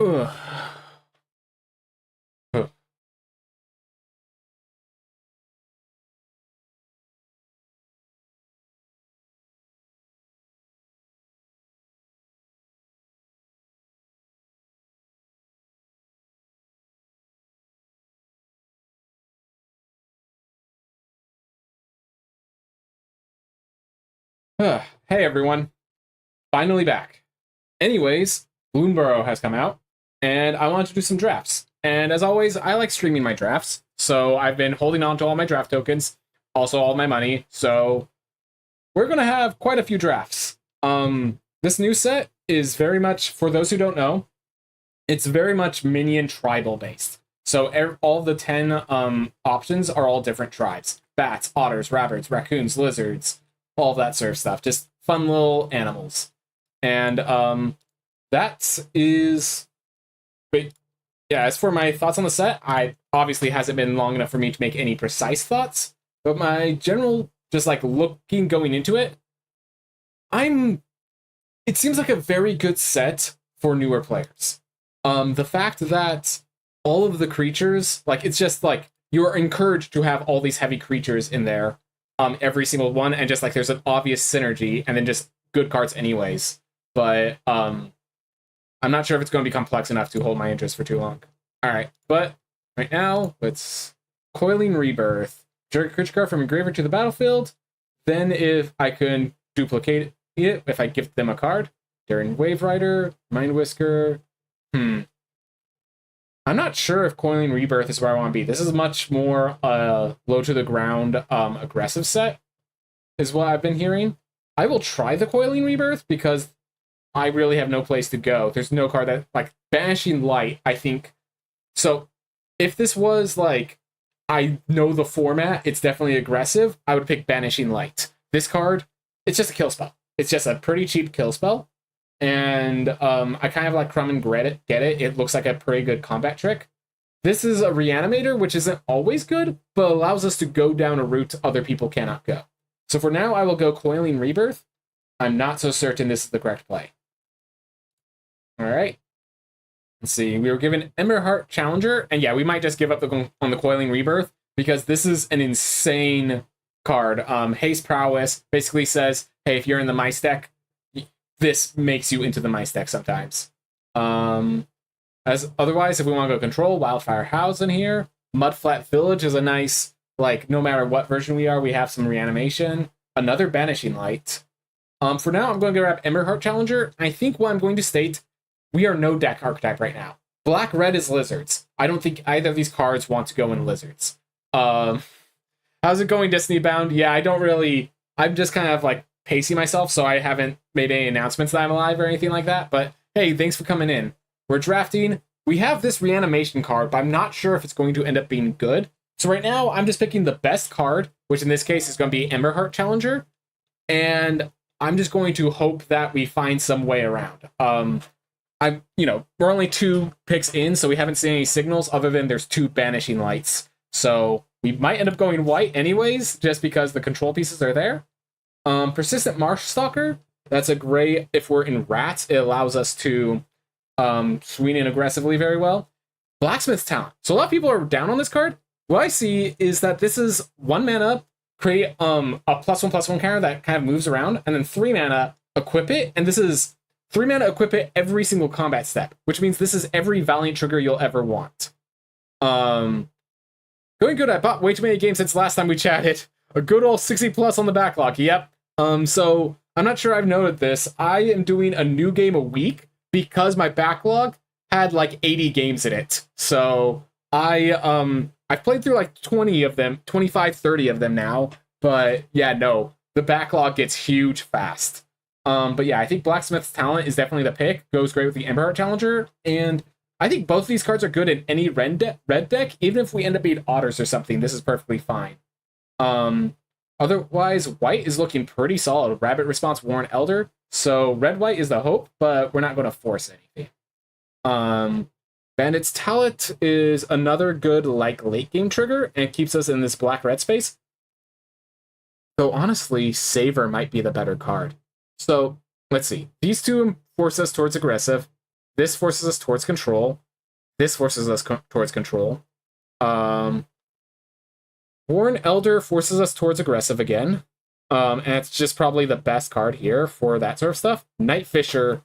Ugh. Huh. Hey everyone, finally back. Anyways, Bloomburrow has come out, and I wanted to do some drafts. And as always, I like streaming my drafts, so I've been holding on to all my draft tokens, also all my money. So we're gonna have quite a few drafts. This new set is very much, for those who don't know, it's very much minion tribal based. So all the 10 options are all different tribes: bats, otters, rabbits, raccoons, lizards, all that sort of stuff. Just fun little animals. And that is. But yeah, as for my thoughts on the set, I obviously hasn't been long enough for me to make any precise thoughts. But my general, just like looking going into it, I'm. It seems like a very good set for newer players. The fact that all of the creatures, like, it's just like you are encouraged to have all these heavy creatures in there, every single one, and just like there's an obvious synergy, and then just good cards anyways. But I'm not sure if it's going to be complex enough to hold my interest for too long. All right, but right now let's Coiling Rebirth. Jerk a creature card from your graveyard to the battlefield. Then, if I can duplicate it, if I gift them a card, Daring Wave Rider, Mind Whisker. I'm not sure if Coiling Rebirth is where I want to be. This is much more low to the ground, aggressive set, is what I've been hearing. I will try the Coiling Rebirth because I really have no place to go. There's no card that, like, Banishing Light, I think. So if this was like, I know the format, it's definitely aggressive, I would pick Banishing Light. This card, it's just a kill spell. It's just a pretty cheap kill spell. And I kind of like Crumb and get it. It looks like a pretty good combat trick. This is a Reanimator, which isn't always good, but allows us to go down a route other people cannot go. So for now, I will go Coiling Rebirth. I'm not so certain this is the correct play. All right. Let's see. We were given Emberheart Challenger, and yeah, we might just give up on the Coiling Rebirth because this is an insane card. Haste Prowess basically says, hey, if you're in the mice deck, this makes you into the mice deck sometimes. As otherwise, if we want to go control, Wildfire House in here. Mudflat Village is a nice, like, no matter what version we are, we have some reanimation. Another Banishing Light. For now, I'm going to grab Emberheart Challenger. I think what I'm going to state, we are no deck archetype right now. Black-red is lizards. I don't think either of these cards want to go in lizards. How's it going, Destiny Bound? Yeah, I don't really... I'm just kind of, like, pacing myself, so I haven't made any announcements that I'm alive or anything like that. But, hey, thanks for coming in. We're drafting. We have this reanimation card, but I'm not sure if it's going to end up being good. So right now, I'm just picking the best card, which in this case is going to be Emberheart Challenger. And I'm just going to hope that we find some way around. We're only 2 picks in, so we haven't seen any signals other than there's 2 Banishing Lights. So we might end up going white anyways, just because the control pieces are there. Persistent Marsh Stalker, that's a great, if we're in rats, it allows us to swing in aggressively very well. Blacksmith's Talent. So a lot of people are down on this card. What I see is that this is 1 mana, create a +1/+1 counter that kind of moves around, and then 3 mana, equip it, and this is 3 mana, equip it every single combat step, which means this is every Valiant trigger you'll ever want. Going good. I bought way too many games since last time we chatted. A good old 60+ on the backlog. Yep. So I'm not sure I've noted this. I am doing a new game a week because my backlog had like 80 games in it. So I've played through like 20 of them, 25, 30 of them now. But yeah, no, the backlog gets huge fast. But yeah, I think Blacksmith's Talent is definitely the pick. Goes great with the Emberheart Challenger. And I think both of these cards are good in any red deck. Even if we end up being otters or something, this is perfectly fine. Otherwise, white is looking pretty solid. Rabbit Response, Warren Elder. So red-white is the hope, but we're not going to force anything. Bandit's Talent is another good, like, late-game trigger, and it keeps us in this black-red space. So honestly, Savor might be the better card. So, let's see. These 2 force us towards aggressive. This forces us towards control. This forces us towards control. Born Elder forces us towards aggressive again. And it's just probably the best card here for that sort of stuff. Night Fisher,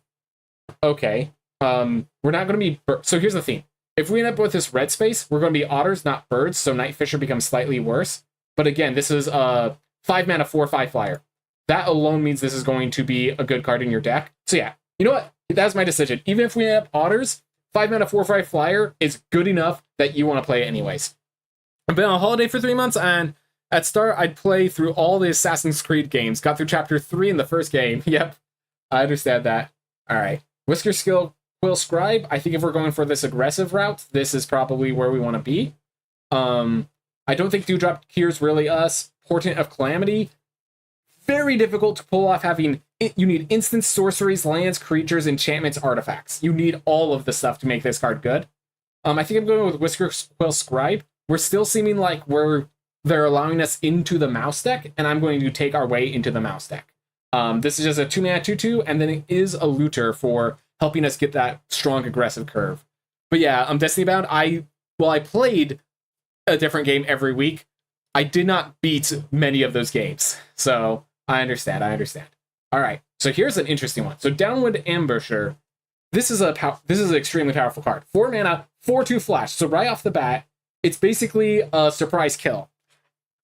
okay. We're not going to be... So here's the thing. If we end up with this red space, we're going to be otters, not birds, so Night Fisher becomes slightly worse. But again, this is a 5-mana 4/5 flyer. That alone means this is going to be a good card in your deck. So yeah, you know what? That's my decision. Even if we have otters, 5-mana 4/5 flyer is good enough that you want to play it anyways. I've been on holiday for 3 months, and at start, I'd play through all the Assassin's Creed games. Got through Chapter 3 in the first game. Yep, I understand that. All right. Whisker Skill Quill Scribe. I think if we're going for this aggressive route, this is probably where we want to be. I don't think Dewdrop Tears really us. Portent of Calamity. Very difficult to pull off having... You need instant sorceries, lands, creatures, enchantments, artifacts. You need all of the stuff to make this card good. I think I'm going with Whisker Quill Scribe. We're still seeming like they're allowing us into the mouse deck, and I'm going to take our way into the mouse deck. This is just a 2-mana 2/2, and then it is a looter for helping us get that strong aggressive curve. But yeah, Destiny Bound, I played a different game every week. I did not beat many of those games. So I understand. All right. So here's an interesting one. So Downwind Ambusher. This is an extremely powerful card. 4 mana, 4/2 flash. So right off the bat, it's basically a surprise kill.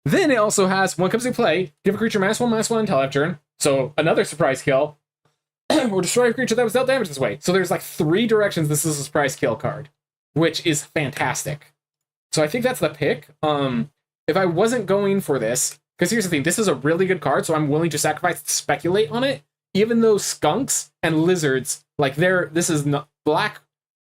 Then it also has, when it comes to play, give a creature -1/-1 until end turn. So another surprise kill. Or destroy a creature that was dealt damage this way. So there's like 3 directions this is a surprise kill card, which is fantastic. So I think that's the pick. If I wasn't going for this, because here's the thing, this is a really good card, so I'm willing to sacrifice to speculate on it, even though skunks and lizards, like this is not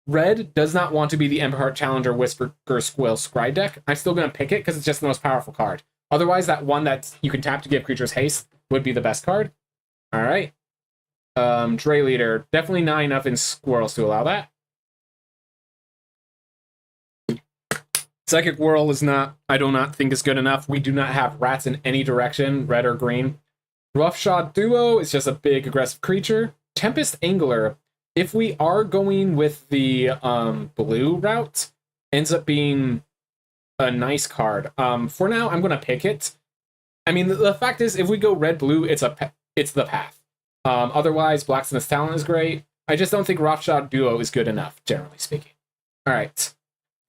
red does not want to be the Empire Challenger Whisker Quill Scribe deck. I'm still going to pick it because it's just the most powerful card. Otherwise, that one that you can tap to give creatures haste would be the best card. All right. Dray Leader, definitely not enough in squirrels to allow that. Psychic Whirl is not, I do not think is good enough. We do not have rats in any direction, red or green. Roughshod Duo is just a big aggressive creature. Tempest Angler, if we are going with the blue route, ends up being a nice card. For now, I'm going to pick it. I mean, the fact is, if we go red-blue, it's the path. Otherwise, Blacksmith's Talent is great. I just don't think Roughshod Duo is good enough, generally speaking. All right.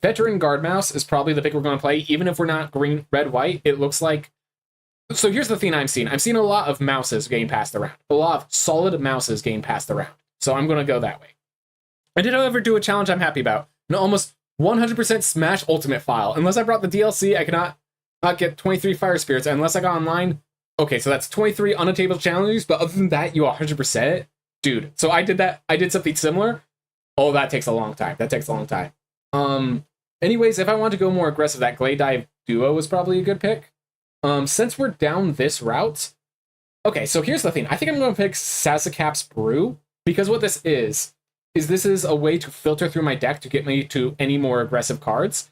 Veteran Guardmouse is probably the pick we're going to play. Even if we're not green, red, white, it looks like... So here's the thing I'm seeing. I'm seeing a lot of mouses getting passed around. A lot of solid mouses getting passed around. So I'm going to go that way. I did, however, do a challenge I'm happy about. An almost 100% Smash Ultimate file. Unless I brought the DLC, I cannot not get 23 Fire Spirits. Unless I got online... Okay, so that's 23 unattainable challenges, but other than that, you 100%? Dude, so I did that. I did something similar. Oh, that takes a long time. Anyways, if I want to go more aggressive, that Glade Dive Duo is probably a good pick. Since we're down this route... Okay, so here's the thing. I think I'm going to pick Sazakap's Brew, because what this is this is a way to filter through my deck to get me to any more aggressive cards.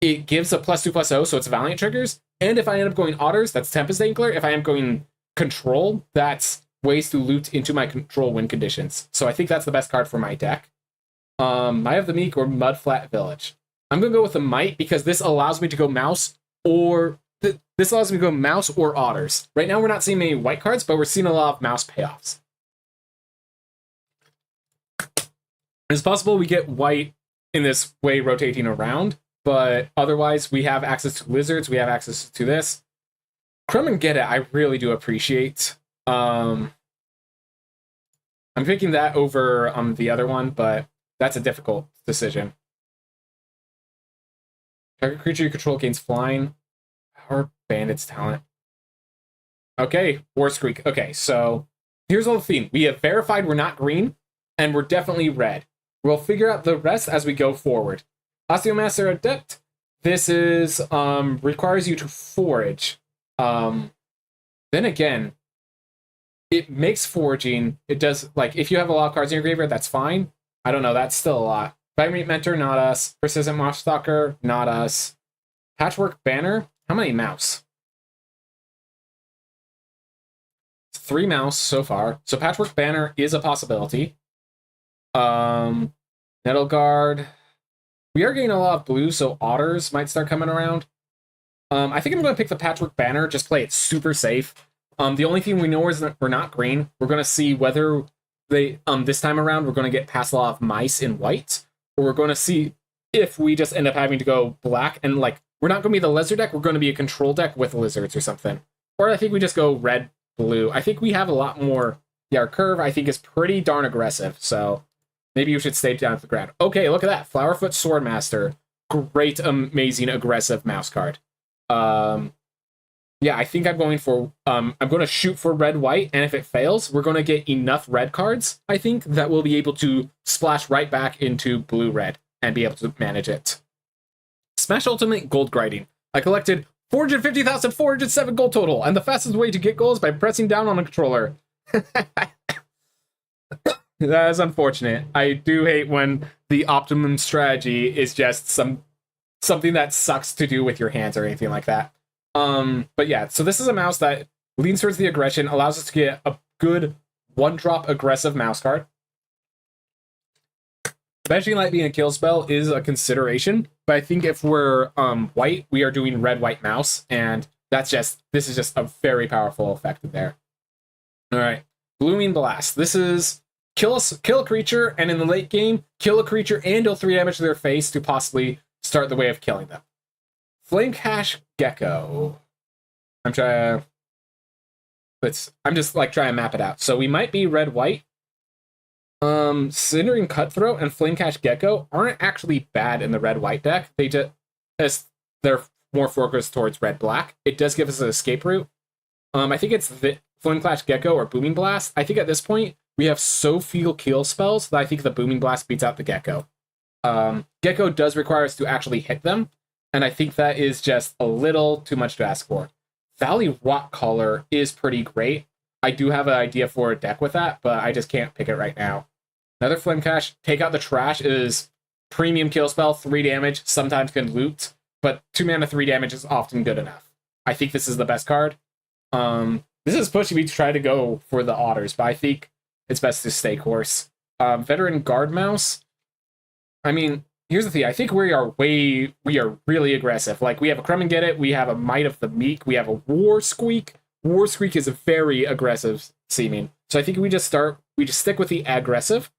It gives a +2/+0, so it's Valiant triggers. And if I end up going Otters, that's Tempest Angler. If I am going Control, that's ways to loot into my control win conditions. So I think that's the best card for my deck. Might of the Meek or Mudflat Village. I'm going to go with the Might because this allows me to go Mouse or... This allows me to go Mouse or Otters. Right now we're not seeing many white cards, but we're seeing a lot of Mouse payoffs. It's possible we get white in this way rotating around, but otherwise we have access to lizards, we have access to this. Crumb and Get It, I really do appreciate. I'm picking that over the other one, but that's a difficult decision. Target creature you control gains flying. Or Bandit's Talent. Okay, War Screek. Okay, so here's all the theme. We have verified we're not green, and we're definitely red. We'll figure out the rest as we go forward. Osteomaster Adept. This is requires you to forage. Then again, it makes foraging. It does, like, if you have a lot of cards in your graveyard, that's fine. I don't know, that's still a lot. Vibrate Mentor, not us. Persistent Mothstalker, not us. Patchwork Banner. How many mouse? 3 mouse so far. So Patchwork Banner is a possibility. Nettle Guard. We are getting a lot of blue, so otters might start coming around. I think I'm going to pick the Patchwork Banner, just play it super safe. The only thing we know is that we're not green. We're going to see whether they this time around we're going to get past a lot of mice in white, or we're going to see if we just end up having to go black, and like we're not going to be the lizard deck, we're going to be a control deck with lizards or something. Or I think we just go red, blue. I think we have a lot more. Yeah, our curve I think is pretty darn aggressive, so maybe you should stay down at the ground. Okay, look at that. Flowerfoot Swordmaster. Great, amazing, aggressive mouse card. Yeah, I think I'm going for I'm going to shoot for red white, and if it fails, we're going to get enough red cards, I think, that we'll be able to splash right back into blue red and be able to manage it. Smash Ultimate Gold Grinding. I collected 450,407 gold total, and the fastest way to get gold is by pressing down on a controller. That is unfortunate. I do hate when the optimum strategy is just something that sucks to do with your hands or anything like that. But yeah, so this is a mouse that leans towards the aggression, allows us to get a good one-drop aggressive mouse card. Banishing Light being a kill spell is a consideration, but I think if we're white, we are doing red-white mouse, and this is just a very powerful effect there. All right, Blooming Blast. This is kill a creature, and in the late game, kill a creature and deal 3 damage to their face to possibly start the way of killing them. Flame Cash Gecko. I'm just like trying to map it out. So we might be red-white. Cindering Cutthroat and Flame Cash Gecko aren't actually bad in the red-white deck. They're more focused towards red-black. It does give us an escape route. I think it's the Flame Cash Gecko or Booming Blast. I think at this point we have so few kill spells that I think the Booming Blast beats out the Gecko. Gecko does require us to actually hit them, and I think that is just a little too much to ask for. Valley Rock Caller is pretty great. I do have an idea for a deck with that, but I just can't pick it right now. Another Flame Cash, Take Out the Trash, is premium kill spell, 3 damage, sometimes can loot, but 2 mana, 3 damage is often good enough. I think this is the best card. This is pushing me to try to go for the otters, but I think it's best to stay course. Veteran Guard Mouse. I mean, here's the thing. I think we are really aggressive. Like, we have a Crumb and Get It, we have a Might of the Meek, we have a War Squeak. War Squeak is a very aggressive seeming. So I think we just stick with the aggressive,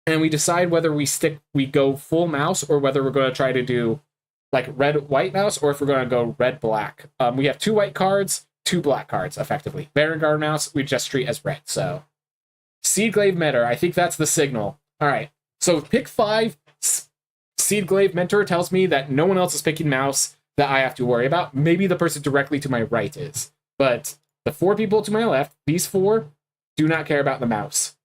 and we decide whether we go full mouse or whether we're going to try to do like red-white mouse or if we're going to go red-black. We have 2 white cards, 2 black cards, effectively. Veteran Guard Mouse, we just treat as red, so. Seedglaive Mentor, I think that's the signal. All right, so pick 5. Seedglaive Mentor tells me that no one else is picking mouse that I have to worry about. Maybe the person directly to my right is. But the 4 people to my left, these 4, do not care about the mouse.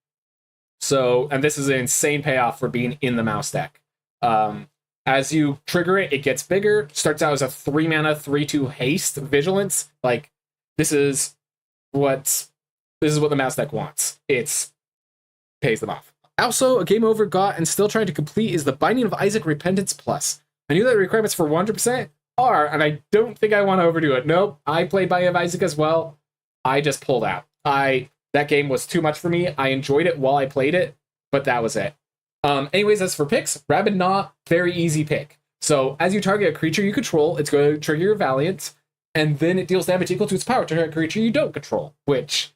So, and this is an insane payoff for being in the mouse deck. As you trigger it, it gets bigger. Starts out as a 3 mana, 3/2 haste vigilance. Like, this is what the mouse deck wants. It pays them off. Also, a game over got and still trying to complete is the Binding of Isaac Repentance Plus. I knew that the requirements for 100% are, and I don't think I want to overdo it. Nope, I played Binding of Isaac as well. I just pulled out. That game was too much for me. I enjoyed it while I played it, but that was it. Anyways, as for picks, Rabid Gnaw, very easy pick. So as you target a creature you control, it's going to trigger your Valiant, and then it deals damage equal to its power to a creature you don't control, which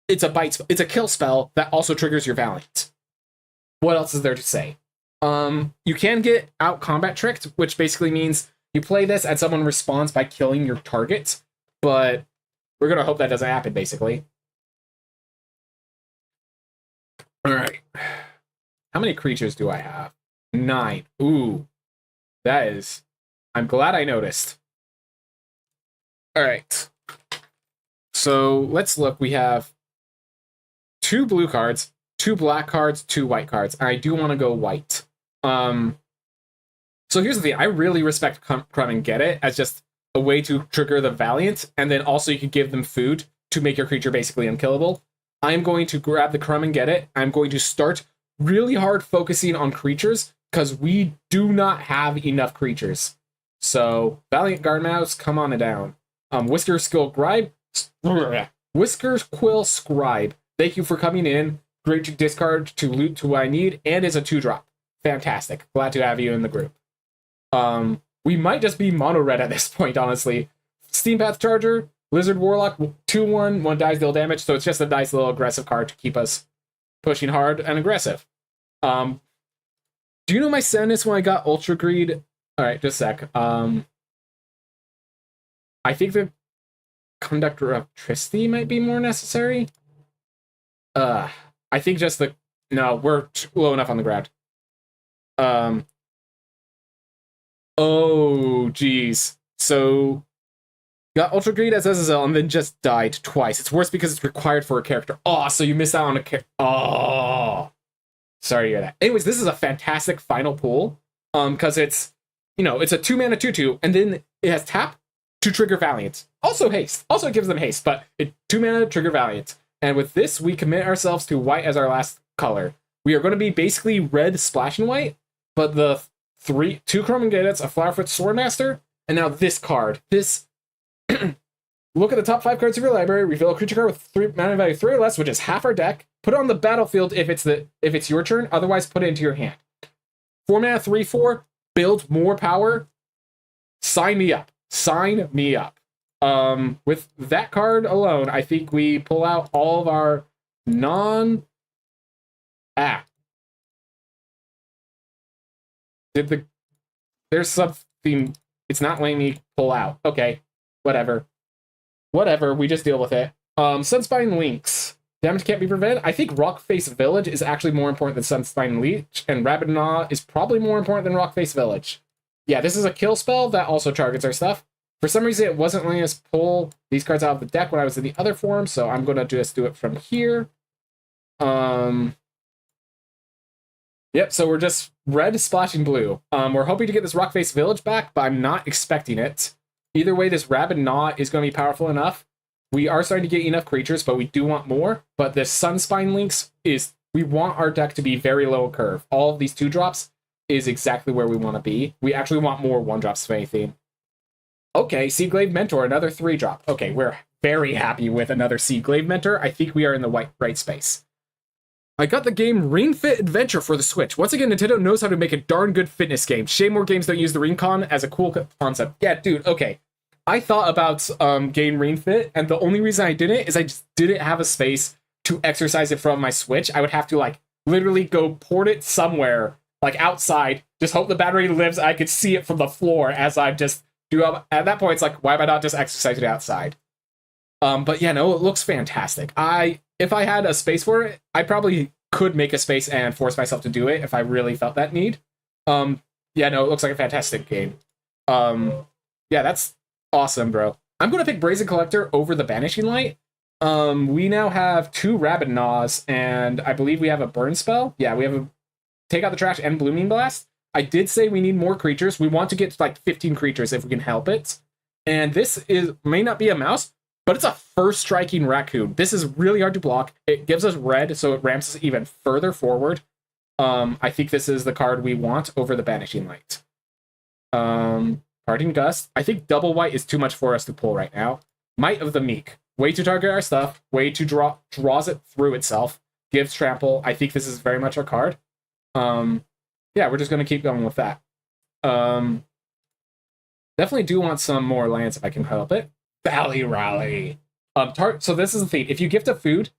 it's a kill spell that also triggers your Valiant. What else is there to say? You can get out combat tricked, which basically means you play this and someone responds by killing your target, but we're going to hope that doesn't happen, basically. All right. How many creatures do I have? 9. Ooh. I'm glad I noticed. All right. So let's look. We have 2 blue cards, 2 black cards, 2 white cards. And I do want to go white. So here's the thing. I really respect Crumb and Get It as just a way to trigger the Valiant, and then also you could give them food to make your creature basically unkillable. I'm going to grab the Crumb and Get It. I'm going to start really hard focusing on creatures because we do not have enough creatures. So Valiant Guard Mouse, come on down. Whisker Quill Scribe. Thank you for coming in. great to discard to loot to what I need, and is a 2-drop. Fantastic. Glad to have you in the group. We might just be mono red at this point, honestly. Steam Path Charger, Lizard Warlock, 2/1, 1 dies, deal damage, so it's just a nice little aggressive card to keep us pushing hard and aggressive. Do you know my sadness when I got Ultra Greed? Alright, just a sec. I think the Conductor of Tricity might be more necessary. I think just the... No, we're low enough on the ground. Oh, geez. So, got Ultra Greed as SSL and then just died twice. It's worse because it's required for a character. Oh, so you missed out on a character. Oh. Sorry to hear that. Anyways, this is a fantastic final pull. Because it's, you know, it's a 2-mana 2/2, and then it has tap to trigger Valiant. Also haste. Also it gives them haste, but it 2-mana trigger Valiant. And with this, we commit ourselves to white as our last color. We are going to be basically red splashing white, but the 2 Chrome Gates, a Flowerfoot Swordmaster, and now this card. This look at the top 5 cards of your library, reveal a creature card with 3 mana value 3 or less, which is half our deck. Put it on the battlefield if it's your turn, otherwise put it into your hand. 4 mana 3/4, build more power. Sign me up. Sign me up. With that card alone, I think we pull out all of our there's something, it's not letting me pull out. Okay, whatever, we just deal with it. Sunspine Lynx, damage can't be prevented. I think Rockface Village is actually more important than Sunspine Leech, and Rabid Gnaw is probably more important than Rockface Village. Yeah, this is a kill spell that also targets our stuff. For some reason, it wasn't letting us pull these cards out of the deck when I was in the other form, so I'm going to just do it from here. Yep, so we're just red splashing blue. We're hoping to get this Rockface Village back, but I'm not expecting it. Either way, this Rabid Gnaw is going to be powerful enough. We are starting to get enough creatures, but we do want more. But this Sunspine Lynx is... We want our deck to be very low curve. All of these 2-drops is exactly where we want to be. We actually want more 1-drops if anything. Okay, Seedglaive Mentor, another 3-drop. Okay, we're very happy with another Seedglaive Mentor. I think we are in the right space. I got the game Ring Fit Adventure for the Switch. Once again, Nintendo knows how to make a darn good fitness game. Shame more games don't use the Ring Con as a cool concept. Yeah, dude, okay. I thought about getting Ring Fit, and the only reason I didn't is I just didn't have a space to exercise it from my Switch. I would have to, like, literally go port it somewhere, like, outside, just hope the battery lives, I could see it from the floor as I just do. At that point, it's like, why am I not just exercising it outside? But yeah, no, it looks fantastic. If I had a space for it, I probably could make a space and force myself to do it if I really felt that need. Yeah, no, it looks like a fantastic game. Yeah, that's awesome, bro. I'm going to pick Brazen Collector over the Banishing Light. We now have 2 Rabid Gnaws, and I believe we have a burn spell. Yeah, we have a Take Out the Trash and Blooming Blast. I did say we need more creatures. We want to get to like 15 creatures if we can help it. And this may not be a mouse, but it's a first striking raccoon. This is really hard to block. It gives us red, so it ramps us even further forward. I think this is the card we want over the Banishing Light. Parting Gust. I think double white is too much for us to pull right now. Might of the Meek. Way to target our stuff. Way to draws it through itself. Gives trample. I think this is very much our card. Yeah, we're just going to keep going with that. Definitely do want some more lands if I can help it. Valley Rally. So this is the thing. If you gift a food,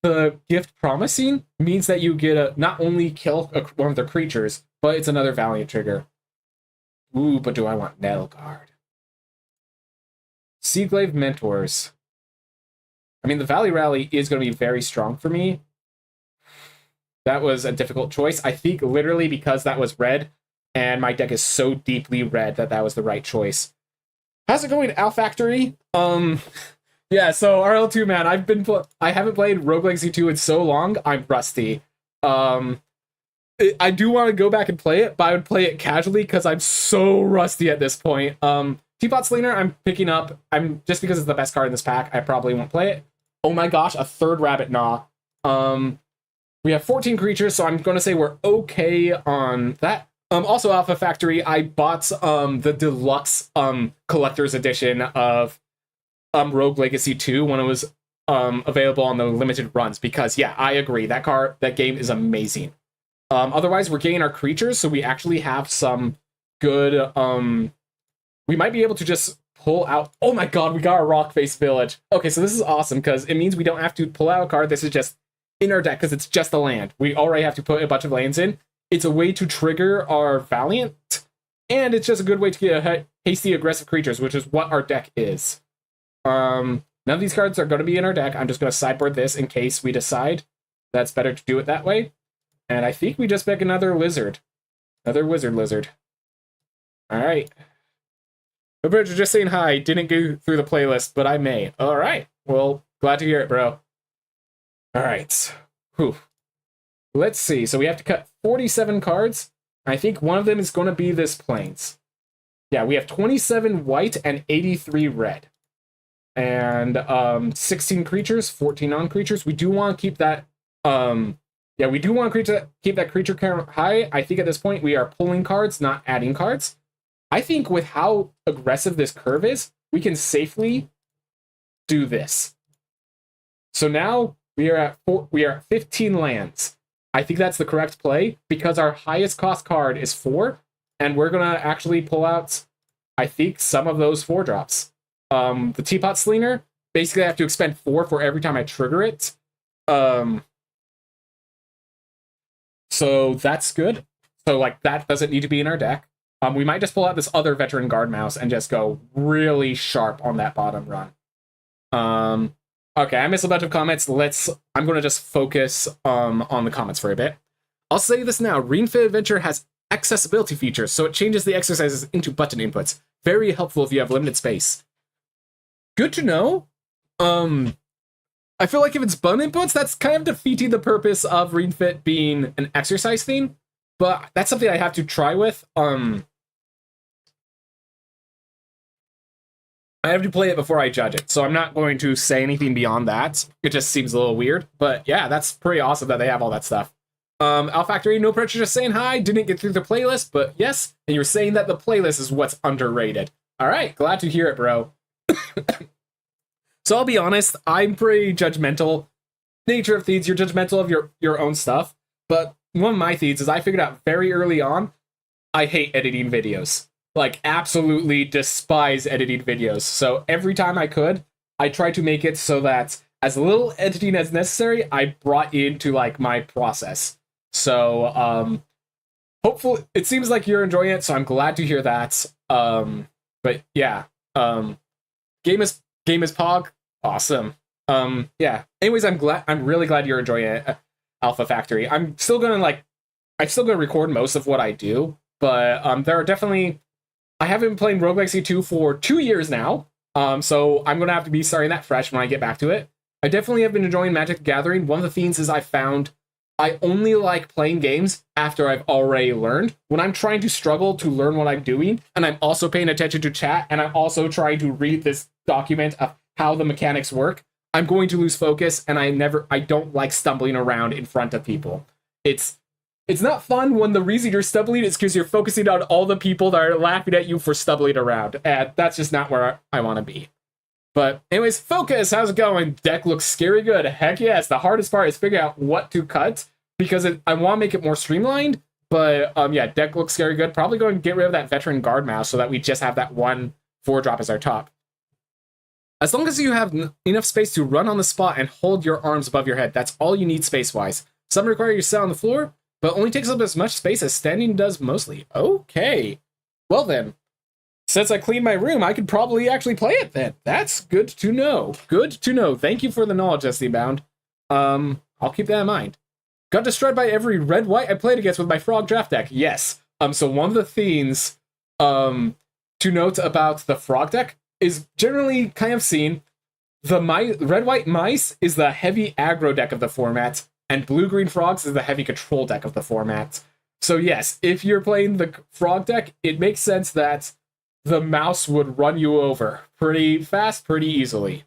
the gift promising means that you get not only kill one of their creatures, but it's another Valiant trigger. Ooh, but do I want Nelguard? Seedglaive Mentors. I mean, the Valley Rally is going to be very strong for me. That was a difficult choice. I think literally because that was red, and my deck is so deeply red that was the right choice. How's it going, Owl Factory? Yeah, so RL2, man, I haven't played Rogue Legacy 2 in so long, I'm rusty. I do want to go back and play it, but I would play it casually because I'm so rusty at this point. Teapot Slinger, I'm picking up. Just because it's the best card in this pack, I probably won't play it. Oh my gosh, a 3rd Rabbit Gnaw. We have 14 creatures, so I'm going to say we're okay on that. Also, Alpha Factory, I bought the deluxe collector's edition of Rogue Legacy 2 when it was available on the limited runs, because yeah, I agree, that game is amazing. Otherwise, we're getting our creatures, so we actually have some good. We might be able to just pull out. Oh my god, we got a rock face village. Okay, so this is awesome because it means we don't have to pull out a card. This is just in our deck because it's just a land. We already have to put a bunch of lands in. It's a way to trigger our Valiant, and it's just a good way to get hasty aggressive creatures, which is what our deck is. None of these cards are going to be in our deck. I'm just going to sideboard this in case we decide that's better to do it that way. And I think we just pick another lizard. Another wizard lizard. Alright. Roberto, just saying hi. Didn't go through the playlist, but I may. Alright. Well, glad to hear it, bro. Alright. Whew. Let's see. So we have to cut 47 cards. I think one of them is going to be this Plains. Yeah, we have 27 white and 83 red. And 16 creatures, 14 non-creatures. We do want to keep that... yeah, we do want to keep that creature count high. I think at this point we are pulling cards, not adding cards. I think with how aggressive this curve is, we can safely do this. So now we are at 15 lands. I think that's the correct play because our highest cost card is 4, and we're gonna actually pull out, I think, some of those 4-drops. The Teapot Slinger, basically I have to expend 4 for every time I trigger it. So that's good. So like that doesn't need to be in our deck. We might just pull out this other Veteran Guard Mouse and just go really sharp on that bottom run. Okay, I missed a bunch of comments. I'm going to just focus on the comments for a bit. I'll say this now. Ring Fit Adventure has accessibility features, so it changes the exercises into button inputs. Very helpful if you have limited space. Good to know. I feel like if it's button inputs, that's kind of defeating the purpose of Ring Fit being an exercise theme, but that's something I have to try with. I have to play it before I judge it, so I'm not going to say anything beyond that. It just seems a little weird, but yeah, that's pretty awesome that they have all that stuff. Alfactory, no pressure, just saying hi. Didn't get through the playlist, but yes, and you're saying that the playlist is what's underrated. All right, glad to hear it, bro. So I'll be honest, I'm pretty judgmental. Nature of Thieves, you're judgmental of your own stuff, but one of my thieves is I figured out very early on, I hate editing videos. Like, absolutely despise editing videos. So every time I could, I tried to make it so that as little editing as necessary, I brought into, like, my process. So, hopefully, it seems like you're enjoying it, so I'm glad to hear that. But yeah, Game is Pog, awesome. Yeah. Anyways, I'm really glad you're enjoying it, Alpha Factory. I'm still gonna record most of what I do, but there are definitely. I haven't been playing Rogue Legacy 2 for 2 years now, so I'm gonna have to be starting that fresh when I get back to it. I definitely have been enjoying Magic the Gathering. One of the themes is I found I only like playing games after I've already learned. When I'm trying to struggle to learn what I'm doing, and I'm also paying attention to chat, and I'm also trying to read this document of how the mechanics work, I'm going to lose focus, and I don't like stumbling around in front of people. It's not fun when the reason you're stumbling is because you're focusing on all the people that are laughing at you for stumbling around, and that's just not where I want to be. But anyways, Focus, how's it going? Deck looks scary good. Heck yes, the hardest part is figuring out what to cut, because I want to make it more streamlined, but yeah, deck looks scary good. Probably going to get rid of that Veteran Guard Mouse so that we just have that 1 4-drop as our top. As long as you have enough space to run on the spot and hold your arms above your head, that's all you need space-wise. Some require you to sit on the floor, but only takes up as much space as standing does mostly. Okay. Well then, since I cleaned my room, I could probably actually play it then. That's good to know. Good to know. Thank you for the knowledge, SD Bound. I'll keep that in mind. Got destroyed by every red-white I played against with my Frog draft deck. Yes. So one of the themes to note about the Frog deck is generally kind of seen. The red-white mice is the heavy aggro deck of the format, and blue-green frogs is the heavy control deck of the format. So yes, if you're playing the Frog deck, it makes sense that the mouse would run you over pretty fast, pretty easily.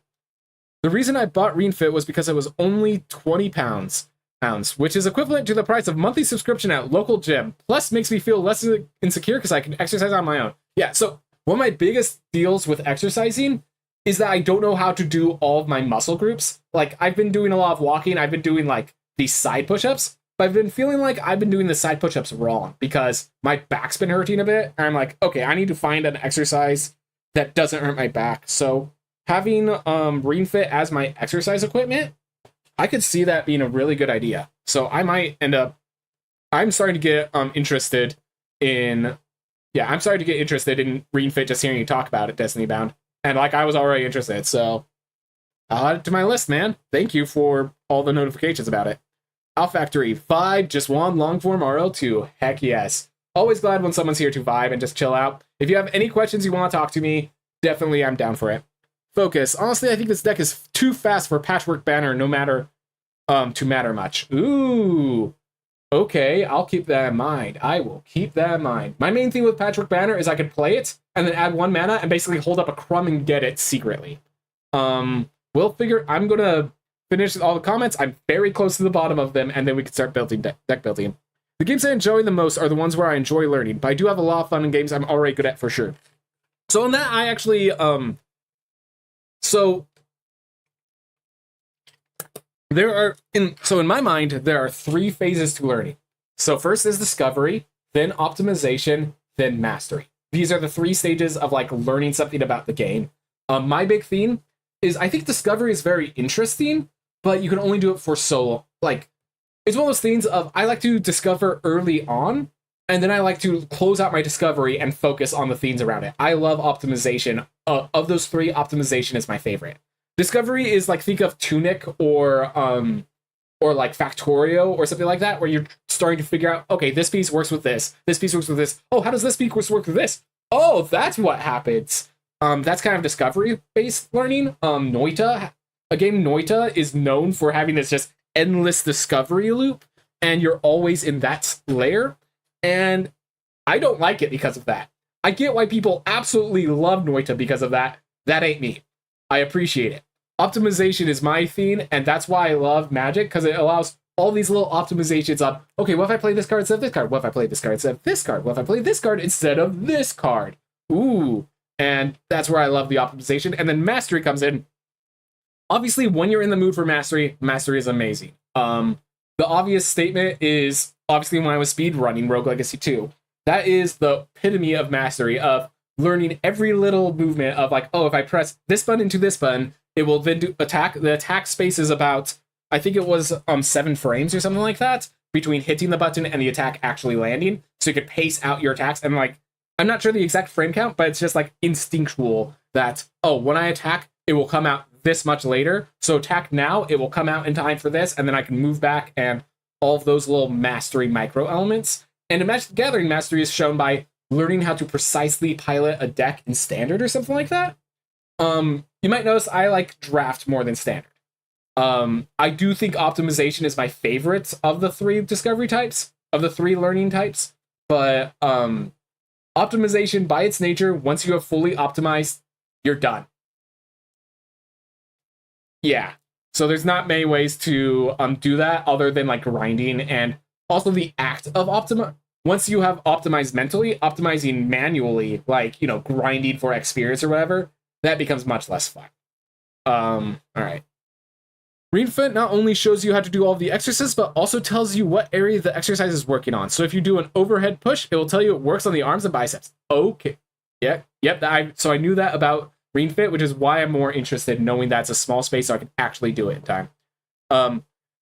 The reason I bought Ring Fit was because it was only £20, which is equivalent to the price of monthly subscription at local gym. Plus, makes me feel less insecure because I can exercise on my own. Yeah, so one of my biggest deals with exercising is that I don't know how to do all of my muscle groups. Like, I've been doing a lot of walking, I've been doing like these side push-ups, but I've been feeling like I've been doing the side push-ups wrong because my back's been hurting a bit. And I'm like, okay, I need to find an exercise that doesn't hurt my back. So having Ring Fit as my exercise equipment, I could see that being a really good idea. So I might end up, I'm starting to get interested in, yeah, I'm starting to get interested in Ring Fit just hearing you talk about it, Destiny Bound. And like, I was already interested, so I'll add it to my list, man. Thank you for all the notifications about it. Out Factory, vibe, just one long form RL2. Heck yes. Always glad when someone's here to vibe and just chill out. If you have any questions you want to talk to me, definitely I'm down for it. Focus. Honestly, I think this deck is too fast for Patchwork Banner no matter to matter much. Ooh. Okay, I'll keep that in mind. I will keep that in mind. My main thing with Patchwork Banner is I could play it and then add 1 mana and basically hold up a crumb and get it secretly. We'll figure. I'm gonna finish all the comments. I'm very close to the bottom of them, and then we can start building deck building. The games I enjoy the most are the ones where I enjoy learning, but I do have a lot of fun in games I'm already good at for sure. So on that, I actually so there are in my mind there are 3 phases to learning. So first is discovery, then optimization, then mastery. These are the 3 stages of like learning something about the game. My big theme is I think discovery is very interesting, but you can only do it for so long. Like, it's one of those things of I like to discover early on, and then I like to close out my discovery and focus on the themes around it. I love optimization. Of those 3, optimization is my favorite. Discovery is like, think of Tunic or like Factorio or something like that, where you're starting to figure out, okay, this piece works with this piece works with this. Oh, how does this piece work with this? Oh, that's what happens. That's kind of discovery-based learning. Noita, a game Noita is known for having this just endless discovery loop, and you're always in that layer, and I don't like it because of that. I get why people absolutely love Noita because of that. That ain't me. I appreciate it. Optimization is my theme, and that's why I love Magic, because it allows all these little optimizations of, okay, what if I play this card instead of this card? What if I play this card instead of this card? What if I play this card instead of this card? Ooh. And that's where I love the optimization. And then mastery comes in. Obviously, when you're in the mood for mastery, mastery is amazing. The obvious statement is, obviously, when I was speed running Rogue Legacy 2, that is the epitome of mastery, of learning every little movement of like, oh, if I press this button to this button, it will then do attack. The attack space is about, I think it was 7 frames or something like that, between hitting the button and the attack actually landing. So you could pace out your attacks. And like, I'm not sure the exact frame count, but it's just like instinctual that, oh, when I attack, it will come out this much later. So attack now, it will come out in time for this, and then I can move back, and all of those little mastery micro elements. And in Magic the Gathering, mastery is shown by learning how to precisely pilot a deck in standard or something like that. You might notice I like draft more than standard. I do think optimization is my favorite of the 3 discovery types, of the 3 learning types, but optimization, by its nature, once you have fully optimized, you're done. Yeah. So there's not many ways to do that other than like grinding, and also the act of once you have optimized mentally, optimizing manually, like, you know, grinding for experience or whatever, that becomes much less fun. All right. Ring Fit not only shows you how to do all the exercises, but also tells you what area the exercise is working on. So if you do an overhead push, it will tell you it works on the arms and biceps. Okay. Yep. So I knew that about Ring Fit, which is why I'm more interested in knowing that's a small space so I can actually do it in time.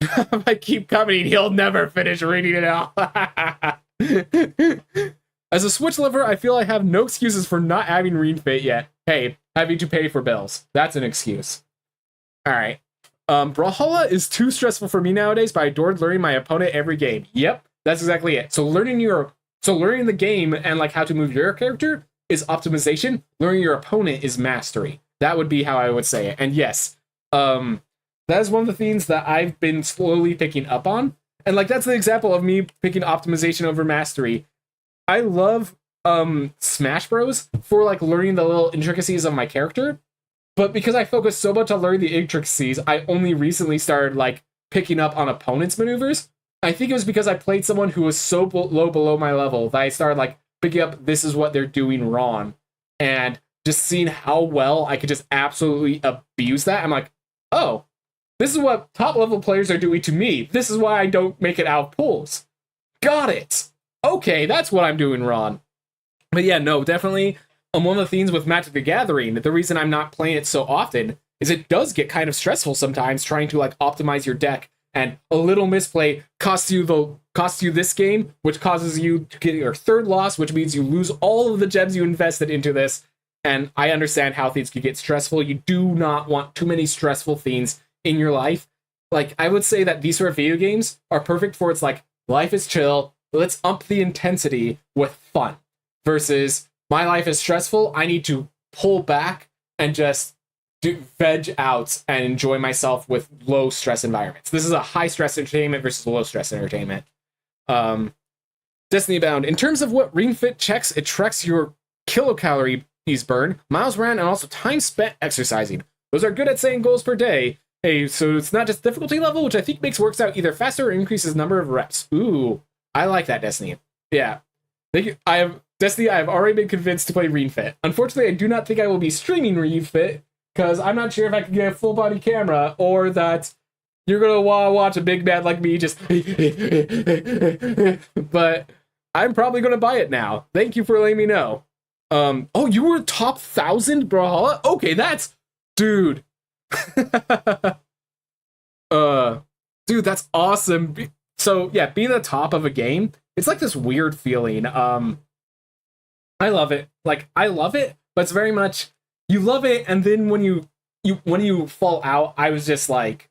If I keep coming, he'll never finish reading it out. As a Switch lover, I feel I have no excuses for not having Ring Fit yet. Hey, having to pay for bills. That's an excuse. All right. Brawlhalla is too stressful for me nowadays, but I adored learning my opponent every game. Yep, that's exactly it. So learning the game and like how to move your character is optimization. Learning your opponent is mastery. That would be how I would say it. And yes, that is one of the things that I've been slowly picking up on. And like, that's the example of me picking optimization over mastery. I love Smash Bros for like learning the little intricacies of my character. But because I focused so much on learning the intricacies, I only recently started like picking up on opponents' maneuvers. I think it was because I played someone who was so low below my level that I started like picking up, this is what they're doing wrong. And just seeing how well I could just absolutely abuse that. I'm like, oh, this is what top level players are doing to me. This is why I don't make it out of pools. Got it. Okay, that's what I'm doing wrong. But yeah, no, definitely. One of the themes with Magic the Gathering, the reason I'm not playing it so often is it does get kind of stressful sometimes trying to like optimize your deck, and a little misplay costs you this game, which causes you to get your third loss, which means you lose all of the gems you invested into this. And I understand how things can get stressful. You do not want too many stressful things in your life. Like, I would say that these sort of video games are perfect for, it's like, life is chill, let's up the intensity with fun, versus my life is stressful, I need to pull back and just veg out and enjoy myself with low stress environments. This is a high stress entertainment versus low stress entertainment. Destiny Bound, in terms of what Ring Fit checks, it tracks your kilocalories burned, miles ran, and also time spent exercising. Those are good at setting goals per day. Hey, so it's not just difficulty level, which I think works out either faster or increases number of reps. Ooh, I like that, Destiny. Yeah. Destiny, I have already been convinced to play Ring Fit. Unfortunately, I do not think I will be streaming Ring Fit, because I'm not sure if I can get a full body camera, or that you're gonna watch a big man like me just but I'm probably gonna buy it now. Thank you for letting me know. Oh, you were top 1,000 Brawlhalla? Okay, that's dude. Dude, that's awesome. So yeah, being the top of a game, it's like this weird feeling. I love it. Like, I love it, but it's very much you love it, and then when you fall out, I was just like,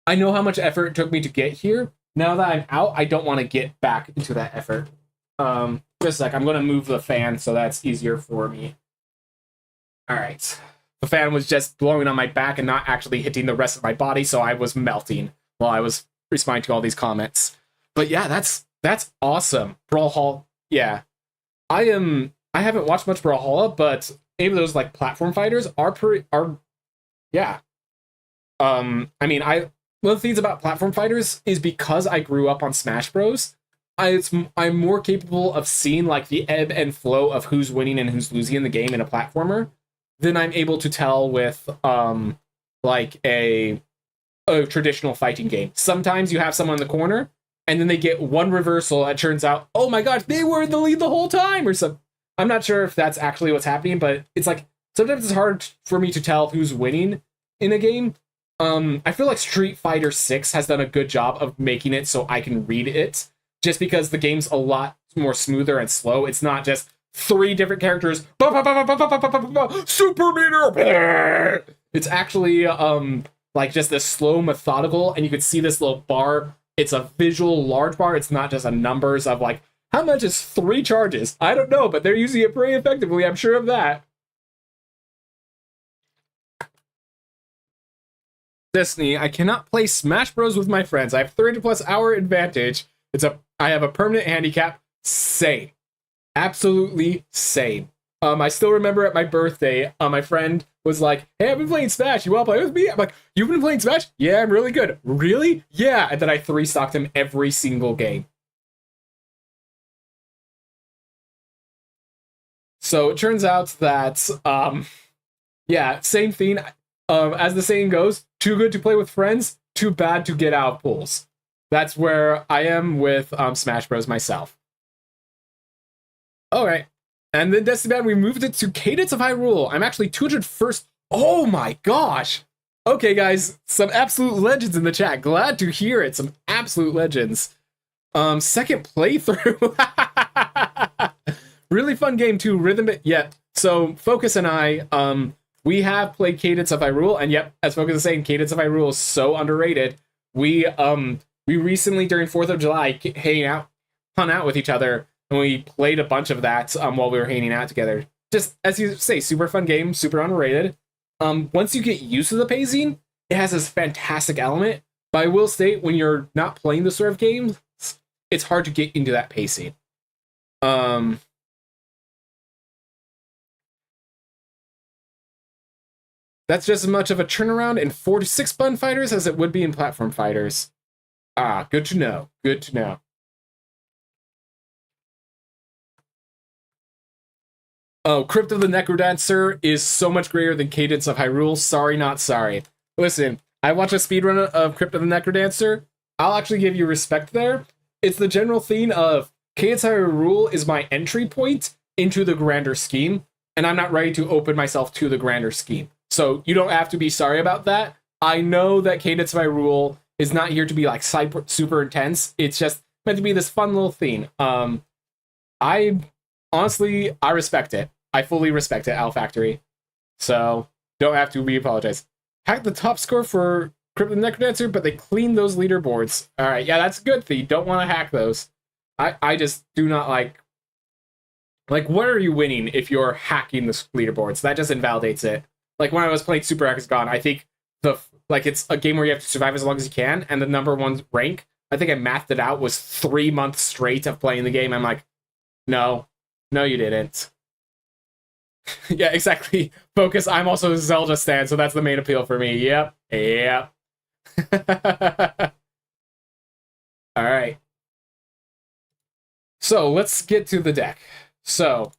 I know how much effort it took me to get here. Now that I'm out, I don't want to get back into that effort. Just a sec, I'm gonna move the fan so that's easier for me. Alright. The fan was just blowing on my back and not actually hitting the rest of my body, so I was melting while I was responding to all these comments. But yeah, that's awesome. Brawlhalla, yeah. I haven't watched much Brawlhalla, but any of those like platform fighters are yeah. I mean, one of the things about platform fighters is because I grew up on Smash Bros. I'm more capable of seeing like the ebb and flow of who's winning and who's losing in the game in a platformer than I'm able to tell with like a traditional fighting game. Sometimes you have someone in the corner and then they get one reversal and it turns out, oh my gosh, they were in the lead the whole time or something. I'm not sure if that's actually what's happening, but it's like sometimes it's hard for me to tell who's winning in a game. I feel like Street Fighter 6 has done a good job of making it so I can read it, just because the game's a lot more smoother and slow. It's not just 3 different characters, super meter. It's actually like just this slow, methodical, and you can see this little bar. It's a visual large bar. It's not just a numbers of like, how much is 3 charges? I don't know, but they're using it pretty effectively. I'm sure of that. Destiny, I cannot play Smash Bros with my friends. I have 30+ hour advantage. I have a permanent handicap. Same. Absolutely same. I still remember at my birthday, my friend was like, hey, I've been playing Smash. You want to play with me? I'm like, you've been playing Smash? Yeah, I'm really good. Really? Yeah. And then I 3-stocked him every single game. So it turns out that, yeah, same thing. As the saying goes, too good to play with friends, too bad to get out of pools. That's where I am with Smash Bros. Myself. Alright. And then Destiny Band, we moved it to Cadence of Hyrule. I'm actually 201st. Oh my gosh! Okay, guys, some absolute legends in the chat. Glad to hear it. Some absolute legends. Second playthrough. Really fun game too. Yeah. So Focus and I, we have played Cadence of Hyrule, and yep, as Focus is saying, Cadence of Hyrule is so underrated. We recently during 4th of July hung out with each other, and we played a bunch of that while we were hanging out together. Just as you say, super fun game, super underrated. Once you get used to the pacing, it has this fantastic element. But I will state, when you're not playing this sort of game, it's hard to get into that pacing. That's just as much of a turnaround in 4-6 button fighters as it would be in platform fighters. Ah, good to know. Good to know. Oh, Crypt of the Necrodancer is so much greater than Cadence of Hyrule. Sorry, not sorry. Listen, I watched a speedrun of Crypt of the Necrodancer. I'll actually give you respect there. It's the general theme of Cadence of Hyrule is my entry point into the grander scheme, and I'm not ready to open myself to the grander scheme. So you don't have to be sorry about that. I know that Cadence of Hyrule is not here to be like super intense. It's just meant to be this fun little thing. I honestly, I respect it. I fully respect it, Owl Factory. So, don't have to re-apologize. Hack the top score for Crypt of the Necrodancer, but they cleaned those leaderboards. Alright, yeah, that's a good thing. Don't want to hack those. I just do not like... Like, what are you winning if you're hacking the leaderboards? That just invalidates it. Like, when I was playing Super Hexagon, I think it's a game where you have to survive as long as you can, and the number one rank, I think I mathed it out, was 3 months straight of playing the game. I'm like, no, you didn't. Yeah, exactly. Focus, I'm also a Zelda stan, so that's the main appeal for me. Yep. Alright. So, let's get to the deck. So,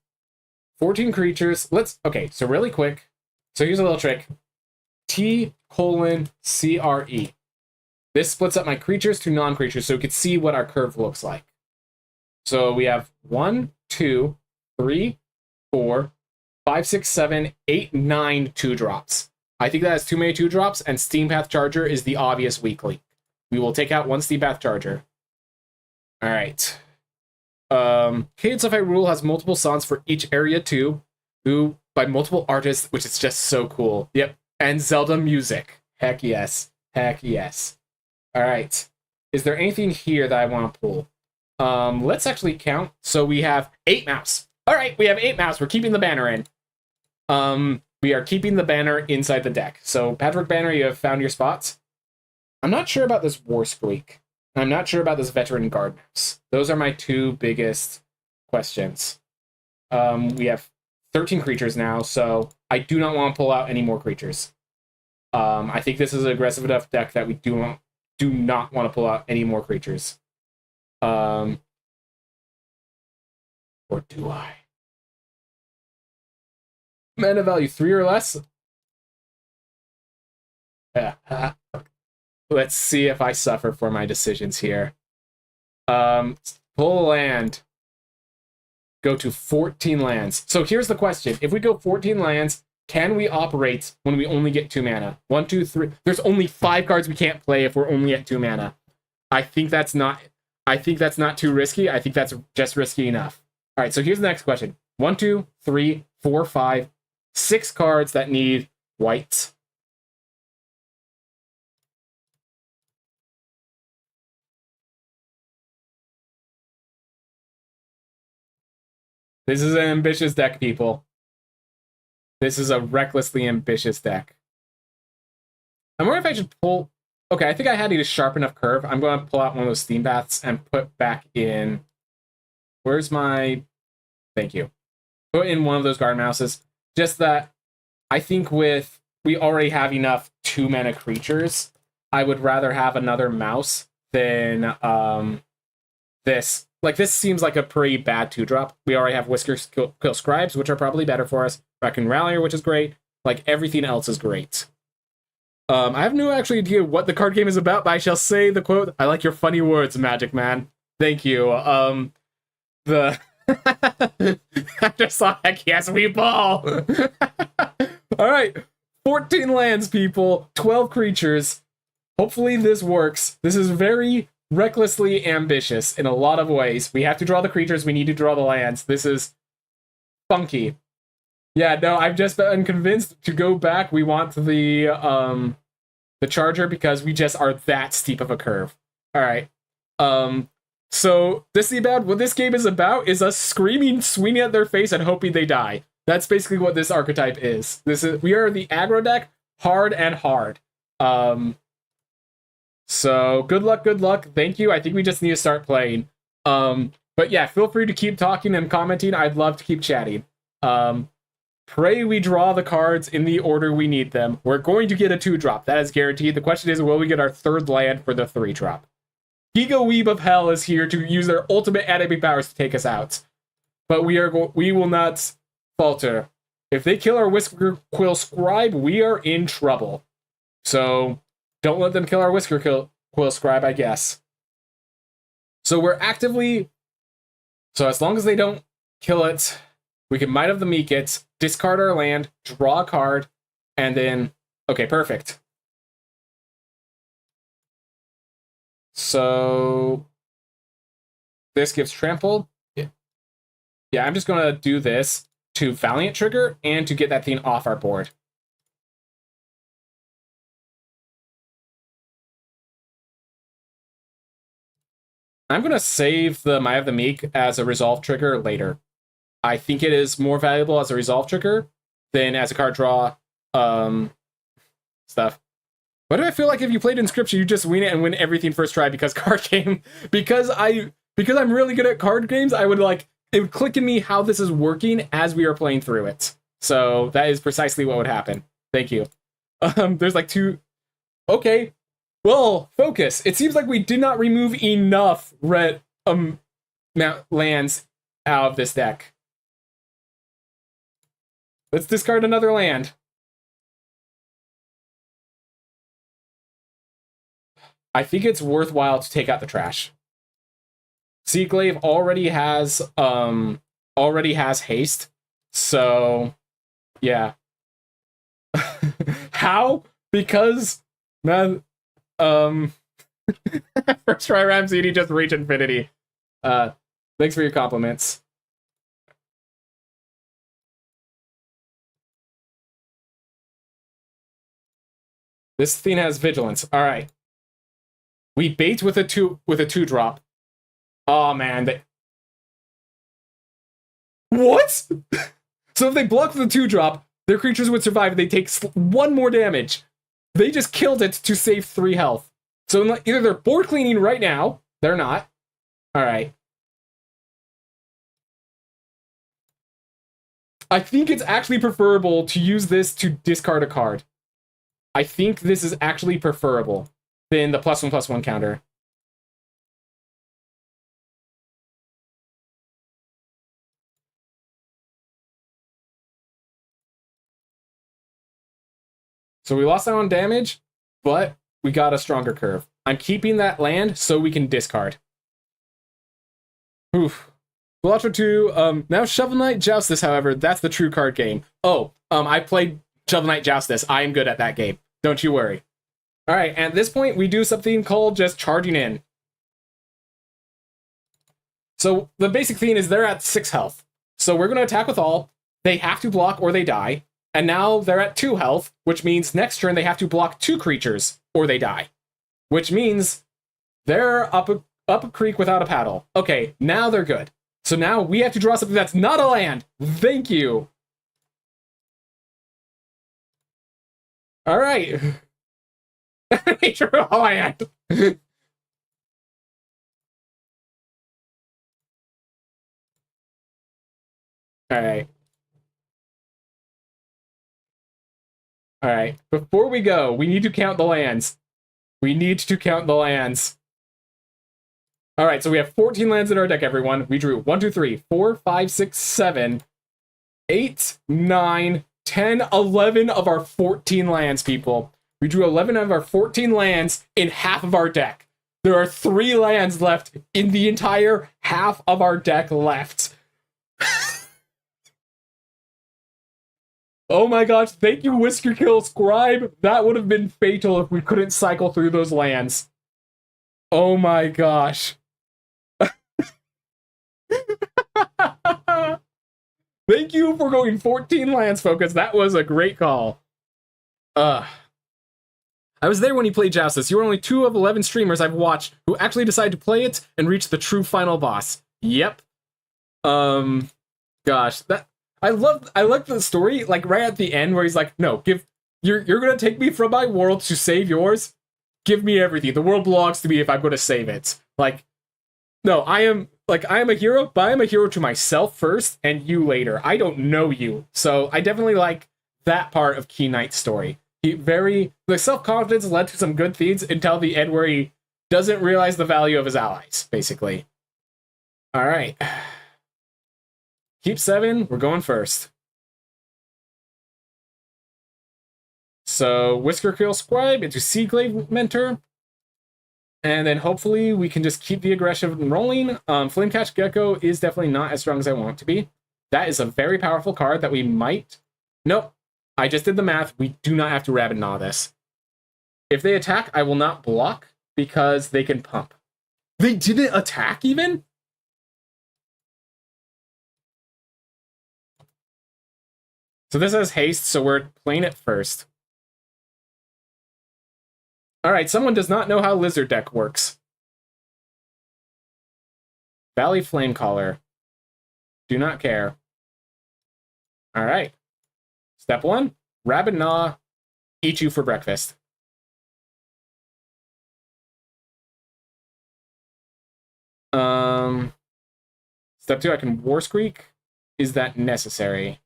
14 creatures. Okay, so really quick. So here's a little trick. T:CRE. This splits up my creatures to non-creatures so we can see what our curve looks like. So we have 1, 2, 3, 4, 5, 6, 7, 8, 9 2-drops. I think that has too many 2-drops, and Steampath Charger is the obvious weak link. We will take out one Steampath Charger. Alright. Cadence of Hyrule has multiple songs for each area too, who by multiple artists, which is just so cool. Yep. And Zelda music. Heck yes. Heck yes. Alright. Is there anything here that I want to pull? Let's actually count. So we have 8 mouse. Alright, we have 8 mouse. We're keeping the banner in. We are keeping the banner inside the deck. So, Patrick Banner, you have found your spots. I'm not sure about this War Squeak. I'm not sure about this Veteran Guard mouse. Those are my two biggest questions. We have 13 creatures now, so I do not want to pull out any more creatures. I think this is an aggressive enough deck that we do not want to pull out any more creatures. Or do I? Mana value 3 or less? Let's see if I suffer for my decisions here. Pull land. Go to 14 lands. So here's the question. If we go 14 lands, can we operate when we only get 2 mana? 1, 2, 3. There's only 5 cards we can't play if we're only at 2 mana. I think that's not too risky. I think that's just risky enough. All right, so here's the next question. 1, 2, 3, 4, 5, 6 cards that need white. This is an ambitious deck, people. This is a recklessly ambitious deck. I'm wondering if I should pull... Okay, I think I had a sharp enough curve. I'm going to pull out one of those Steam Baths and put back in... Where's my... Thank you. Put in one of those guard mouses. Just that I think with... We already have enough 2-mana creatures. I would rather have another mouse than this. Like, this seems like a pretty bad 2-drop. We already have Whiskers Kill Scribes, which are probably better for us. Raccoon Rallier, which is great. Like, everything else is great. I have no actually idea what the card game is about, but I shall say the quote, "I like your funny words, Magic Man." Thank you. I just saw heck yes, we ball. Alright. 14 lands, people. 12 creatures. Hopefully this works. This is very recklessly ambitious in a lot of ways. We have to draw the creatures, we need to draw the lands. This is funky. Yeah, no, I've just been convinced to go back. We want the Charger because we just are that steep of a curve. Alright. So this is about what this game is about is us screaming, swinging at their face, and hoping they die. That's basically what this archetype is. We are the aggro deck, hard and hard. So good luck, good luck. Thank you. I think we just need to start playing. But yeah, feel free to keep talking and commenting. I'd love to keep chatting. Pray we draw the cards in the order we need them. We're going to get a 2-drop. That is guaranteed. The question is, will we get our 3rd land for the 3-drop? Giga Weeb of Hell is here to use their ultimate anime powers to take us out. But we will not falter. If they kill our Whisker Quill Scribe, we are in trouble. So don't let them kill our Whisker Quill Scribe, I guess. So we're actively... So as long as they don't kill it, we can Might of the Meek it, discard our land, draw a card, and then... Okay, perfect. So... This gives trample. Yeah, I'm just going to do this to Valiant trigger and to get that thing off our board. I'm going to save the Might of the Meek as a resolve trigger later. I think it is more valuable as a resolve trigger than as a card draw stuff. Why do I feel like if you played Inscription, you just win it and win everything first try because card game? Because I'm really good at card games, I would like... It would click in me how this is working as we are playing through it. So that is precisely what would happen. Thank you. There's like two... Okay. Well, focus. It seems like we did not remove enough red lands out of this deck. Let's discard another land. I think it's worthwhile to take out the trash. Seaglaive already has haste, so yeah. How? Because man, first try Ramsey just reach infinity. Thanks for your compliments. This thing has vigilance. All right. We bait with a 2-drop. Oh man, what? So if they block with a 2-drop, their creatures would survive and they take 1 more damage. They just killed it to save 3 health. So either they're board cleaning right now, they're not. Alright. I think it's actually preferable to use this to discard a card. I think this is actually preferable than the +1/+1 counter. So we lost out on damage, but we got a stronger curve. I'm keeping that land so we can discard. Oof. Ultra 2, now Shovel Knight Joustus, however, that's the true card game. Oh, I played Shovel Knight Joustus. I am good at that game. Don't you worry. Alright, at this point, we do something called just charging in. So the basic thing is they're at 6 health. So we're going to attack with all. They have to block or they die. And now they're at 2 health, which means next turn they have to block 2 creatures or they die. Which means they're up a creek without a paddle. Okay, now they're good. So now we have to draw something that's not a land. Thank you. All right. They drew a land. All right. All right. Before we go, we need to count the lands. We need to count the lands. All right, so we have 14 lands in our deck, everyone. We drew 1, 2, 3, 4, 5, 6, 7, 8, 9, 10, 11 of our 14 lands, people. We drew 11 of our 14 lands in half of our deck. There are 3 lands left in the entire half of our deck left. Oh my gosh, thank you, Whisker Kill Scribe. That would have been fatal if we couldn't cycle through those lands. Oh my gosh. Thank you for going 14 lands, Focus. That was a great call. I was there when he played Joustus. You were only 2 of 11 streamers I've watched who actually decided to play it and reach the true final boss. Yep. Gosh, that I love the story, like right at the end where he's like, no, you're gonna take me from my world to save yours. Give me everything. The world belongs to me if I'm gonna save it. Like, no, I am a hero, but I am a hero to myself first and you later. I don't know you. So I definitely like that part of Key Knight's story. The self-confidence led to some good things until the end where he doesn't realize the value of his allies, basically. All right. Keep 7. We're going first. So Whisker Kill Scribe into Seaglade Mentor. And then hopefully we can just keep the aggression rolling. Flamecatch Gecko is definitely not as strong as I want it to be. That is a very powerful card that we might... Nope. I just did the math. We do not have to Rabid Gnaw this. If they attack, I will not block because they can pump. They didn't attack even? So this has haste, so we're playing it first. Alright, someone does not know how Lizard deck works. Valley Flamecaller. Do not care. Alright. Step 1, Rabid Gnaw, eat you for breakfast. Step 2, I can War Squeak. Is that necessary?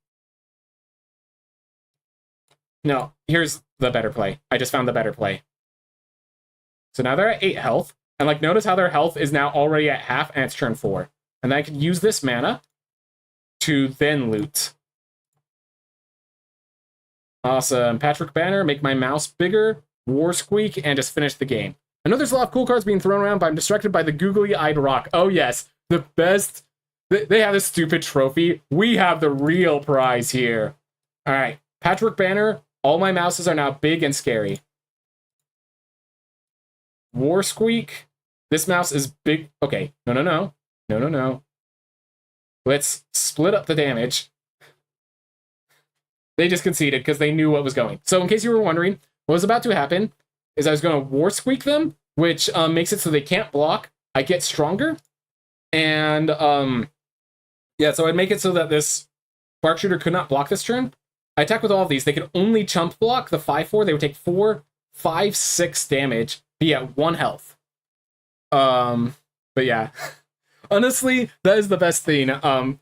No, here's the better play. I just found the better play. So now they're at 8 health. And like, notice how their health is now already at half and it's turn 4. And then I can use this mana to then loot. Awesome. Patrick Banner, make my mouse bigger, War Squeak, and just finish the game. I know there's a lot of cool cards being thrown around, but I'm distracted by the googly-eyed rock. Oh yes, the best. They have this stupid trophy. We have the real prize here. All right, Patrick Banner, all my mouses are now big and scary. War Squeak, this mouse is big. Okay, no. Let's split up the damage. They just conceded because they knew what was going. So in case you were wondering, what was about to happen is I was going to War Squeak them, which makes it so they can't block. I get stronger. And yeah, so I'd make it so that this Bark Shooter could not block this turn. I attack with all of these. They could only chump block the 5/4. They would take 4, 5, 6 damage, be at 1 health. But yeah. Honestly, that is the best thing,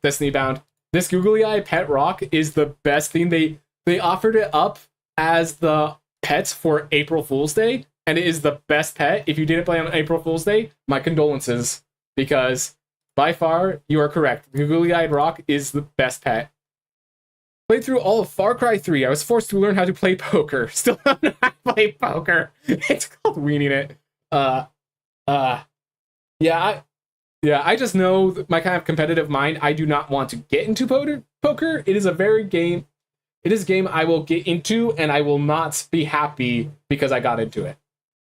Destiny Bound. This Googly Eye Pet Rock is the best thing. They offered it up as the pet for April Fool's Day, and it is the best pet. If you didn't play on April Fool's Day, my condolences, because by far, you are correct. The Googly Eyed Rock is the best pet. Played through all of Far Cry 3. I was forced to learn how to play poker. Still don't know how to play poker. It's called Weaning It. Yeah, I just know my kind of competitive mind. I do not want to get into poker. It is a game I will get into, and I will not be happy because I got into it.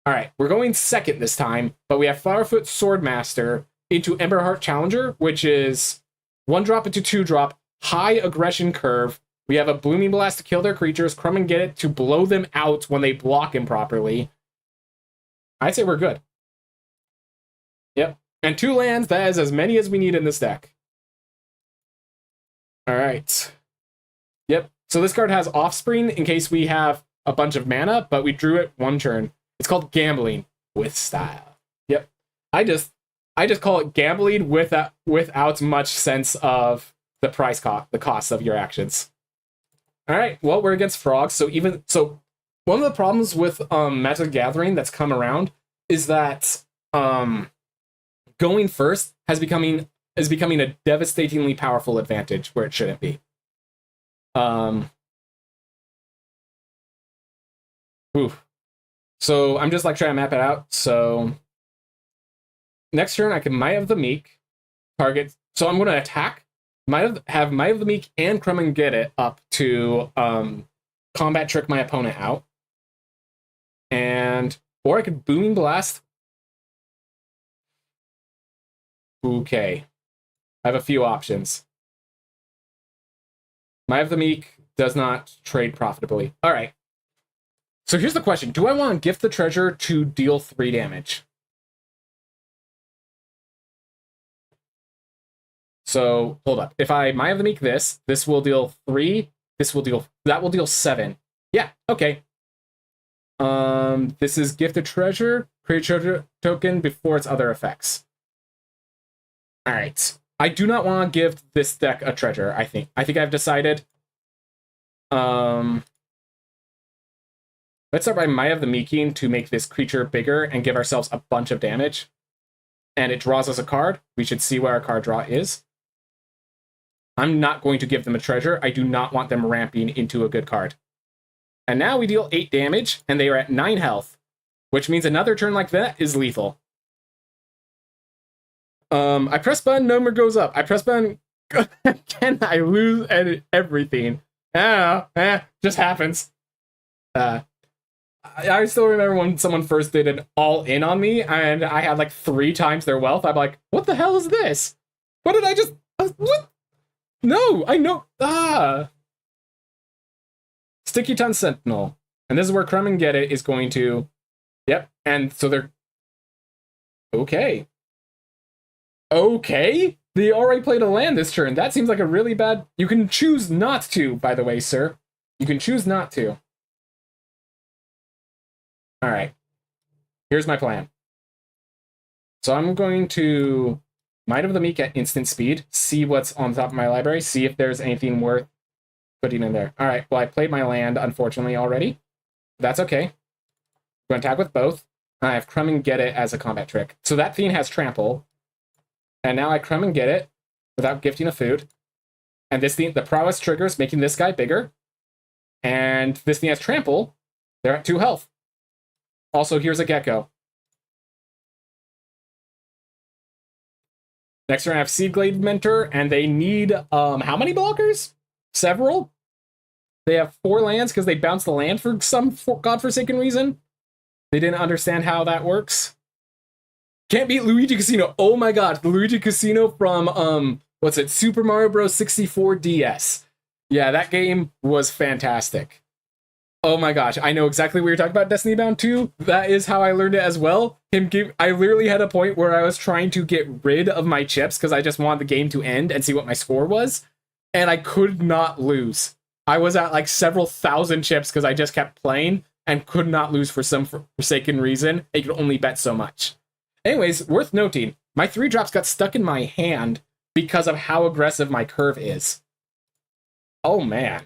All right, we're going second this time, but we have Flowerfoot Swordmaster into Emberheart Challenger, which is 1-drop into 2-drop, high aggression curve. We have a Blooming Blast to kill their creatures, Crumb and Get It to blow them out when they block improperly. I'd say we're good. Yep. And 2 lands, that is as many as we need in this deck. All right. Yep. So this card has Offspring in case we have a bunch of mana, but we drew it 1 turn. It's called Gambling with Style. Yep. I just call it gambling without much sense of the the cost of your actions. All right. Well, we're against frogs, so one of the problems with Magic the Gathering that's come around is that going first is becoming a devastatingly powerful advantage where it shouldn't be. So I'm just like trying to map it out. So next turn I can Might of the Meek target. So I'm going to attack. Have Might of the Meek and Crumb and Get It up to combat trick my opponent out. Or I could Booming Blast. Okay. I have a few options. Might of the Meek does not trade profitably. All right. So here's the question. Do I want to gift the treasure to deal 3 damage? So, hold up. If I Might of the Meek this will deal 3. That will deal 7. Yeah, okay. This is gift a treasure. Create a treasure token before its other effects. All right. I do not want to give this deck a treasure, I think. I think I've decided. Let's start by Might of the Meeking to make this creature bigger and give ourselves a bunch of damage. And it draws us a card. We should see where our card draw is. I'm not going to give them a treasure. I do not want them ramping into a good card. And now we deal 8 damage, and they are at 9 health, which means another turn like that is lethal. I press button, number goes up. I press button, again, I lose everything. Just happens. I still remember when someone first did an all-in on me, and I had like 3 times their wealth. I'm like, what the hell is this? What did I just... what? No, I know... Sticky Ton Sentinel. And this is where Crumb and Get It is going to... Yep, and so they're... Okay. Okay? They already played a land this turn. That seems like a really bad... You can choose not to, by the way, sir. You can choose not to. Alright. Here's my plan. So I'm going to Might of the Meek at instant speed, see what's on top of my library, see if there's anything worth putting in there. Alright, well, I played my land, unfortunately, already. That's okay. I'm going to attack with both. I have Crumb and Get It as a combat trick. So that Fiend has Trample. And now I Crumb and Get It without gifting a food. And this thing, the Prowess triggers, making this guy bigger. And this thing has Trample. They're at 2 health. Also, here's a Gecko. Next turn I have Seedglade Mentor, and they need, how many blockers? Several? They have 4 lands because they bounced the land for some godforsaken reason. They didn't understand how that works. Can't beat Luigi Casino. Oh my god, the Luigi Casino from, what's it, Super Mario Bros. 64 DS. Yeah, that game was fantastic. Oh my gosh, I know exactly what you're talking about, Destiny Bound 2. That is how I learned it as well. I literally had a point where I was trying to get rid of my chips because I just wanted the game to end and see what my score was. And I could not lose. I was at like several thousand chips because I just kept playing and could not lose for some forsaken reason. I could only bet so much. Anyways, worth noting, my 3-drops got stuck in my hand because of how aggressive my curve is. Oh man.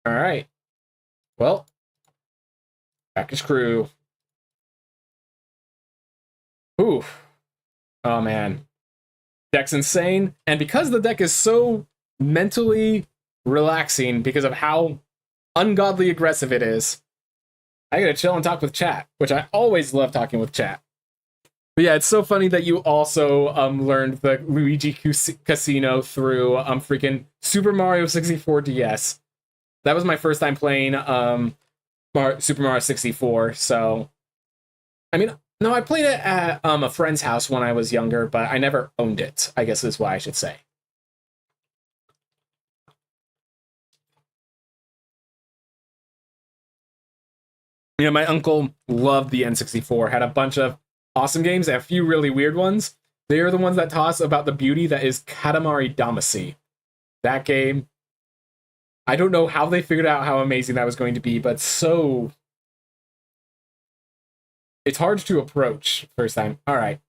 Alright. Well, package crew. Oof. Oh man. Deck's insane. And because the deck is so mentally relaxing because of how ungodly aggressive it is, I gotta chill and talk with chat, which I always love talking with chat. But yeah, it's so funny that you also learned the Luigi Casino through freaking Super Mario 64 DS. That was my first time playing Super Mario 64, so... I mean, no, I played it at a friend's house when I was younger, but I never owned it, I guess is what I should say. You know, my uncle loved the N64, had a bunch of awesome games and a few really weird ones. They are the ones that taught us about the beauty that is Katamari Damacy. That game... I don't know how they figured out how amazing that was going to be, but so... It's hard to approach first time. Alright.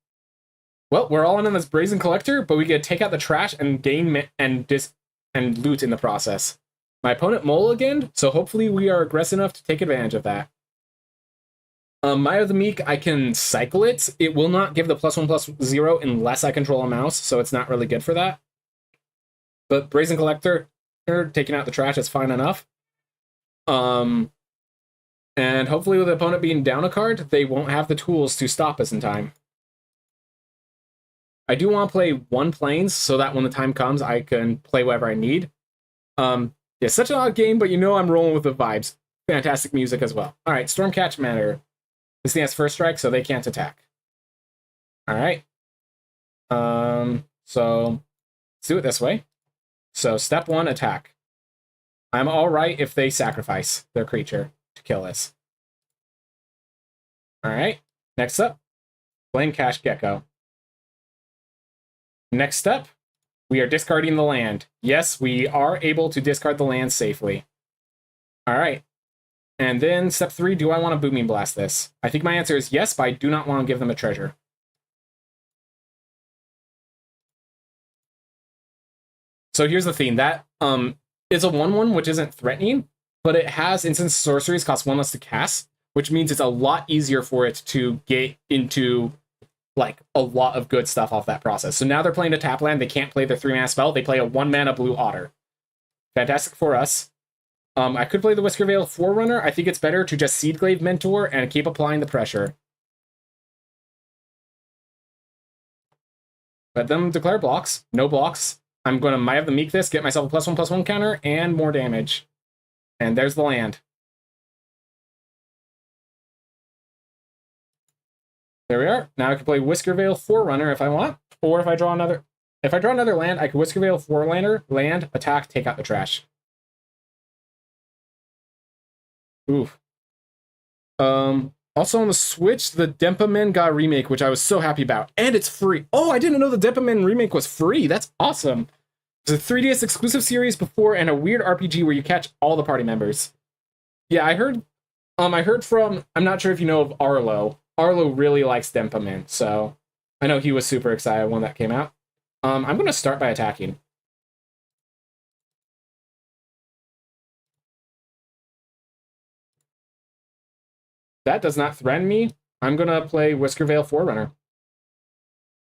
Well, we're all in on this Brazen Collector, but we get to take out the trash and gain and loot in the process. My opponent mulliganed, so hopefully we are aggressive enough to take advantage of that. Might of the Meek, I can cycle it. It will not give the +1/+0 unless I control a mouse, so it's not really good for that. But Brazen Collector... taking out the trash is fine enough. And hopefully with the opponent being down a card, they won't have the tools to stop us in time. I do want to play 1 Plains so that when the time comes, I can play whatever I need. Yeah, such an odd game, but you know I'm rolling with the vibes. Fantastic music as well. Alright, Stormcatch Matter. This thing has first strike, so they can't attack. Alright. So, let's do it this way. So, step 1, attack. I'm alright if they sacrifice their creature to kill us. Alright, next up, Flame Cash Gecko. Next step, we are discarding the land. Yes, we are able to discard the land safely. Alright, and then step 3, do I want to Booming Blast this? I think my answer is yes, but I do not want to give them a treasure. So here's the thing, that is a 1/1, which isn't threatening, but it has instant sorceries cost 1 less to cast, which means it's a lot easier for it to get into like a lot of good stuff off that process. So now they're playing a tap land. They can't play their 3-mana spell. They play a 1-mana blue otter. Fantastic for us. I could play the Whiskervale Forerunner. I think it's better to just Seedglaive Mentor and keep applying the pressure. Let them declare blocks. No blocks. I'm going to might have to meek this, get myself a +1/+1 counter, and more damage. And there's the land. There we are. Now I can play Whiskervale Forerunner if I want, or if I draw another. If I draw another land, I can Whiskervale Forerunner, land, attack, take out the trash. Oof. Also on the Switch, the Dempamen got a remake, which I was so happy about, and it's free. Oh, I didn't know the Dempamen remake was free. That's awesome. It's a 3DS exclusive series before, and a weird RPG where you catch all the party members. Yeah, I heard. I heard from. I'm not sure if you know of Arlo. Arlo really likes Dempamen, so I know he was super excited when that came out. I'm going to start by attacking. That does not threaten me. I'm going to play Whiskervale Forerunner.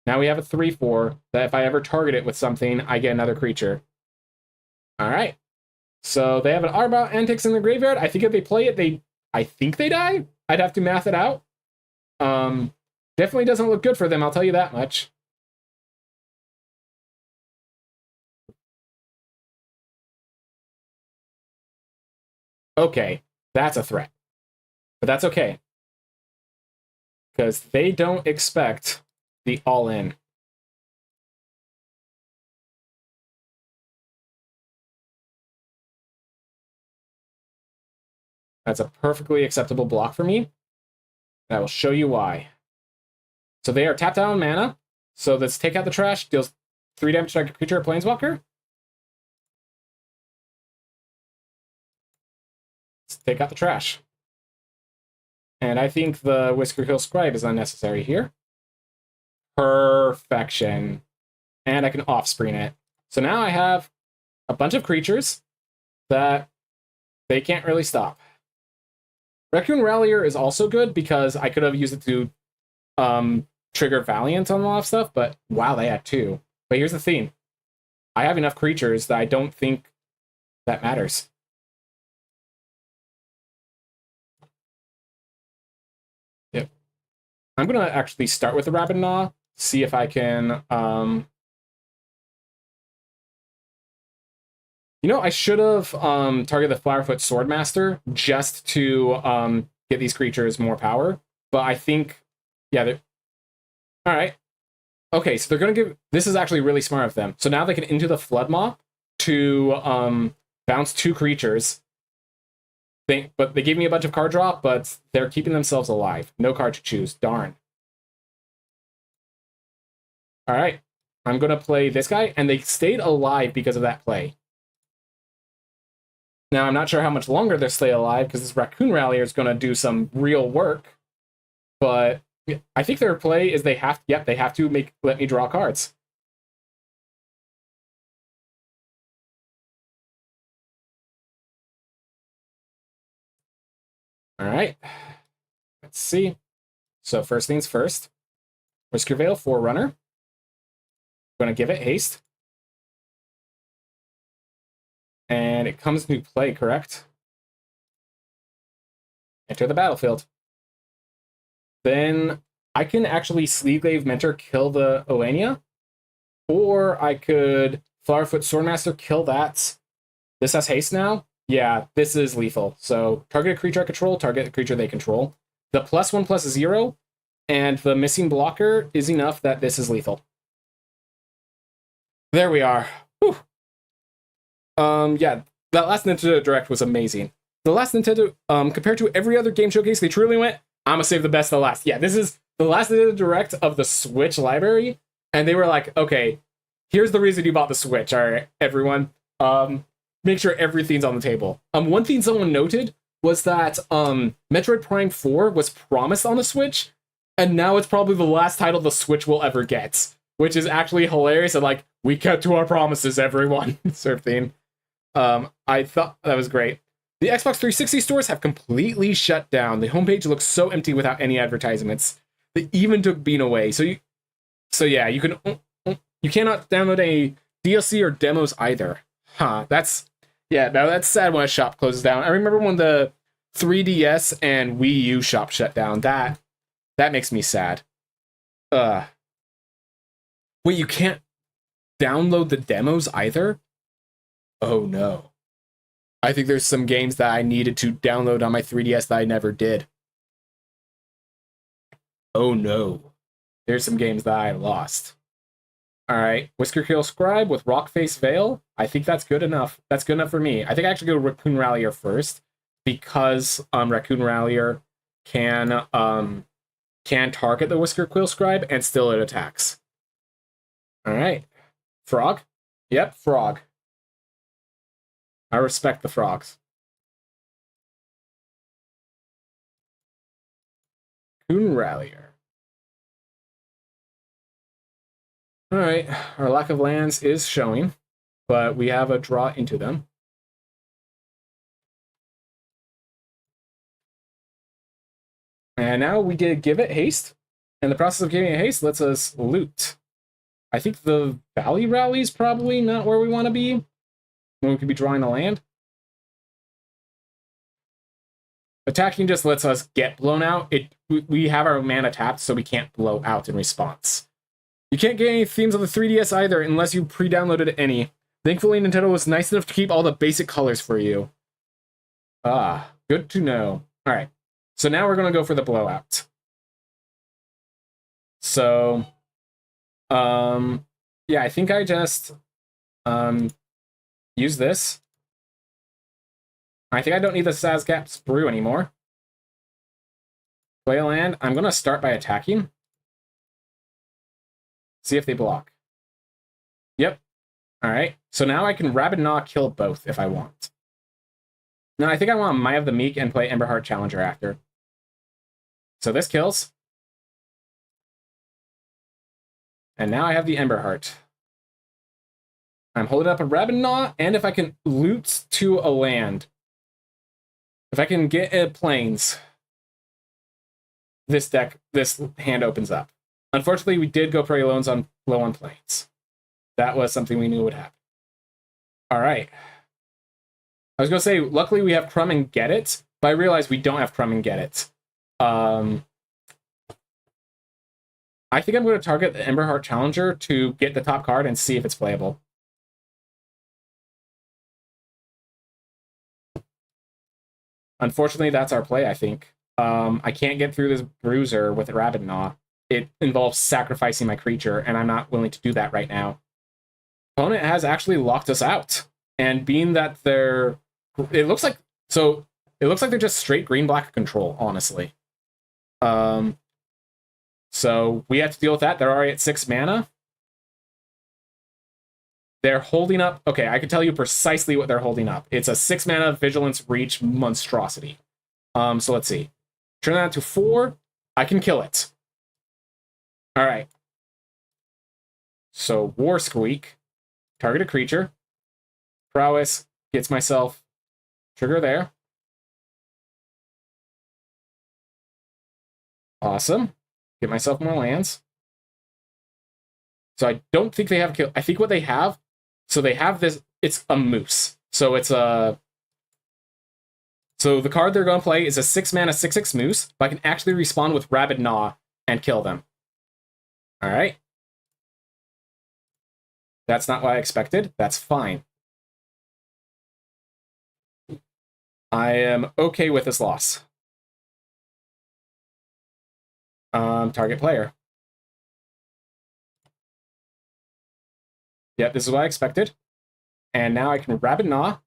Now we have a 3/4 that if I ever target it with something, I get another creature. All right. So they have an Arbor Antics in the graveyard. I think if they play it, I think they die. I'd have to math it out. Definitely doesn't look good for them, I'll tell you that much. Okay, that's a threat. But that's okay. Because they don't expect the all-in. That's a perfectly acceptable block for me. And I will show you why. So they are tapped out on mana. So let's take out the trash, deals 3 damage to a creature or planeswalker. Let's take out the trash. And I think the Whiskerhill Scribe is unnecessary here. Perfection. And I can offspring it. So now I have a bunch of creatures that they can't really stop. Raccoon Rallier is also good because I could have used it to trigger Valiant on a lot of stuff, but wow, they had 2. But here's the thing. I have enough creatures that I don't think that matters. Yep. I'm going to actually start with the Rabid Gnaw, see if I can... You know, I should have targeted the Flowerfoot Swordmaster just to get these creatures more power. But I think, yeah, they're... All right. Okay, so they're going to give... This is actually really smart of them. So now they can into the Floodmaw to bounce 2 creatures. But they gave me a bunch of card draw, but they're keeping themselves alive. No card to choose. Darn. All right. I'm going to play this guy, and they stayed alive because of that play. Now, I'm not sure how much longer they'll stay alive, because this Raccoon Rallier is going to do some real work. But I think their play is they have to let me draw cards. All right. Let's see. So first things first. Whiskervale Forerunner. I'm going to give it haste. And it comes into play, correct? Enter the battlefield. Then I can actually Sleeveglaive Mentor kill the Oania. Or I could Flowerfoot Swordmaster kill that. This has haste now. Yeah, this is lethal. So target a creature I control, target a creature they control. The +1/+0, and the missing blocker is enough that this is lethal. There we are. Whew. Yeah, that last Nintendo Direct was amazing. The last Nintendo, compared to every other game showcase, they truly went, I'm gonna save the best to last. Yeah, this is the last Nintendo Direct of the Switch library, and they were like, okay, here's the reason you bought the Switch, all right, everyone. Make sure everything's on the table. One thing someone noted was that Metroid Prime 4 was promised on the Switch, and now it's probably the last title the Switch will ever get, which is actually hilarious, and like, we kept to our promises, everyone, sort of thing. I thought that was great. The Xbox 360 stores have completely shut down. The homepage looks so empty without any advertisements. They even took Bean away. So yeah, you cannot download a DLC or demos either. Huh? Now that's sad when a shop closes down. I remember when the 3DS and Wii U shop shut down. That makes me sad. Wait, you can't download the demos either? Oh no. I think there's some games that I needed to download on my 3DS that I never did. Oh no. There's some games that I lost. Alright, Whisker Kill Scribe with Rockface Veil. I think that's good enough. That's good enough for me. I think I actually go Raccoon Rallier first, because Raccoon Rallier can target the Whisker Quill Scribe and still it attacks. Alright. Frog? Yep, frog. I respect the frogs. Raccoon Rallier. Alright, our lack of lands is showing, but we have a draw into them. And now we did give it haste, and the process of giving it haste lets us loot. I think the Valley Rally is probably not where we want to be, when we could be drawing a land. Attacking just lets us get blown out. We have our mana tapped, so we can't blow out in response. You can't get any themes on the 3DS either unless you pre-downloaded any. Thankfully, Nintendo was nice enough to keep all the basic colors for you. Ah, good to know. Alright, so now we're going to go for the blowout. So, yeah, I think I just use this. I think I don't need the Sazgap's Brew anymore. Play a land. I'm going to start by attacking. See if they block. Yep. Alright. So now I can Rabid Gnaw kill both if I want. No, I think I want Maya of the Meek and play Emberheart Challenger after. So this kills. And now I have the Emberheart. I'm holding up a Rabid Gnaw, and if I can loot to a land. If I can get a Plains, this hand opens up. Unfortunately, we did go pretty low on Plains. That was something we knew would happen. All right. I was going to say, luckily we have Crumb and Get It, but I realized we don't have Crumb and Get It. I think I'm going to target the Emberheart Challenger to get the top card and see if it's playable. Unfortunately, that's our play, I think. I can't get through this Bruiser with Rabid Gnaw. It involves sacrificing my creature, and I'm not willing to do that right now. Opponent has actually locked us out. And being that it looks like they're just straight green-black control, honestly. So we have to deal with that. They're already at 6 mana. They're holding up... Okay, I can tell you precisely what they're holding up. It's a 6 mana Vigilance Reach monstrosity. So let's see. Turn that to 4. I can kill it. Alright. So War Squeak. Target a creature. Prowess gets myself trigger there. Awesome. Get myself more lands. So I don't think they have kill. I think what they have, so they have this, it's a Moose. So it's a... So the card they're going to play is a 6 mana 6/6 Moose, but I can actually respawn with Rabid Gnaw and kill them. Alright. That's not what I expected. That's fine. I am okay with this loss. Target player. Yep, this is what I expected. And now I can Rabid Gnaw.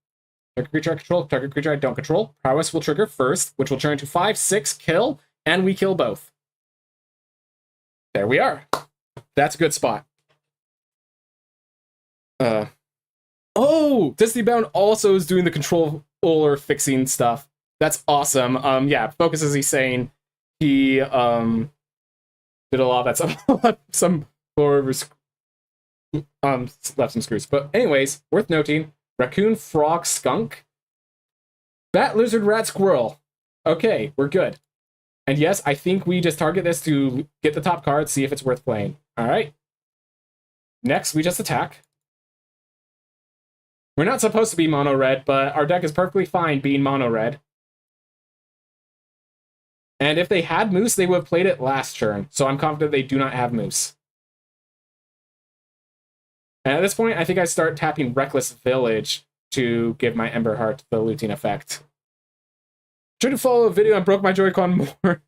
Target creature I control, target creature I don't control. Prowess will trigger first, which will turn into 5/6, kill, and we kill both. There we are. That's a good spot. Oh, Destiny Bound also is doing the controller fixing stuff. That's awesome. Yeah, Focus, as he's saying, he did a lot of that stuff. Some left some screws. But anyways, worth noting, Raccoon, Frog, Skunk, Bat, Lizard, Rat, Squirrel. Okay, we're good. And yes, I think we just target this to get the top card, see if it's worth playing. All right. Next, we just attack. We're not supposed to be mono red, but our deck is perfectly fine being mono red. And if they had Moose, they would have played it last turn. So I'm confident they do not have Moose. And at this point, I think I start tapping Reckless Village to give my Ember Heart the looting effect. Tried to follow a video and broke my Joy-Con more.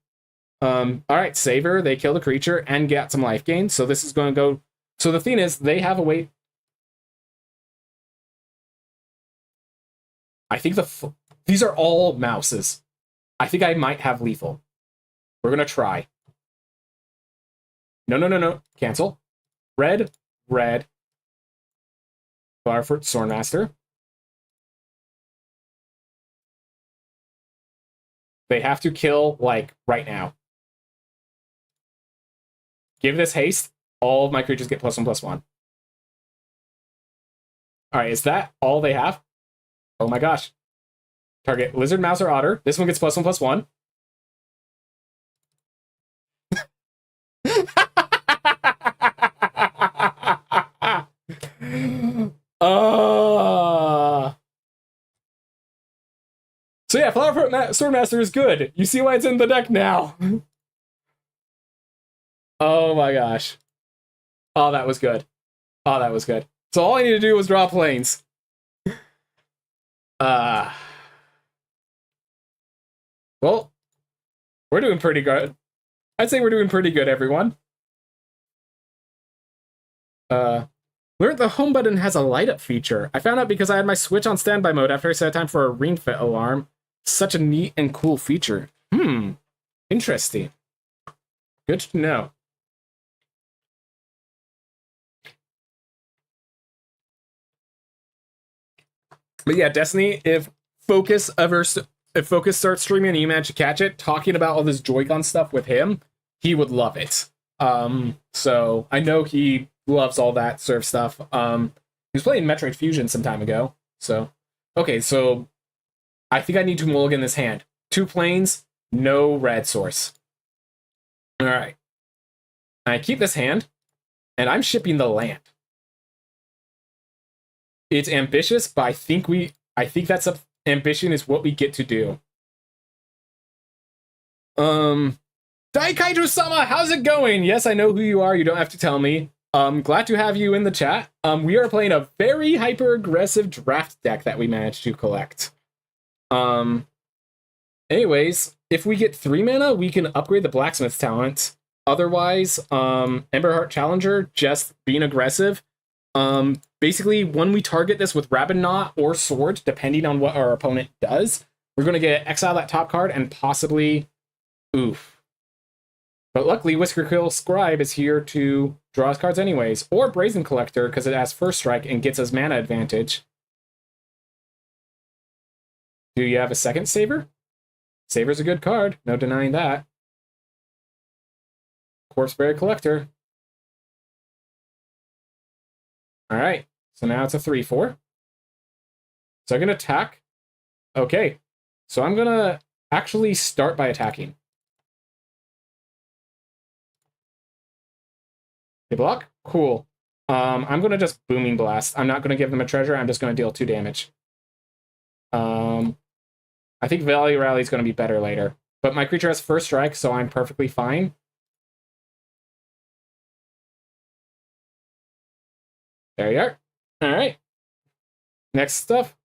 Alright, Saver, they kill the creature and get some life gain. So this is going to go... So the thing is, they have a way... I think these are all mouses. I think I might have lethal. We're going to try. No. Cancel. Red. Flowerfoot Swordmaster. They have to kill, like, right now. Give this haste. All of my creatures get +1/+1. Alright, is that all they have? Oh my gosh. Target Lizard, Mouse, or Otter. This one gets +1/+1. So yeah, Flowerfoot Swordmaster is good. You see why it's in the deck now. Oh my gosh. Oh, that was good. Oh, that was good. So all I need to do was draw planes. Well, we're doing pretty good. I'd say we're doing pretty good, everyone. Learned the home button has a light up feature. I found out because I had my Switch on standby mode after I set time for a Ring Fit alarm. Such a neat and cool feature. Interesting. Good to know. But yeah, Destiny, if Focus starts streaming and you manage to catch it, talking about all this Joy-Con stuff with him, he would love it. So I know he loves all that sort of stuff. He was playing Metroid Fusion some time ago. So, okay, so I think I need to mulligan this hand. 2 planes, no red source. All right. I keep this hand, and I'm shipping the land. It's ambitious, but I think that's ambition is what we get to do. Daikaiju-sama, how's it going? Yes, I know who you are. You don't have to tell me. Glad to have you in the chat. We are playing a very hyper-aggressive draft deck that we managed to collect. Anyways, if we get 3 mana, we can upgrade the Blacksmith talent. Otherwise, Emberheart Challenger, just being aggressive. Basically, when we target this with Rabid Knot or Sword, depending on what our opponent does, we're going to get exile that top card and possibly... Oof. But luckily, Whiskerquill Scribe is here to draw us cards anyways. Or Brazen Collector, because it has First Strike and gets us mana advantage. Do you have a second Saver? Saver's a good card. No denying that. Corpseberry Collector. Alright. So now it's a 3/4. So I'm going to attack. Okay. So I'm going to actually start by attacking. They block? Cool. I'm going to just Booming Blast. I'm not going to give them a treasure. I'm just going to deal 2 damage. I think Value Rally is going to be better later. But my creature has First Strike, so I'm perfectly fine. There you are. Alright. Next stuff.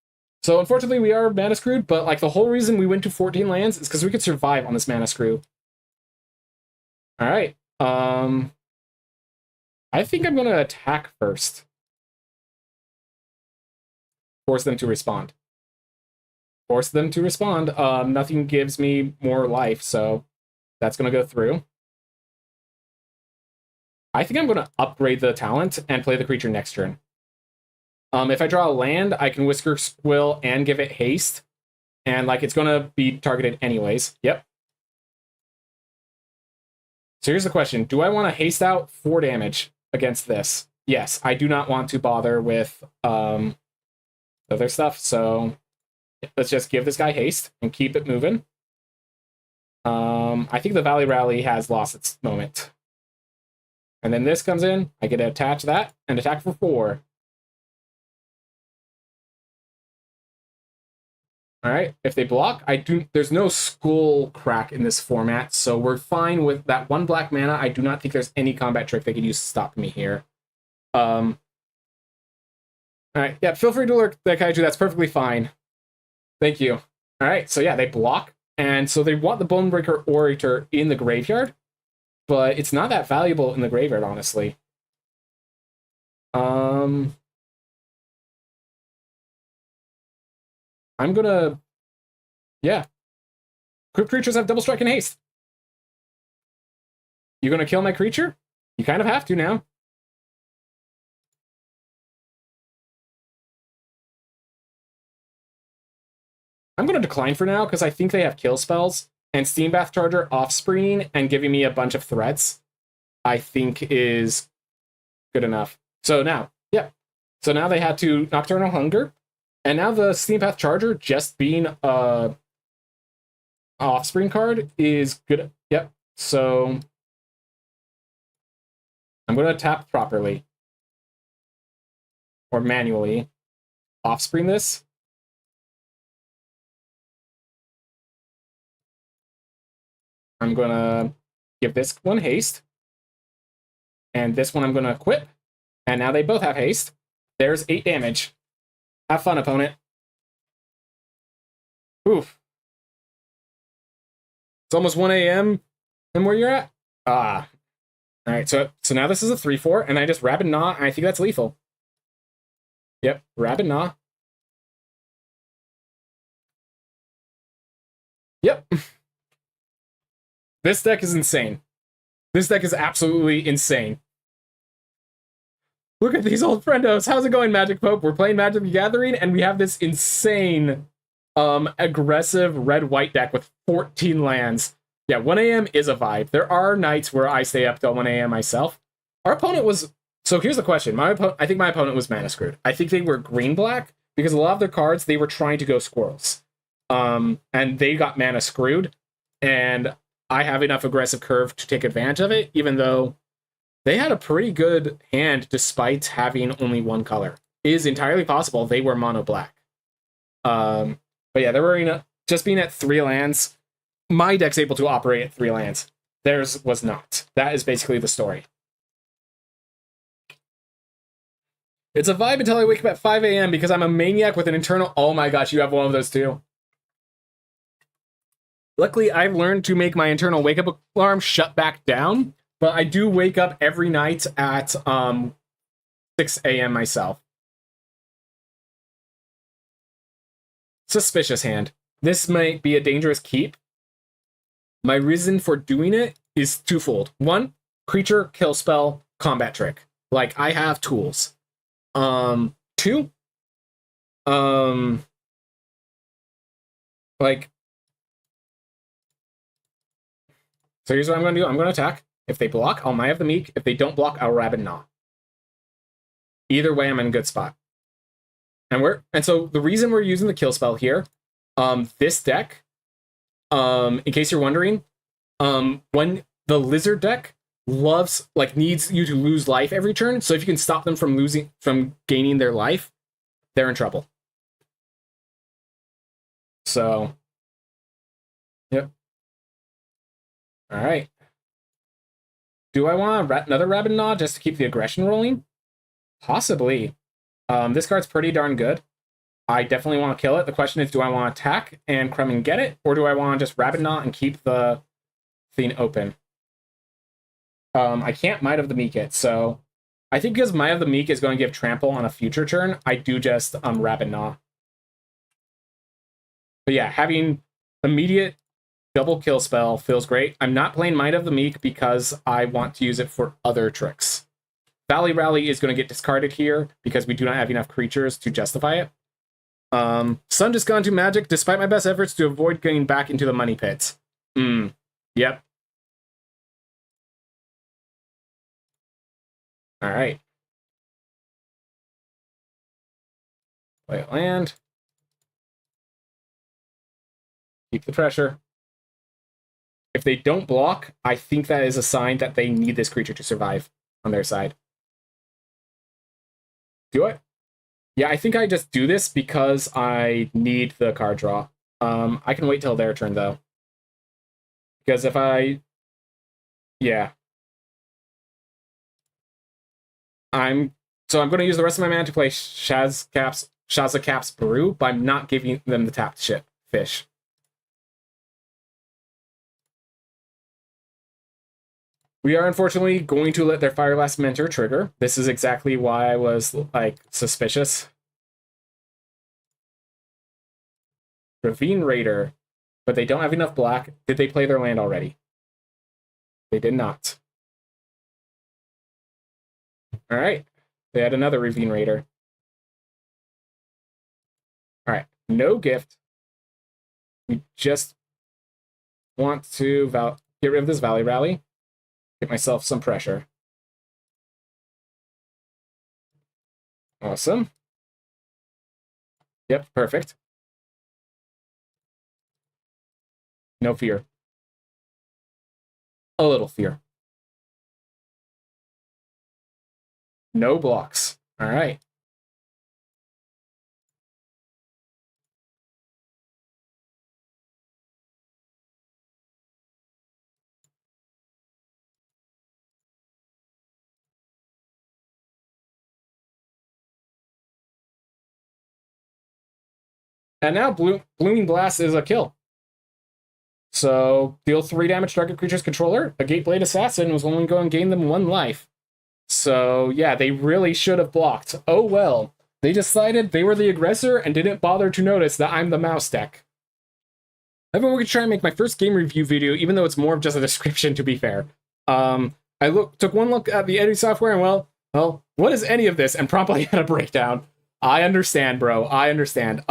So unfortunately we are mana screwed, but like the whole reason we went to 14 lands is because we could survive on this mana screw. Alright. I think I'm gonna attack first. Force them to respond. Force them to respond. Nothing gives me more life, so that's gonna go through. I think I'm gonna upgrade the talent and play the creature next turn. If I draw a land, I can Whiskerquill and give it haste. And like it's gonna be targeted anyways. Yep. So here's the question. Do I want to haste out 4 damage against this? Yes, I do not want to bother with other stuff, so let's just give this guy haste and keep it moving. I think the Valley Rally has lost its moment. And then this comes in. I get to attach that and attack for 4. All right. If they block, there's no Skull Crack in this format, so we're fine with that 1 black mana. I do not think there's any combat trick they could use to stop me here. All right. Yeah. Feel free to lurk that kaiju. That's perfectly fine. Thank you. All right. So yeah, they block, and so they want the Bonebreaker Orator in the graveyard, but it's not that valuable in the graveyard, honestly. I'm gonna, yeah. Crypt creatures have double strike and haste. You gonna kill my creature? You kind of have to now. I'm gonna decline for now because I think they have kill spells, and Steambath Charger offspringing and giving me a bunch of threats, I think is good enough. So now, yeah. So now they had to Nocturnal Hunger, and now the Steambath Charger just being a offspring card is good. Yep. So I'm going to tap properly or manually offspring this. I'm going to give this one haste. And this one I'm going to equip. And now they both have haste. There's 8 damage. Have fun, opponent. Oof. It's almost 1 a.m. and where you're at? Ah. All right, so now this is a 3/4, and I just Rabid Gnaw, and I think that's lethal. Yep, Rabid Gnaw. Yep. This deck is insane. This deck is absolutely insane. Look at these old friendos. How's it going, Magic Pope? We're playing Magic the Gathering, and we have this insane, aggressive red-white deck with 14 lands. Yeah, 1 a.m. is a vibe. There are nights where I stay up till 1 a.m. myself. Our opponent was... So here's the question. I think my opponent was mana screwed. I think they were green-black, because a lot of their cards, they were trying to go squirrels. And they got mana screwed, and I have enough aggressive curve to take advantage of it, even though they had a pretty good hand despite having only 1 color. It is entirely possible they were mono-black. But yeah, they were just being at 3 lands. My deck's able to operate at 3 lands. Theirs was not. That is basically the story. It's a vibe until I wake up at 5 a.m. because I'm a maniac with an internal... Oh my gosh, you have one of those too. Luckily, I've learned to make my internal wake-up alarm shut back down, but I do wake up every night at 6 a.m. myself. Suspicious hand. This might be a dangerous keep. My reason for doing it is twofold. 1, creature, kill spell, combat trick. Like, I have tools. 2, like... So here's what I'm going to do. I'm going to attack. If they block, I'll Mai of the Meek. If they don't block, I'll Rabid Gnaw. Either way, I'm in a good spot. And so the reason we're using the kill spell here, this deck, in case you're wondering, when the lizard deck needs you to lose life every turn, so if you can stop them from gaining their life, they're in trouble. So, yep. All right. Do I want another Rabid Gnaw just to keep the aggression rolling? Possibly. This card's pretty darn good. I definitely want to kill it. The question is, do I want to attack and Crumb and get it, or do I want to just Rabid Gnaw and keep the thing open? I can't Might of the Meek it, so I think because Might of the Meek is going to give trample on a future turn, I do just Rabid Gnaw. But yeah, having immediate double kill spell feels great. I'm not playing Might of the Meek because I want to use it for other tricks. Valley Rally is going to get discarded here because we do not have enough creatures to justify it. Sun just gone to Magic despite my best efforts to avoid getting back into the money pit. Yep. All right. Play a land. Keep the pressure. If they don't block, I think that is a sign that they need this creature to survive on their side. Do I? Yeah, I think I just do this because I need the card draw. I can wait till their turn, though. Because if I... Yeah. So I'm going to use the rest of my mana to play Shaza Cap's Brew, but I'm not giving them the tapped fish. We are unfortunately going to let their Firelast Mentor trigger. This is exactly why I was, like, suspicious. Ravine Raider. But they don't have enough black. Did they play their land already? They did not. Alright. They had another Ravine Raider. Alright. No gift. We just want to get rid of this Valley Rally. Get myself some pressure. Awesome. Yep, perfect. No fear. A little fear. No blocks. All right. And now Blooming Blast is a kill. So deal 3 damage to target creature's controller. A Gateblade Assassin was only going to gain them 1 life. So yeah, they really should have blocked. Oh well. They decided they were the aggressor and didn't bother to notice that I'm the mouse deck. I've been working to try and make my first game review video, even though it's more of just a description, to be fair. I took one look at the editing software and well, what is any of this? And promptly had a breakdown. I understand, bro. I understand.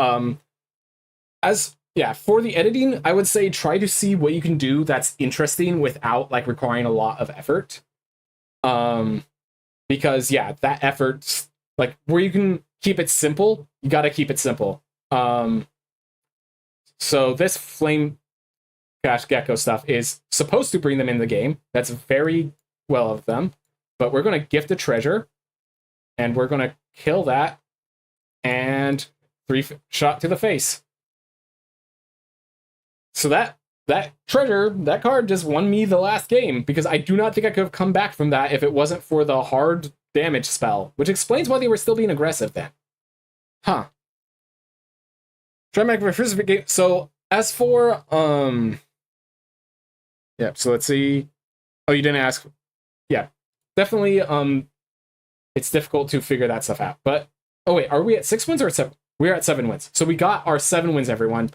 For the editing, I would say try to see what you can do that's interesting without like requiring a lot of effort. Because yeah, that effort, like where you can keep it simple, you got to keep it simple. So this Flame Cash Gecko stuff is supposed to bring them in the game. That's very well of them. But we're going to gift a treasure, and we're going to kill that, and 3 shot to the face. So that treasure, that card just won me the last game, because I do not think I could have come back from that if it wasn't for the hard damage spell, which explains why they were still being aggressive then. Huh. Try to make my first game. So as for yeah, so let's see. Oh, you didn't ask. Yeah. Definitely it's difficult to figure that stuff out. But oh wait, are we at 6 wins or at 7? We're at 7 wins. So we got our 7 wins, everyone.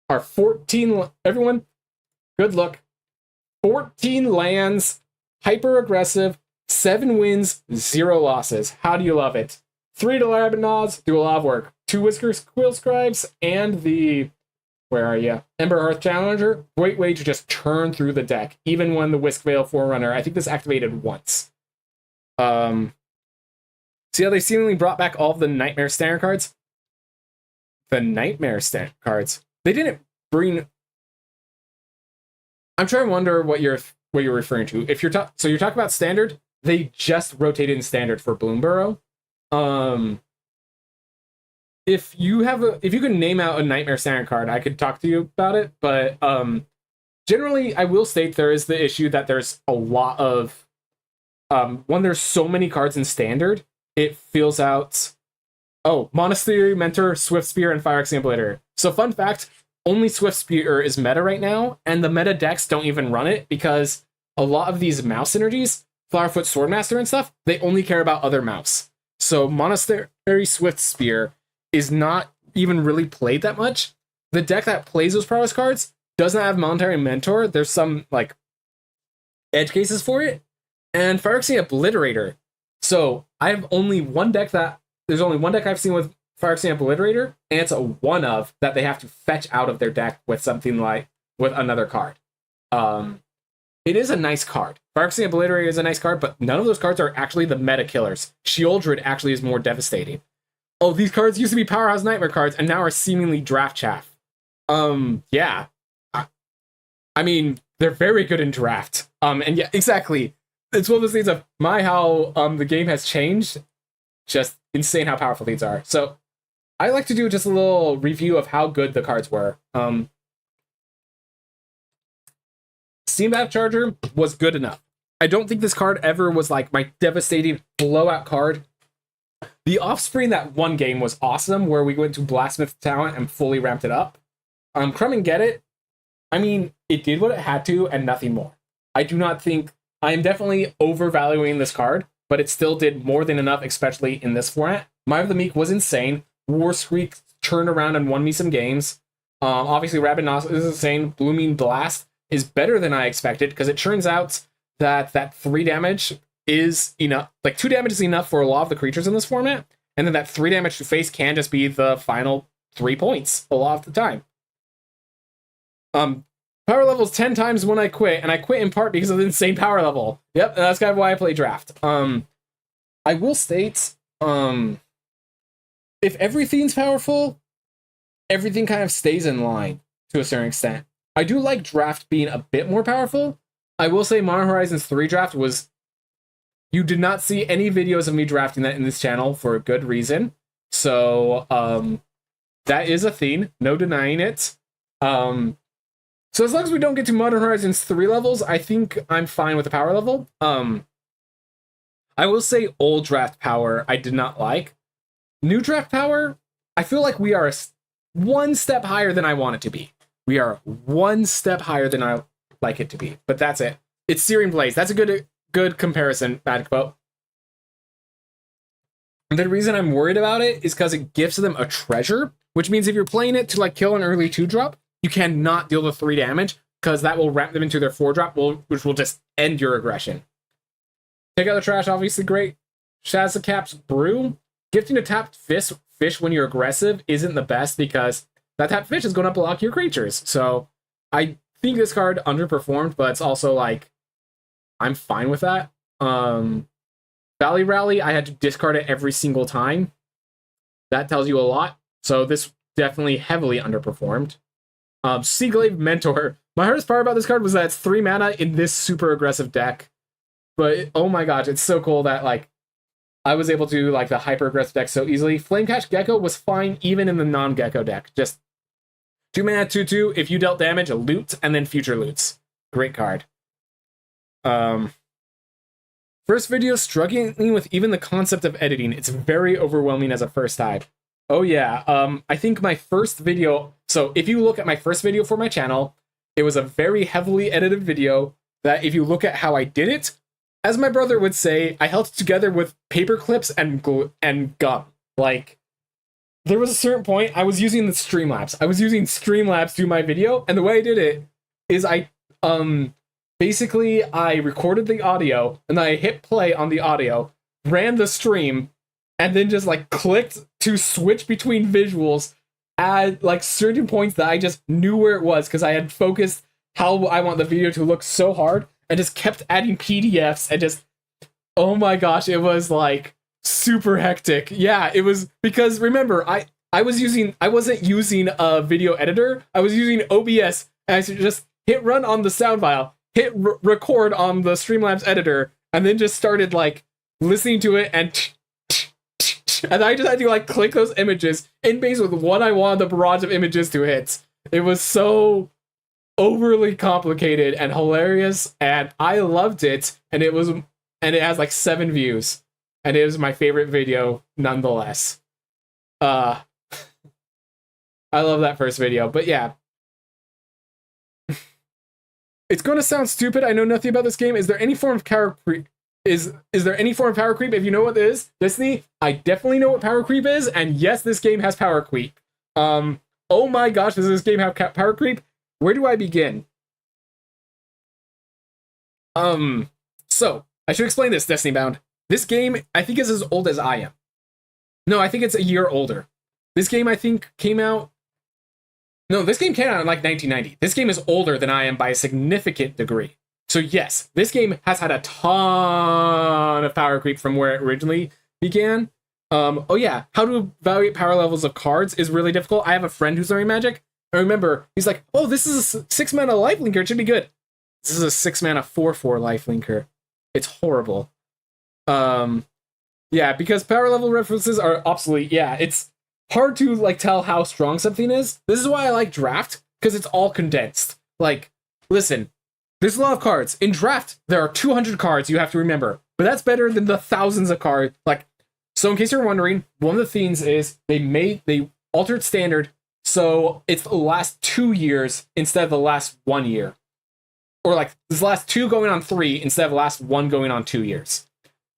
Our 14, everyone, good luck. 14 lands, hyper aggressive, 7 wins, 0 losses. How do you love it? 3 Delabinods do a lot of work. 2 Whiskers Quill Scribes and the, where are you? Ember Hearth Challenger. Great way to just churn through the deck, even when the Whiskveil Forerunner, I think this activated once. See how they seemingly brought back all of the Nightmare standard cards? The Nightmare standard cards. They didn't bring. I'm trying to wonder what you're referring to. If you're so you're talking about standard, they just rotated in standard for Bloomburrow. If you can name out a Nightmare standard card, I could talk to you about it. But generally, I will state there is the issue that there's a lot of when there's so many cards in standard, it fills out. Oh, Monastery, Mentor, Swift Spear, and Phyrexian Obliterator. So fun fact, only Swift Spear is meta right now, and the meta decks don't even run it because a lot of these mouse synergies, Flowerfoot Swordmaster and stuff, they only care about other mouse. So Monastery Swift Spear is not even really played that much. The deck that plays those prowess cards doesn't have Monetary Mentor. There's some like edge cases for it. And Phyrexian Obliterator. So I have only one deck there's only one deck I've seen with Phyrexian Obliterator, and it's a one of that they have to fetch out of their deck with something like with another card. It is a nice card. Phyrexian Obliterator is a nice card, but none of those cards are actually the meta killers. Sheoldred actually is more devastating. Oh, these cards used to be Powerhouse Nightmare cards and now are seemingly draft chaff. Yeah. I mean, they're very good in draft. And yeah, exactly. It's one of those things of how the game has changed. Just insane how powerful these are. So I like to do just a little review of how good the cards were. Steam Battle Charger was good enough. I don't think this card ever was like my devastating blowout card. The Offspring, that one game, was awesome, where we went to Blasphemous Talent and fully ramped it up. Crumb and Get It, I mean, it did what it had to and nothing more. I do not think... I am definitely overvaluing this card, but it still did more than enough, especially in this format. Mire of the Meek was insane. War Squeak turned around and won me some games. Obviously, Rabid Nos is insane. Blooming Blast is better than I expected, because it turns out that 3 damage is enough. Like, 2 damage is enough for a lot of the creatures in this format, and then that 3 damage to face can just be the final 3 points a lot of the time. Power level is 10 times when I quit, and I quit in part because of the insane power level. Yep, that's kind of why I play draft. I will state, if everything's powerful, everything kind of stays in line to a certain extent. I do like draft being a bit more powerful. I will say Modern Horizons 3 draft was... You did not see any videos of me drafting that in this channel for a good reason. So, that is a thing. No denying it. So as long as we don't get to Modern Horizons 3 levels, I think I'm fine with the power level. I will say old draft power I did not like. New draft power, I feel like we are one step higher than I want it to be. We are one step higher than I like it to be. But that's it. It's Searing Blaze. That's a good comparison, Magic Boat. The reason I'm worried about it is because it gives them a treasure, which means if you're playing it to like kill an early 2-drop, you cannot deal the 3 damage, because that will ramp them into their 4-drop, which will just end your aggression. Take out the trash, obviously great. Shazzacap's Brew. Gifting a tapped fish when you're aggressive isn't the best, because that tapped fish is going to block your creatures. So I think this card underperformed, but it's also like, I'm fine with that. Valley Rally, I had to discard it every single time. That tells you a lot. So this definitely heavily underperformed. Seaglaive Mentor. My hardest part about this card was that it's 3 mana in this super aggressive deck. But oh my gosh, it's so cool that like I was able to like the hyper aggressive deck so easily. Flamecash Gecko was fine even in the non-Gecko deck. Just 2 mana 2/2. If you dealt damage, loot and then future loots. Great card. First video, struggling with even the concept of editing. It's very overwhelming as a first time. Oh yeah, I think my first video... So if you look at my first video for my channel, it was a very heavily edited video that if you look at how I did it, as my brother would say, I held it together with paper clips and gum. Like, there was a certain point I was using the Streamlabs. I was using Streamlabs to do my video, and the way I did it is basically I recorded the audio, and then I hit play on the audio, ran the stream, and then just like clicked to switch between visuals at like certain points that I just knew where it was, because I had focused how I want the video to look so hard, and just kept adding PDFs and just, oh my gosh, it was like super hectic. Yeah, it was, because remember, I wasn't using a video editor. I was using OBS, and I just hit run on the sound file, hit record on the Streamlabs editor, and then just started like listening to it, and I just had to like click those images in base with what I wanted the barrage of images to hit. It was so overly complicated and hilarious, and I loved it. And it has like 7 views, and it was my favorite video nonetheless. I love that first video, but yeah. It's going to sound stupid. I know nothing about this game. Is there any form of power creep? Is there any form of power creep? If you know what it is, Disney, I definitely know what power creep is. And yes, this game has power creep. Oh my gosh, does this game have power creep? Where do I begin? So I should explain this, Destiny Bound. This game, I think, is as old as I am. No, I think it's a year older. This game, I think, came out... No, this game came out in like 1990. This game is older than I am by a significant degree. So yes, this game has had a ton of power creep from where it originally began. Oh yeah, how to evaluate power levels of cards is really difficult. I have a friend who's learning Magic, and remember, he's like, oh, this is a 6 mana lifelinker, it should be good. This is a 6-mana 4/4 lifelinker. It's horrible. Yeah, because power level references are obsolete. Yeah, it's hard to like tell how strong something is. This is why I like draft, because it's all condensed. Like, listen, there's a lot of cards. In draft, there are 200 cards you have to remember, but that's better than the thousands of cards. Like, so in case you're wondering, one of the themes is they altered standard, so it's the last 2 years instead of the last 1 year. Or like this last 2 going on 3 instead of the last 1 going on 2 years.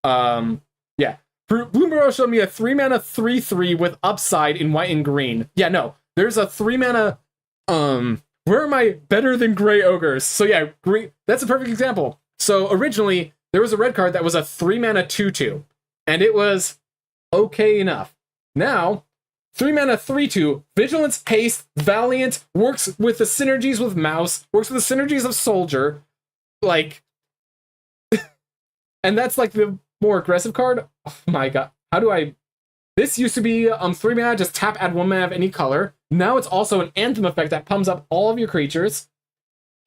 Yeah. Bloomberg showed me a 3-mana 3/3 with upside in white and green. Yeah, no. There's a 3-mana where are my better than gray ogres? So yeah, green, that's a perfect example. So originally there was a red card that was a 3-mana 2/2, and it was okay enough. Now 3-mana 3/2, Vigilance, Haste, Valiant, works with the synergies with Mouse, works with the synergies of Soldier, like, and that's like the more aggressive card. Oh my god, how do I? This used to be 3-mana, just tap, add 1 mana of any color. Now it's also an Anthem effect that pumps up all of your creatures.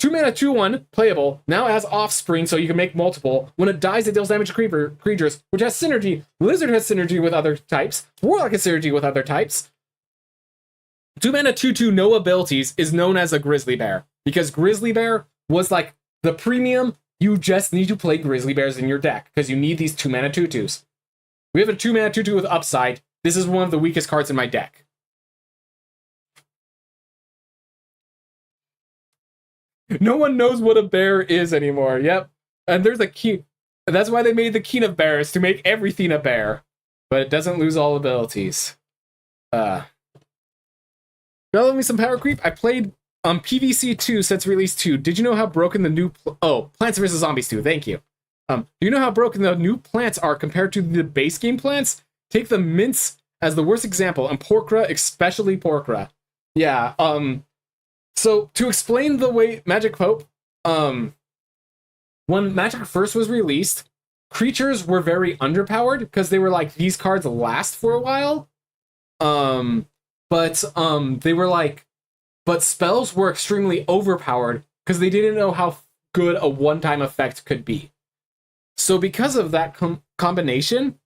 2-mana 2/1, playable. Now it has Offspring, so you can make multiple. When it dies, it deals damage to creatures, which has synergy. Lizard has synergy with other types. Warlock has synergy with other types. 2-mana 2/2, no abilities, is known as a Grizzly Bear, because Grizzly Bear was like the premium. You just need to play Grizzly Bears in your deck, because you need these 2-mana 2/2s. We have a 2-mana 2/2 with upside. This is one of the weakest cards in my deck. No one knows what a bear is anymore. Yep. And there's a key. That's why they made the King of Bears, to make everything a bear. But it doesn't lose all abilities. Y'all love me some power creep? I played PVC 2 since release 2. Did you know how broken the new... Plants vs. Zombies 2. Thank you. Do you know how broken the new plants are compared to the base game plants? Take the mints as the worst example, and Porkra, especially Porkra. Yeah, so, to explain the way Magic Pope, when Magic first was released, creatures were very underpowered, because they were like, these cards last for a while. But they were like, but spells were extremely overpowered, because they didn't know how good a one-time effect could be. So because of that combination,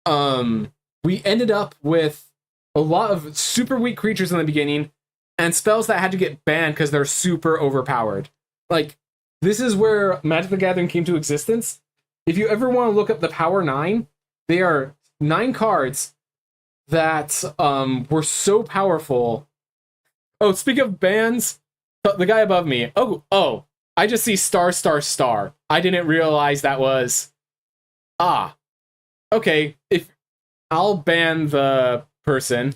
we ended up with a lot of super weak creatures in the beginning, and spells that had to get banned because they're super overpowered. Like, this is where Magic the Gathering came to existence. If you ever want to look up the Power 9, they are 9 cards that were so powerful. Oh, speak of bans, the guy above me. Oh, I just see star, star, star. I didn't realize that was... Okay, if I'll ban the person.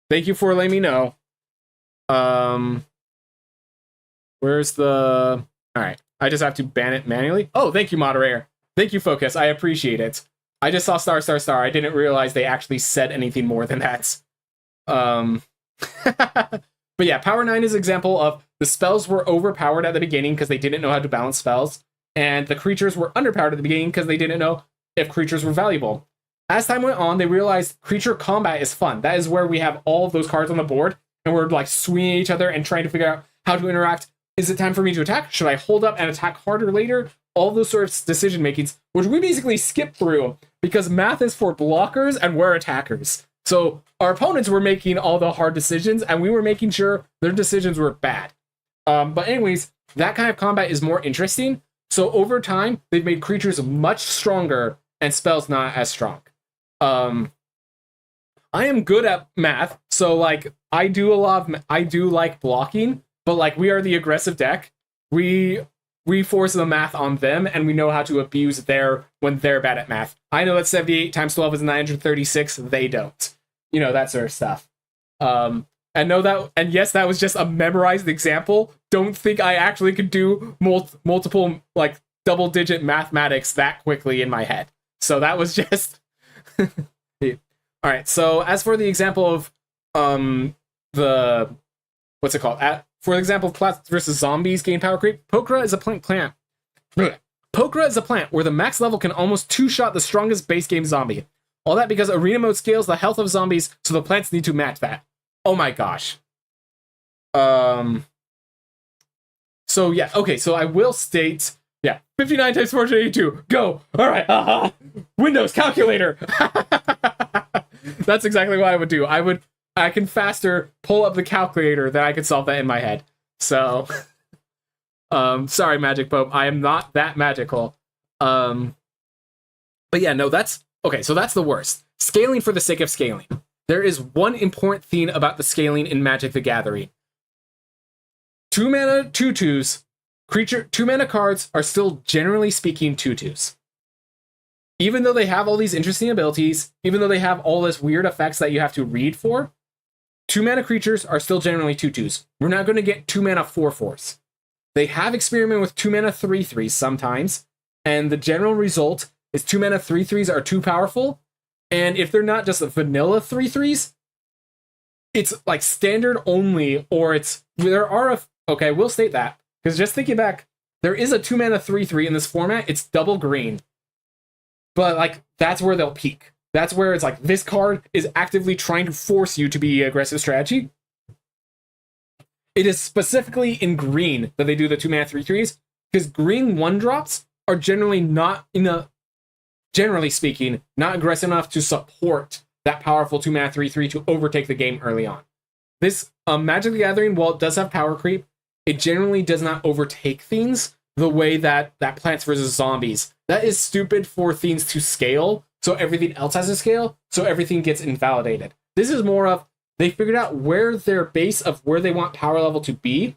Thank you for letting me know. Where's the... Alright, I just have to ban it manually. Oh, thank you, moderator. Thank you, Focus. I appreciate it. I just saw star, star, star. I didn't realize they actually said anything more than that. But yeah, Power 9 is an example of the spells were overpowered at the beginning because they didn't know how to balance spells, and the creatures were underpowered at the beginning because they didn't know if creatures were valuable. As time went on, they realized creature combat is fun. That is where we have all of those cards on the board, and we're like swinging each other and trying to figure out how to interact. Is it time for me to attack? Should I hold up and attack harder later? All those sorts of decision makings, which we basically skip through because math is for blockers and we're attackers. So our opponents were making all the hard decisions, and we were making sure their decisions were bad. But anyways, that kind of combat is more interesting. So over time, they've made creatures much stronger and spells not as strong. I am good at math, so like I do like blocking, but like we are the aggressive deck. We force the math on them, and we know how to abuse when they're bad at math. I know that 78 times 12 is 936. They don't. You know, that sort of stuff. And yes, that was just a memorized example. Don't think I actually could do multiple like double-digit mathematics that quickly in my head. So that was just... All right, so as for the example of what's it called? For the example of Plants versus Zombies gain power creep, Pokra is a plant. Pokra is a plant where the max level can almost two-shot the strongest base game zombie. All that because arena mode scales the health of zombies, so the plants need to match that. Oh my gosh. So So yeah, okay, so I will state, yeah, 59 times 482, go! Alright, Windows calculator! That's exactly what I would do. I can faster pull up the calculator than I could solve that in my head. So, sorry, Magic Pope, I am not that magical. But yeah, no, that's, okay, so that's the worst. Scaling for the sake of scaling. There is one important thing about the scaling in Magic the Gathering. 2 mana 2/2s, 2 mana cards are still generally speaking 2/2s. Even though they have all these interesting abilities, even though they have all this weird effects that you have to read for, 2 mana creatures are still generally 2/2s. We're not going to get 2 mana 4/4s. They have experimented with 2 mana 3/3s sometimes, and the general result is 2 mana 3/3s are too powerful, and if they're not just vanilla 3/3s, it's like standard only, or okay, we'll state that, because just thinking back, there is a 2 mana 3/3 in this format, it's double green, but like, that's where they'll peak. That's where it's like, this card is actively trying to force you to be aggressive strategy. It is specifically in green that they do the 2 mana 3/3s, because green 1-drops are generally generally speaking, not aggressive enough to support that powerful 2 mana 3/3 to overtake the game early on. This Magic the Gathering, while it does have power creep, it generally does not overtake things the way that Plants vs. Zombies. That is stupid for things to scale, so everything else has to scale, so everything gets invalidated. This is more of, they figured out where their base of where they want power level to be,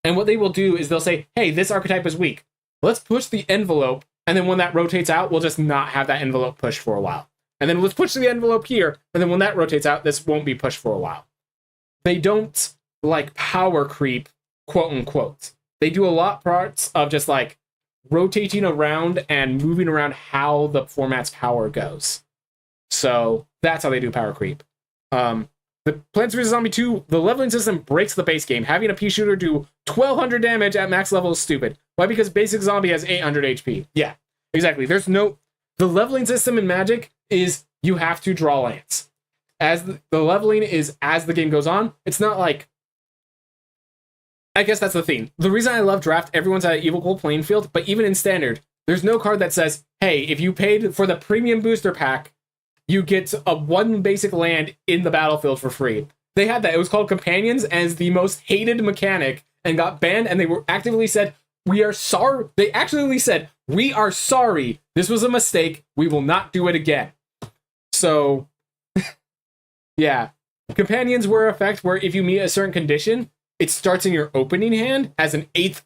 and what they will do is they'll say, hey, this archetype is weak. Let's push the envelope, and then when that rotates out, we'll just not have that envelope pushed for a while. And then let's push the envelope here, and then when that rotates out, this won't be pushed for a while. They don't like power creep, quote unquote. They do a lot parts of just like rotating around and moving around how the format's power goes. So that's how they do power creep. The Plants vs. Zombie 2, the leveling system breaks the base game. Having a pea shooter do 1200 damage at max level is stupid. Why? Because basic zombie has 800 HP. Yeah, exactly. The leveling system in Magic is you have to draw lands. As the leveling is as the game goes on, it's not like, I guess that's the thing. The reason I love Draft, everyone's at an equal playing field, but even in Standard, there's no card that says, hey, if you paid for the premium booster pack, you get a 1 basic land in the battlefield for free. They had that. It was called Companions as the most hated mechanic and got banned, and they were actively said, we are sorry. They actually said, we are sorry. This was a mistake. We will not do it again. So, yeah. Companions were an effect where if you meet a certain condition, it starts in your opening hand as an eighth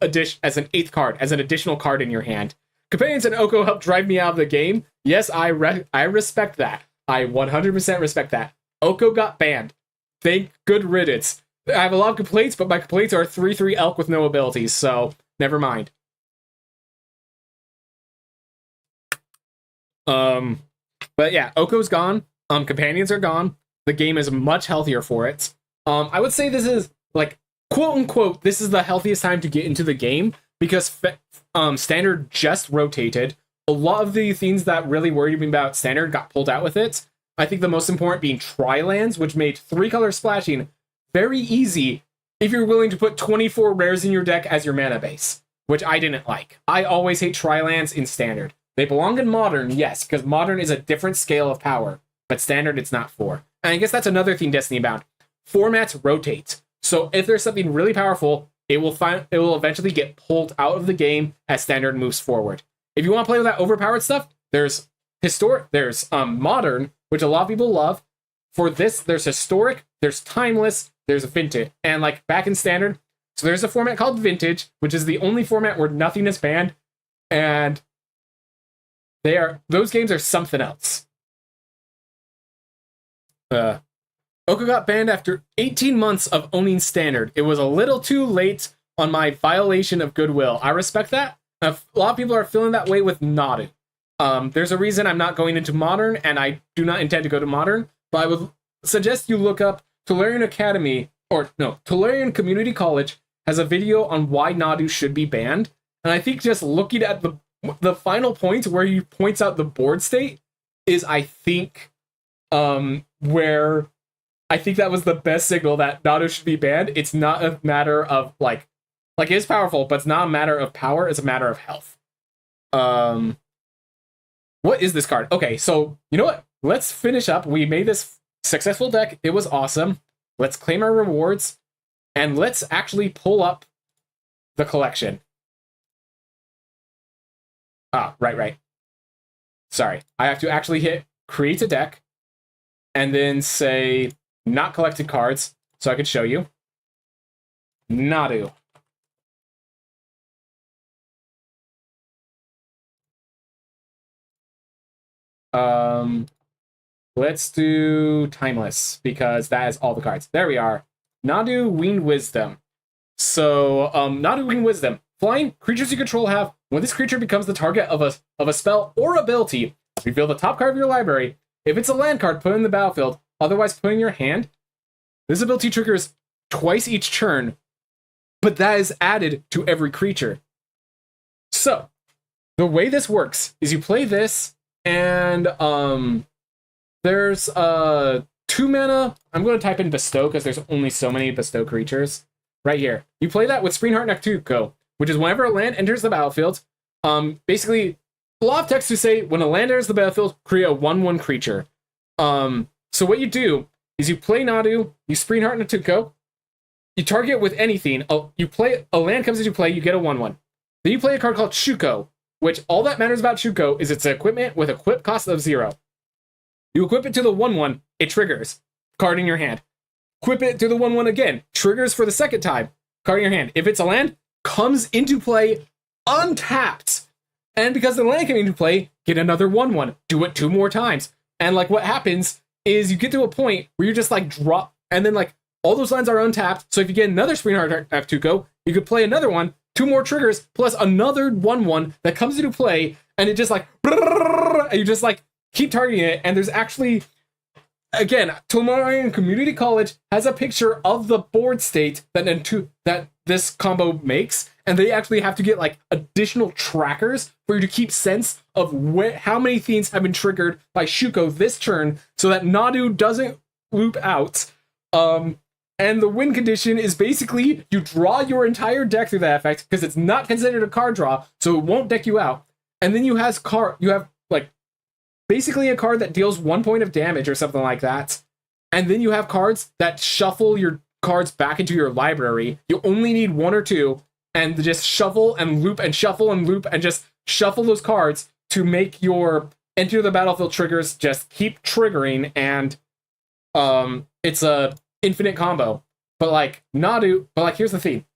card, as an additional card in your hand. Companions and Oko helped drive me out of the game. Yes, I respect that. I 100% respect that. Oko got banned. Thank good riddance. I have a lot of complaints, but my complaints are 3/3 elk with no abilities, so never mind. But yeah, Oko's gone. Companions are gone. The game is much healthier for it. I would say this is like, quote unquote, this is the healthiest time to get into the game because Standard just rotated. A lot of the things that really worried me about Standard got pulled out with it. I think the most important being Tri-lands, which made 3-color splashing very easy if you're willing to put 24 rares in your deck as your mana base, which I didn't like. I always hate Tri-lands in Standard. They belong in Modern, yes, because Modern is a different scale of power, but Standard it's not for. And I guess that's another thing Destiny bound. Formats rotate. So if there's something really powerful, it will eventually get pulled out of the game as Standard moves forward. If you want to play with that overpowered stuff, there's Modern, which a lot of people love. For this, there's Historic, there's Timeless, there's Vintage. And like back in Standard, so there's a format called Vintage, which is the only format where nothing is banned, and those games are something else. Oko got banned after 18 months of owning Standard. It was a little too late on my violation of goodwill. I respect that. A lot of people are feeling that way with Nadu. There's a reason I'm not going into Modern, and I do not intend to go to Modern, but I would suggest you look up Tolarian Academy, Tolarian Community College has a video on why Nadu should be banned, and I think just looking at the final point where he points out the board state is, I think, where I think that was the best signal that Nadu should be banned. It's not a matter of, like, Like, it's powerful, but it's not a matter of power, it's a matter of health. What is this card? Okay, so, you know what? Let's finish up. We made this successful deck. It was awesome. Let's claim our rewards, and let's actually pull up the collection. Ah, right. Sorry. I have to actually hit create a deck, and then say not collected cards, so I could show you. Nadu. Let's do Timeless, because that is all the cards. There we are. Nadu, Winged Wisdom. So, Nadu, Winged Wisdom. Flying, creatures you control have, when this creature becomes the target of a spell or ability, reveal the top card of your library. If it's a land card, put it in the battlefield, otherwise put it in your hand. This ability triggers twice each turn, but that is added to every creature. So, the way this works is you play this, and there's 2 mana. I'm going to type in Bestow because there's only so many Bestow creatures. Right here. You play that with Springheart Nektuko, which is whenever a land enters the battlefield, basically, a lot of texts to say when a land enters the battlefield, create a 1/1 creature. So what you do is you play Nadu, you Springheart Nektuko, you target with anything. You play a land comes into play, you get a 1/1. Then you play a card called Shuko, which all that matters about Shuko is it's equipment with equip cost of 0. You equip it to the 1/1, it triggers. Card in your hand. Equip it to the 1/1 again. Triggers for the second time. Card in your hand. If it's a land, comes into play untapped. And because the land came into play, get another 1/1. Do it 2 more times. And like what happens is you get to a point where you're just like drop, and then like all those lands are untapped. So if you get another Springheart Nektuko, you could play another one, 2 more triggers, plus another 1/1 that comes into play, and it just like, and you just like keep targeting it. And there's actually, again, Tomorrow Community College has a picture of the board state that this combo makes, and they actually have to get like additional trackers for you to keep sense of how many things have been triggered by Shuko this turn, so that Nadu doesn't loop out. And the win condition is basically you draw your entire deck through that effect because it's not considered a card draw, so it won't deck you out. And then you have like basically a card that deals 1 point of damage or something like that. And then you have cards that shuffle your cards back into your library. You only need 1 or 2, and just shuffle and loop and shuffle and loop and just shuffle those cards to make your enter the battlefield triggers just keep triggering. And it's a infinite combo. But like here's the thing.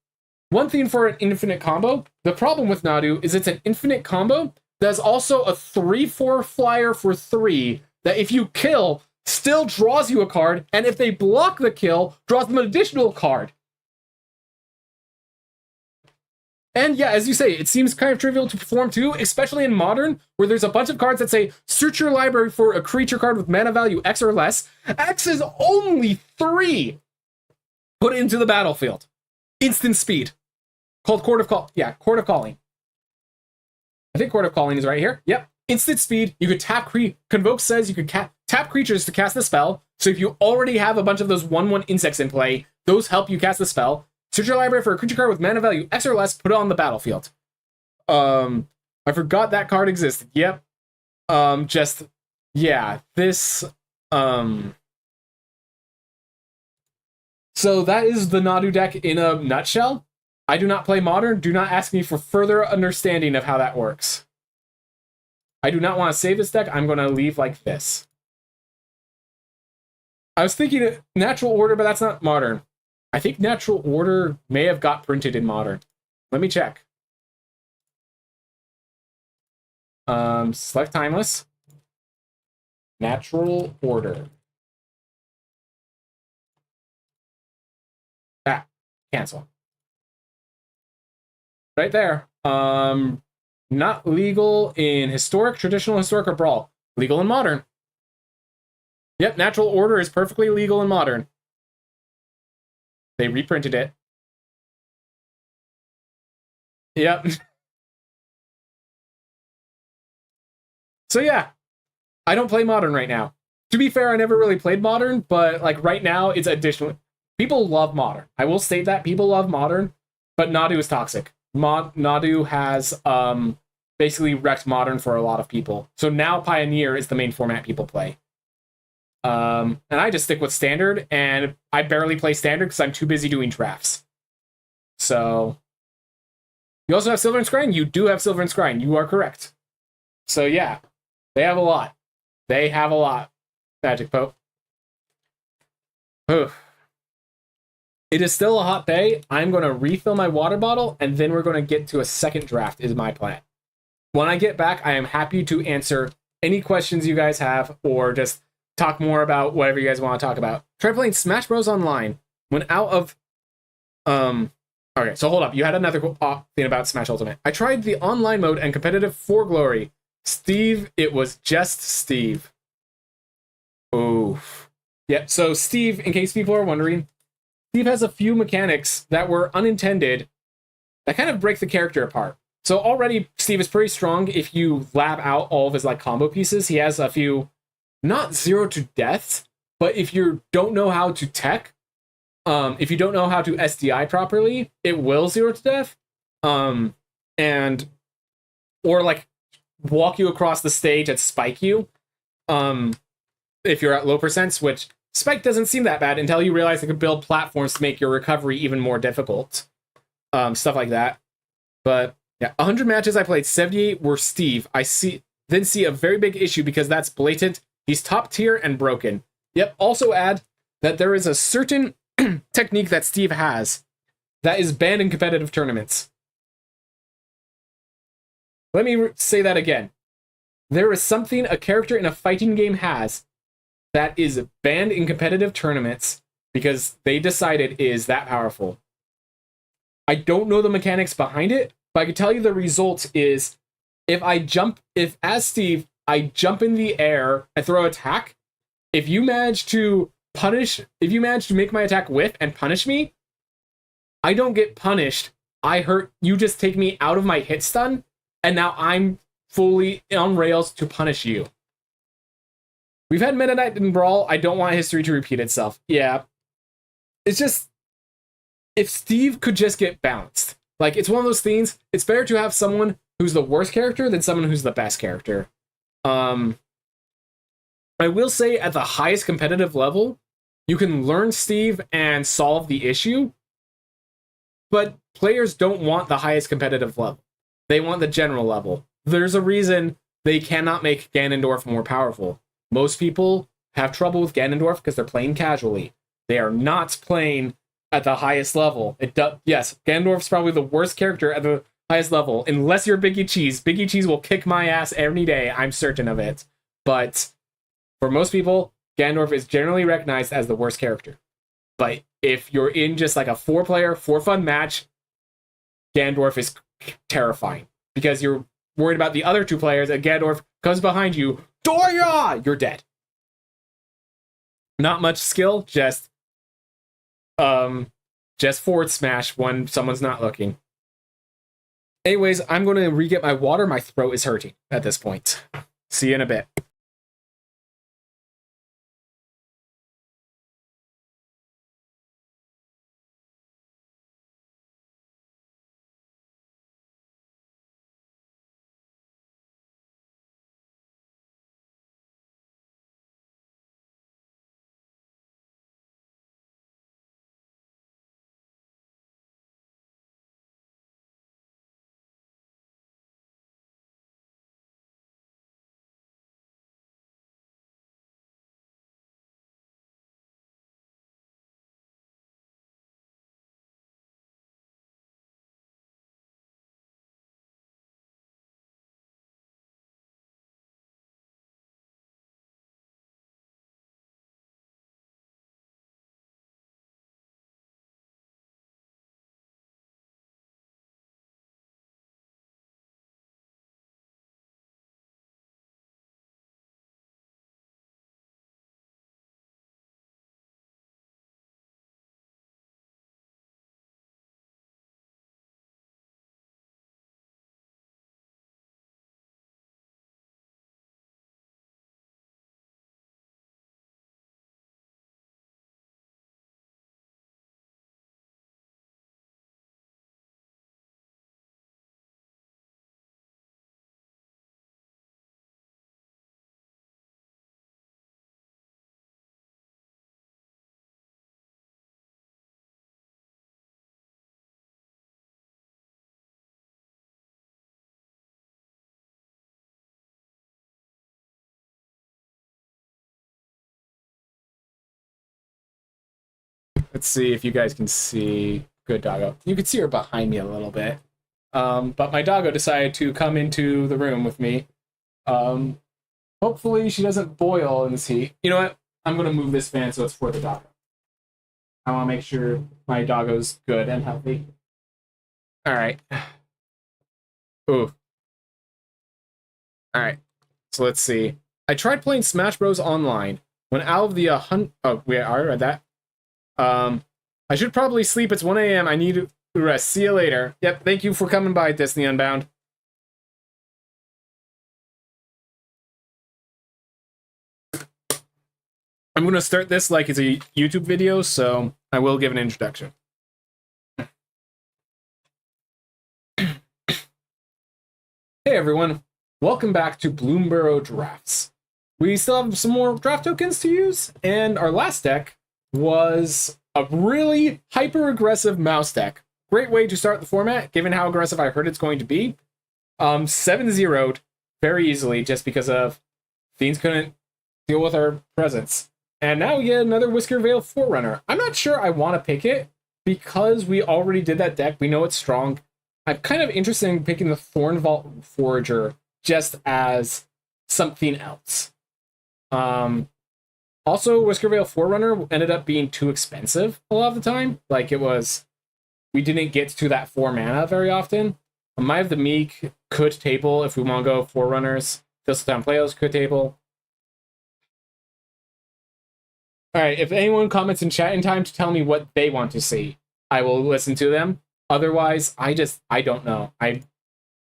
One thing for an infinite combo, the problem with Nadu is it's an infinite combo. There's also a 3/4 flyer for 3 that if you kill, still draws you a card, and if they block the kill, draws them an additional card. And yeah, as you say, it seems kind of trivial to perform too, especially in Modern, where there's a bunch of cards that say, search your library for a creature card with mana value X or less. X is only 3. Put it into the battlefield. Instant speed. Called Court of Calling. I think Court of Calling is right here. Yep. Instant speed. You could tap Convoke says you could tap creatures to cast the spell. So if you already have a bunch of those 1/1 insects in play, those help you cast the spell. Search your library for a creature card with mana value X or less, put it on the battlefield. I forgot that card existed. Yep. This So that is the Nadu deck in a nutshell. I do not play Modern. Do not ask me for further understanding of how that works. I do not want to save this deck. I'm going to leave like this. I was thinking Natural Order, but that's not Modern. I think Natural Order may have got printed in Modern. Let me check. Select Timeless. Natural Order. Cancel. Right there. Not legal in Historic, Traditional, Historic, or Brawl. Legal in Modern. Yep, Natural Order is perfectly legal in Modern. They reprinted it. Yep. So yeah, I don't play Modern right now. To be fair, I never really played Modern, but like right now it's additional. People love Modern. I will state that people love Modern, but Nadu is toxic. Nadu has basically wrecked Modern for a lot of people. So now Pioneer is the main format people play. And I just stick with Standard, and I barely play Standard because I'm too busy doing drafts. So you also have Silver and Scrying? You do have Silver and Scrying. You are correct. So yeah, they have a lot. They have a lot. Magic Pope. Oof. It is still a hot day. I'm going to refill my water bottle, and then we're going to get to a second draft is my plan. When I get back, I am happy to answer any questions you guys have, or just talk more about whatever you guys want to talk about. Try playing Smash Bros. Online. When out of... Okay, so hold up. You had another thing about Smash Ultimate. I tried the online mode and competitive for Glory. Steve, it was just Steve. Oof. Yeah, so Steve, in case people are wondering, Steve has a few mechanics that were unintended that kind of break the character apart. So already, Steve is pretty strong if you lab out all of his like combo pieces. He has a few, not 0 to deaths, but if you don't know how to tech, if you don't know how to SDI properly, it will 0 to death. And or like walk you across the stage and spike you. If you're at low percents, which spike doesn't seem that bad until you realize it can build platforms to make your recovery even more difficult. Stuff like that. But yeah, 100 matches I played, 78 were Steve. I see a very big issue because that's blatant. He's top tier and broken. Yep, also add that there is a certain technique that Steve has that is banned in competitive tournaments. Let me say that again. There is something a character in a fighting game has that is banned in competitive tournaments because they decided is that powerful. I don't know the mechanics behind it, but I can tell you the result is if as Steve, I jump in the air and throw attack, if you manage to make my attack whiff and punish me, I don't get punished. I hurt, you just take me out of my hit stun, and now I'm fully on rails to punish you. We've had Meta Knight in Brawl. I don't want history to repeat itself. Yeah. It's just, if Steve could just get bounced. Like, it's one of those things, it's better to have someone who's the worst character than someone who's the best character. I will say at the highest competitive level, you can learn Steve and solve the issue, but players don't want the highest competitive level. They want the general level. There's a reason they cannot make Ganondorf more powerful. Most people have trouble with Ganondorf because they're playing casually. They are not playing at the highest level. Yes, Ganondorf's probably the worst character at the highest level, unless you're Biggie Cheese. Biggie Cheese will kick my ass every day, I'm certain of it. But for most people, Ganondorf is generally recognized as the worst character. But if you're in just like a 4-player, 4-fun match, Ganondorf is terrifying. Because you're worried about the other 2 players, and Ganondorf comes behind you, Doria! You're dead. Not much skill, just forward smash when someone's not looking. Anyways, I'm going to re-get my water. My throat is hurting at this point. See you in a bit. Let's see if you guys can see. Good doggo. You can see her behind me a little bit. But my doggo decided to come into the room with me. Hopefully she doesn't boil in this heat. You know what? I'm going to move this fan so it's for the doggo. I want to make sure my doggo's good and healthy. All right. Ooh. All right. So let's see. I tried playing Smash Bros. Online. When out of the oh, wait, I read that. I should probably sleep. It's 1 a.m. I need to rest. See you later. Yep, thank you for coming by, Disney Unbound. I'm going to start this like it's a YouTube video, so I will give an introduction. Hey everyone, welcome back to Bloomborough Drafts. We still have some more draft tokens to use, and our last deck was a really hyper-aggressive mouse deck. Great way to start the format, given how aggressive I heard it's going to be. 7-0'd very easily, just because of Fiends couldn't deal with our presence. And now we get another Whiskervale Forerunner. I'm not sure I want to pick it, because we already did that deck. We know it's strong. I'm kind of interested in picking the Thornvault Forager just as something else. Also, Whiskervale Forerunner ended up being too expensive a lot of the time. Like, we didn't get to that 4 mana very often. Might of the Meek could table if we want to go Forerunners. Thistledown Playos could table. Alright, if anyone comments in chat in time to tell me what they want to see, I will listen to them. Otherwise, I don't know. I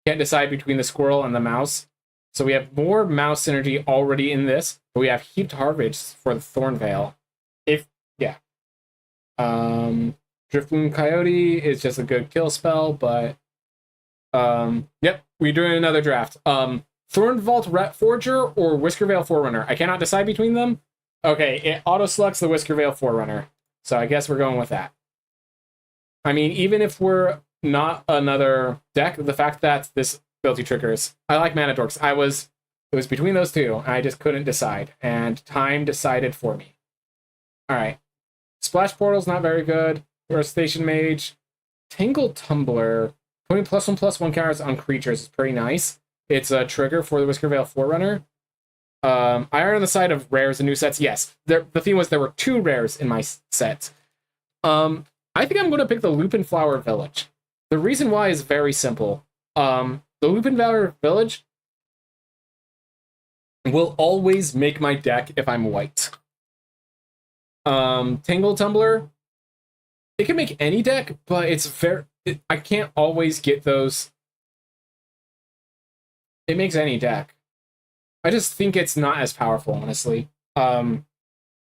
can't decide between the squirrel and the mouse. So we have more mouse synergy already in this, but we have Heaped Harvest for the Thornvale. Driftloon Coyote is just a good kill spell, but yep, we're doing another draft. Thornvault Forager or Whiskervale Forerunner. I cannot decide between them. Okay, it auto-selects the Whiskervale Forerunner, so I guess we're going with that. I mean, even if we're not another deck, the fact that this ability triggers, I like Mana Dorks. It was between those two, and I just couldn't decide, and time decided for me. Alright. Splash Portal's not very good. Or Station Mage. Tangle Tumbler. Putting +1/+1 counters on creatures is pretty nice. It's a trigger for the Whiskervale Forerunner. I are on the side of rares and new sets. Yes, the theme was there were 2 rares in my set. I think I'm going to pick the Lupin Flower Village. The reason why is very simple. The Lupin Flower Village will always make my deck if I'm white. Tangle Tumbler, it can make any deck, but I can't always get those. It makes any deck. I just think it's not as powerful, honestly.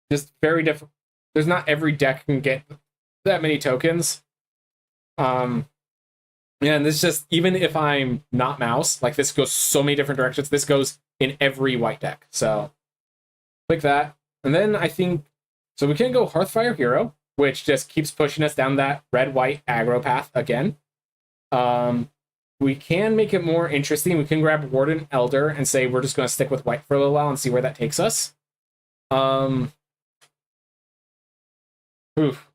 Just very different. There's not every deck can get that many tokens. And this just, even if I'm not mouse, like this goes so many different directions. This goes in every white deck. So click that. And then I think, so we can go Hearthfire Hero, which just keeps pushing us down that red-white aggro path again. We can make it more interesting. We can grab Warden Elder and say we're just going to stick with white for a little while and see where that takes us. Oof.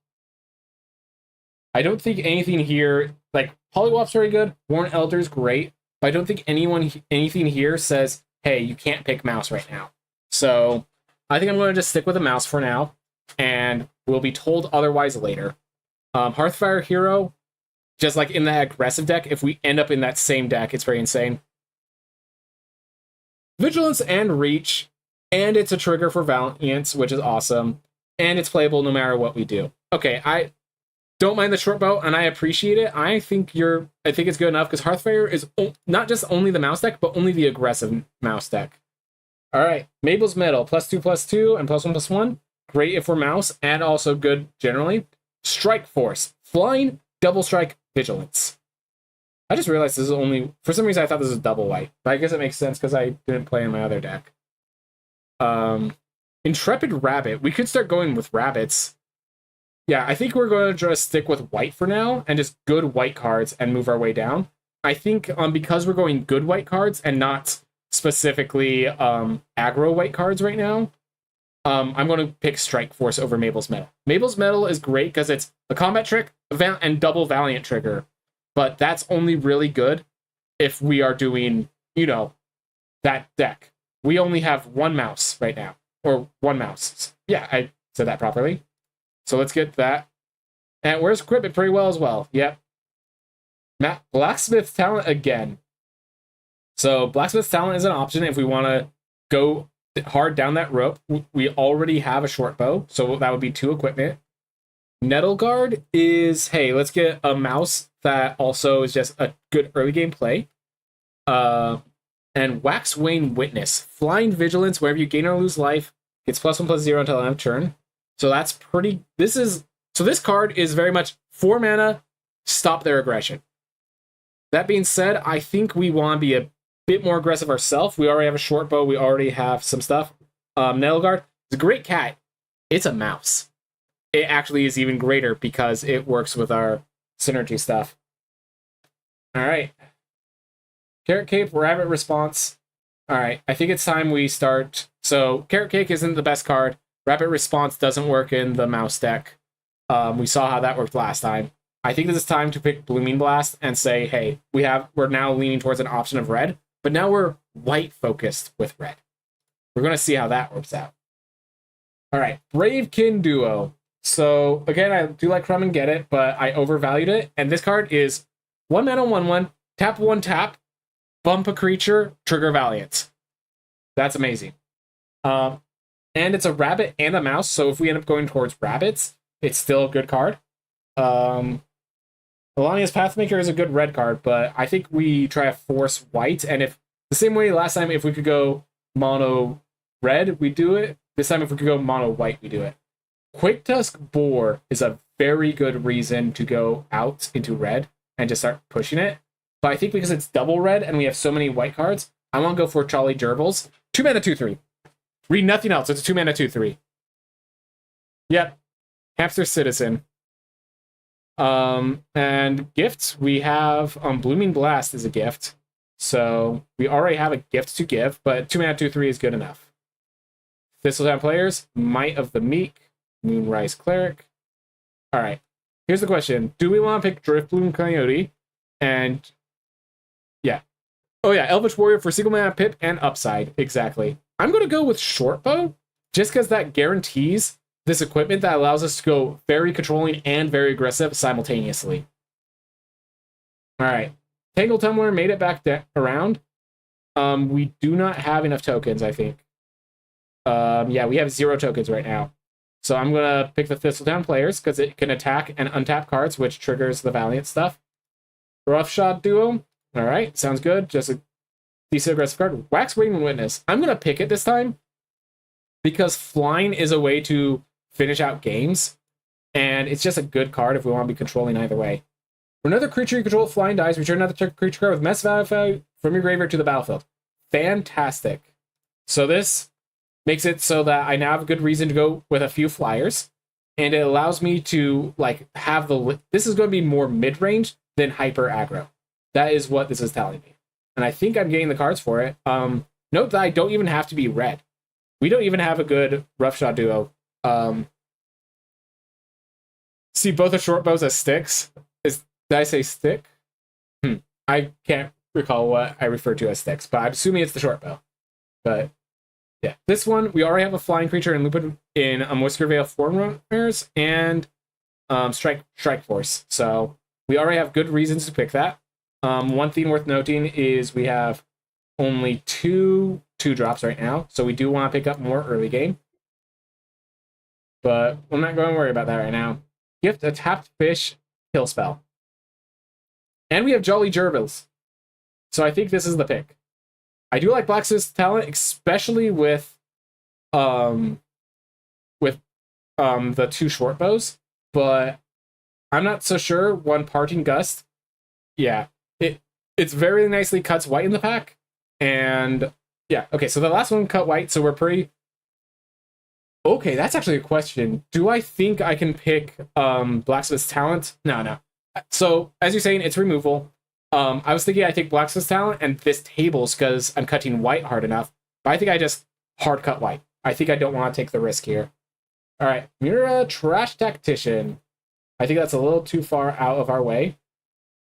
I don't think anything here, like, Polywop's very good, Warden Elder's great, but I don't think anything here says, hey, you can't pick mouse right now. So I think I'm going to just stick with a mouse for now, and we'll be told otherwise later. Hearthfire Hero, just like in that aggressive deck, if we end up in that same deck, it's very insane. Vigilance and Reach, and it's a trigger for Valiance, which is awesome, and it's playable no matter what we do. Okay, I don't mind the short bow, and I appreciate it. I think it's good enough, because Hearthfire is not just only the mouse deck, but only the aggressive mouse deck. Alright, Mabel's Medal, +2/+2, and +1/+1. Great if we're mouse, and also good generally. Strike Force, flying, double strike, vigilance. I just realized this is only, for some reason I thought this was double white, but I guess it makes sense because I didn't play in my other deck. Intrepid Rabbit, we could start going with rabbits. Yeah, I think we're going to just stick with white for now, and just good white cards and move our way down. I think because we're going good white cards and not specifically aggro white cards right now, I'm going to pick Strike Force over Mabel's Metal. Mabel's Metal is great because it's a combat trick and double Valiant trigger, but that's only really good if we are doing, that deck. We only have one mouse right now, or one mouse. Yeah, I said that properly. So let's get that. And where's equipment pretty well as well. Yep. Blacksmith's Talent again. So Blacksmith's Talent is an option if we want to go hard down that rope. We already have a short bow, so that would be 2 equipment. Nettle Guard is, hey, let's get a mouse that also is just a good early game play. And Wax Wane Witness. Flying Vigilance, wherever you gain or lose life, gets +1/+0 until end of turn. So that's pretty... this card is very much 4 mana, stop their aggression. That being said, I think we want to be a bit more aggressive ourselves. We already have a short bow. We already have some stuff. Nettle Guard is a great cat. It's a mouse. It actually is even greater because it works with our synergy stuff. All right. Carrot Cape, Rabbit Response. All right. I think it's time we start. So Carrot Cake isn't the best card. Rabbit Response doesn't work in the mouse deck. We saw how that worked last time. I think this is time to pick Blooming Blast and say, hey, we're now leaning towards an option of red, but now we're white focused with red. We're going to see how that works out. All right, Bravekin Duo. So again, I do like Crumb and Get It, but I overvalued it. And this card is 1 mana, 1/1, tap 1 tap, bump a creature, trigger Valiant. That's amazing. And it's a rabbit and a mouse, so if we end up going towards rabbits, it's still a good card. Alania's Pathmaker is a good red card, but I think we try to force white, and if the same way last time, if we could go mono red, we do it. This time, if we could go mono white, we do it. Quick Tusk Boar is a very good reason to go out into red and just start pushing it. But I think because it's double red and we have so many white cards, I want to go for Charlie Gerbils. 2 mana, 2/3. Read nothing else. It's a 2 mana, 2/3. Yep. Hamster Citizen. And gifts, we have Blooming Blast is a gift. So we already have a gift to give, but 2 mana, 2/3 is good enough. Thistledown players, Might of the Meek, Moonrise Cleric. All right. Here's the question. Do we want to pick Driftbloom Coyote? And yeah. Oh yeah, Elvish Warrior for single mana pip and upside. Exactly. I'm going to go with Shortbow just because that guarantees this equipment that allows us to go very controlling and very aggressive simultaneously. All right. Tangle Tumbler made it back around. We do not have enough tokens, I think. Yeah, we have 0 tokens right now. So I'm going to pick the Thistledown players because it can attack and untap cards, which triggers the Valiant stuff. Roughshod Duo. All right, sounds good. Just a decent aggressive card. Wax Wane Witness. I'm going to pick it this time because flying is a way to finish out games, and it's just a good card if we want to be controlling either way. For another creature you control flying dies, return another creature card with mass value from your graveyard to the battlefield. Fantastic. So this makes it so that I now have a good reason to go with a few flyers, and it allows me to have this is going to be more mid-range than hyper aggro. That is what this is telling me. And I think I'm getting the cards for it. Note that I don't even have to be red. We don't even have a good Roughshod Duo. See both are short bows as sticks. Did I say stick? I can't recall what I refer to as sticks, but I'm assuming it's the short bow. But yeah, this one we already have a flying creature in a Moisture Veil Forerunners and Strike Force. So we already have good reasons to pick that. One thing worth noting is we have only 2 drops right now, so we do want to pick up more early game. But I'm not going to worry about that right now. Gift a tapped fish kill spell. And we have Jolly Gerbils. So I think this is the pick. I do like Blacksmith's Talent, especially with the 2 short bows, but I'm not so sure. One Parting Gust. Yeah. It's very nicely cuts white in the pack. And yeah, okay, so the last one cut white, so we're pretty... Okay, that's actually a question. Do I think I can pick Blacksmith's Talent? No. So, as you're saying, it's removal. I was thinking I take Blacksmith's Talent and this tables because I'm cutting white hard enough. But I think I just hard cut white. I think I don't want to take the risk here. All right, Mira Trash Tactician. I think that's a little too far out of our way.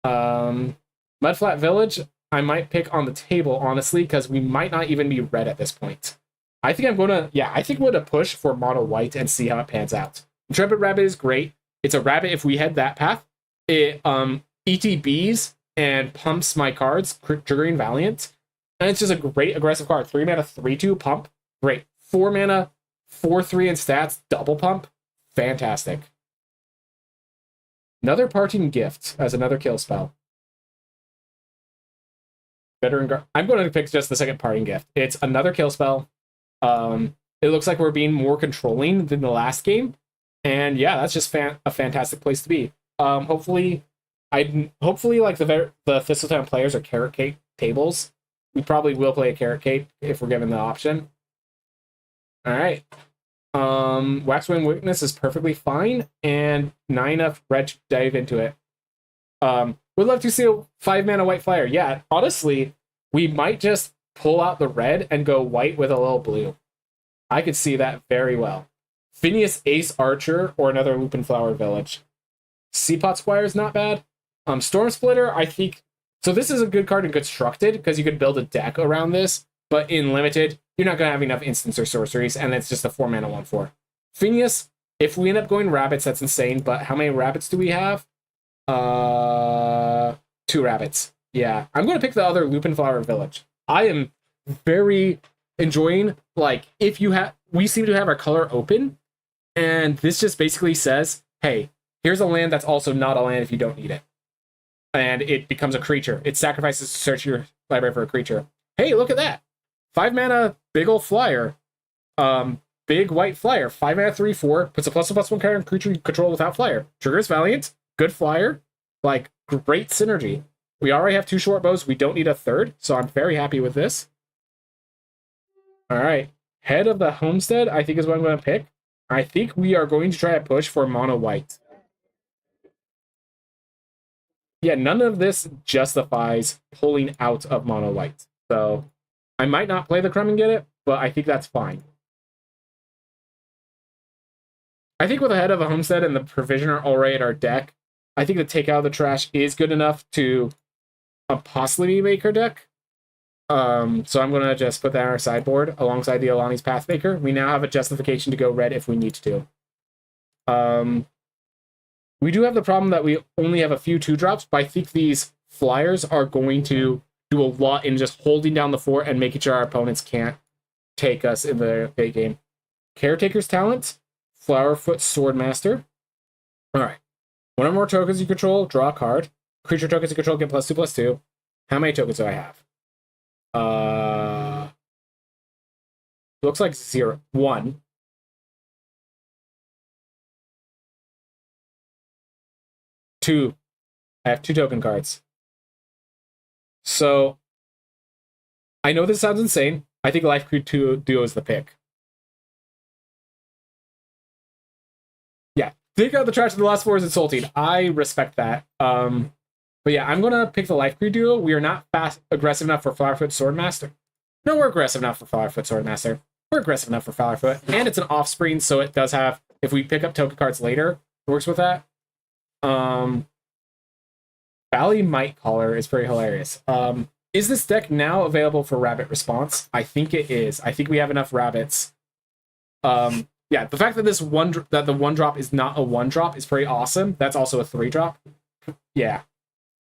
Mudflat Village, I might pick on the table, honestly, because we might not even be red at this point. I think I'm going to, yeah, I think we're going to push for mono white and see how it pans out. Intrepid Rabbit is great. It's a rabbit if we head that path. It ETBs and pumps my cards, triggering Valiant. And it's just a great aggressive card. 3 mana, 3/2 pump. Great. 4 mana, 4/3 in stats, double pump. Fantastic. Another Parting Gift as another kill spell. Veteran Guard. I'm going to pick just the second Parting Gift. It's another kill spell. It looks like we're being more controlling than the last game. And yeah, that's just a fantastic place to be. Hopefully like the Thistletown players are Carrot Cake tables. We probably will play a Carrot Cake if we're given the option. All right. Waxwing Witness is perfectly fine, and 9 of red to dive into it. Would love to see a 5 mana white flyer. Yeah, honestly, we might just pull out the red and go white with a little blue. I could see that very well. Phineas Ace Archer or another Lupin Flower Village. Seapot Squire is not bad. Storm Splitter, I think. So this is a good card in Constructed because you could build a deck around this, but in Limited, you're not going to have enough instants or sorceries, and it's just a 4 mana 1/4. Phineas, if we end up going rabbits, that's insane, but how many rabbits do we have? 2 rabbits. Yeah, I'm going to pick the other Lupin Flower Village. I am very enjoying, like, if you have, we seem to have our color open, and this just basically says, hey, here's a land that's also not a land if you don't need it. And it becomes a creature. It sacrifices to search your library for a creature. Hey, look at that. 5 mana, big old flyer. Big white flyer. 5 mana, 3/4. Puts a +1/+1 card on creature you control without flyer. Triggers Valiant. Good flyer. Like, great synergy. We already have 2 short bows. We don't need a third, so I'm very happy with this. All right. Head of the Homestead, I think, is what I'm going to pick. I think we are going to try to push for mono white. Yeah, none of this justifies pulling out of mono white. So I might not play the Crumb and get it, but I think that's fine. I think with the Head of a Homestead and the Provisioner already at our deck, I think the Take Out of the Trash is good enough to possibly make our deck. So I'm going to just put that on our sideboard alongside the Alani's Pathmaker. We now have a justification to go red if we need to. We do have the problem that we only have a few 2-drops, but I think these flyers are going to do a lot in just holding down the fort and making sure our opponents can't take us in the big game. Caretaker's Talent, Flowerfoot Swordmaster. All right. 1 or more tokens you control, draw a card. Creature tokens you control get +2/+2. How many tokens do I have? Looks like 0. 1. 2. I have 2 token cards. So, I know this sounds insane. I think Life Crew Duo is the pick. Yeah, take out the trash of the last 4 is insulting. I respect that. But yeah, I'm going to pick the Life Crew Duo. We are not aggressive enough for Flowerfoot Swordmaster. No, we're aggressive enough for Flowerfoot Swordmaster. We're aggressive enough for Flowerfoot. And it's an offspring, so it does have, if we pick up token cards later, it works with that. Valley Might Caller is pretty hilarious. Is this deck now available for Rabbit Response? I think it is. I think we have enough rabbits. Yeah, the fact that the 1-drop is not a 1-drop is pretty awesome. That's also a 3-drop. Yeah.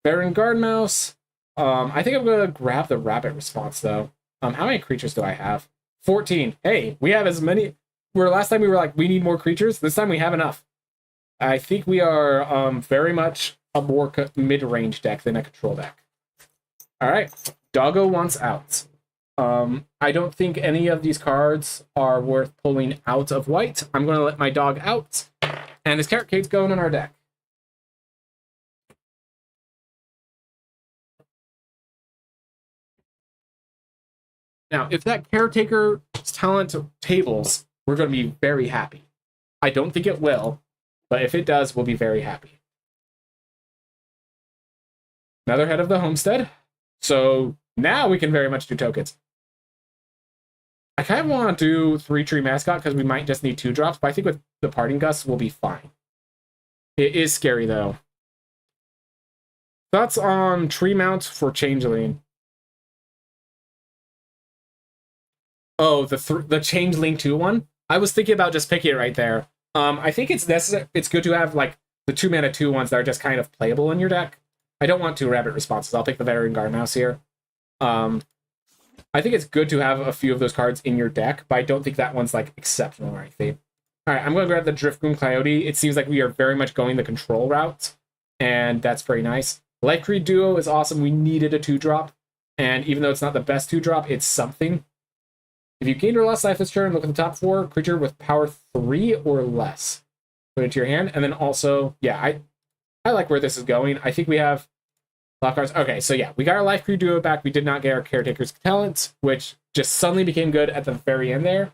Baron Guardmouse. I think I'm gonna grab the Rabbit Response though. How many creatures do I have? 14. Hey, we have as many. Last time we were like, we need more creatures. This time we have enough. I think we are very much a more mid-range deck than a control deck. All right, Doggo wants out. I don't think any of these cards are worth pulling out of white. I'm going to let my dog out, and this Carrot Cake's going in our deck. Now, if that Caretaker's Talent tables, we're going to be very happy. I don't think it will, but if it does, we'll be very happy. Another Head of the Homestead. So now we can very much do tokens. I kind of want to do 3-tree mascot because we might just need 2 drops, but I think with the Parting Gust we'll be fine. It is scary though. Thoughts on tree mounts for Changeling? Oh, the Changeling 2 one? I was thinking about just picking it right there. I think it's necessary. It's good to have like the 2-mana 2 ones that are just kind of playable in your deck. I don't want 2 rabbit responses. I'll pick the Veteran Guard Mouse here. I think it's good to have a few of those cards in your deck, but I don't think that one's like exceptional or anything. All right, I'm going to grab the Driftgloom Coyote. It seems like we are very much going the control route, and that's very nice. Life Creed Duo is awesome. We needed a 2-drop, and even though it's not the best 2-drop, it's something. If you gained or lost life this turn, look at the top 4 creature with power 3 or less. Put it to your hand, and then also, yeah, I like where this is going. I think we have a lot of cards. Okay, so yeah, we got our Life Creed Duo back. We did not get our Caretaker's Talents, which just suddenly became good at the very end there.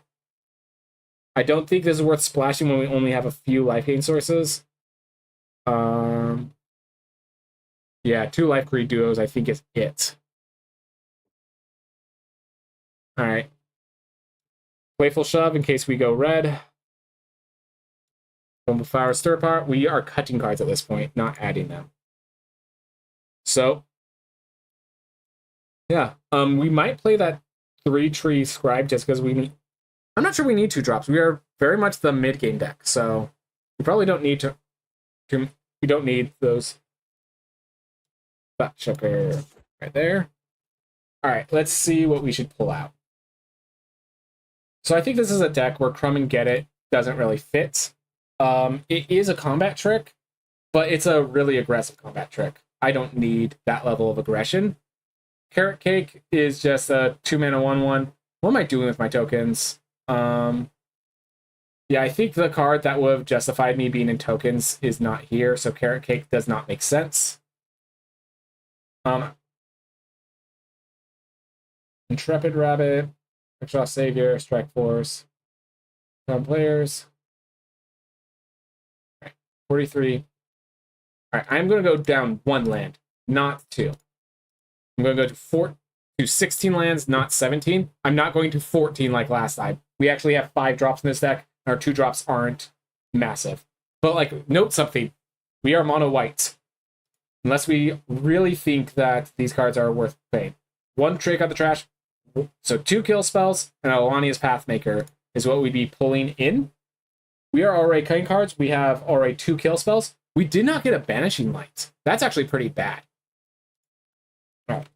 I don't think this is worth splashing when we only have a few life gain sources. Yeah, 2 Life Creed Duos, I think, is it. All right. Playful Shove in case we go red. Flower Stir Pot. We are cutting cards at this point, not adding them. So, yeah, we might play that 3-tree Scribe just because we need. I'm not sure we need 2 drops. We are very much the mid-game deck, so we probably don't need to we don't need those. Fat Sugar right there. All right, let's see what we should pull out. So I think this is a deck where Crumb and Get It doesn't really fit. It is a combat trick, but it's a really aggressive combat trick. I don't need that level of aggression. Carrot Cake is just a 2-mana 1/1. What am I doing with my tokens? Yeah, I think the card that would have justified me being in tokens is not here, so Carrot Cake does not make sense. Intrepid Rabbit, Exhaust Savior, Strike Force, some players. All right, 43. All right, I'm going to go down 1 land, not 2. I'm going to go to 16 lands, not 17. I'm not going to 14 like last time. We actually have 5 drops in this deck. Our 2 drops aren't massive. But, like, note something. We are mono white. Unless we really think that these cards are worth playing. 1 trick out the trash. So 2 kill spells and Alania's Pathmaker is what we'd be pulling in. We are already cutting cards. We have already 2 kill spells. We did not get a Banishing Light. That's actually pretty bad. All right.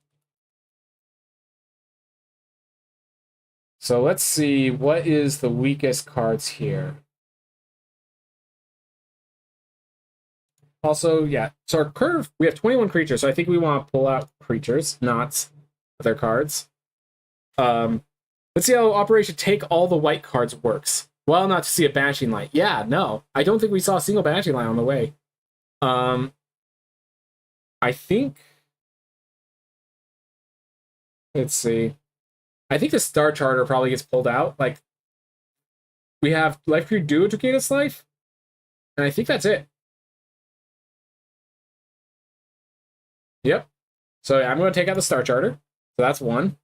So let's see, what is the weakest cards here? Also, yeah, so our curve, we have 21 creatures, so I think we want to pull out creatures, not other cards. Let's see how Operation Take All the White Cards works. Well, not to see a Banishing Light. Yeah, no, I don't think we saw a single Banishing Light on the way. I think... Let's see. I think the Star Charter probably gets pulled out. Like, we have Life Creed Duo to gain its life, and I think that's it. Yep. So I'm going to take out the Star Charter. So that's 1.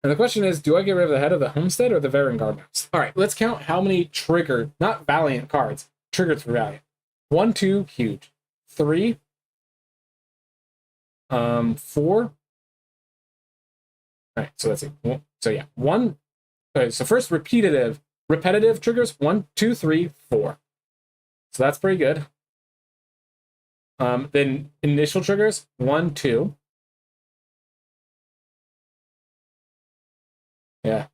And the question is, do I get rid of the head of the Homestead or the Veteran Guard Mouse? All right, let's count how many triggered, not Valiant cards, triggered through Valiant. 1, 2, huge. 3, 4. All right, so let's see. So yeah, 1. Okay, so first repetitive triggers 1, 2, 3, 4. So that's pretty good. Then initial triggers 1, 2. Yeah.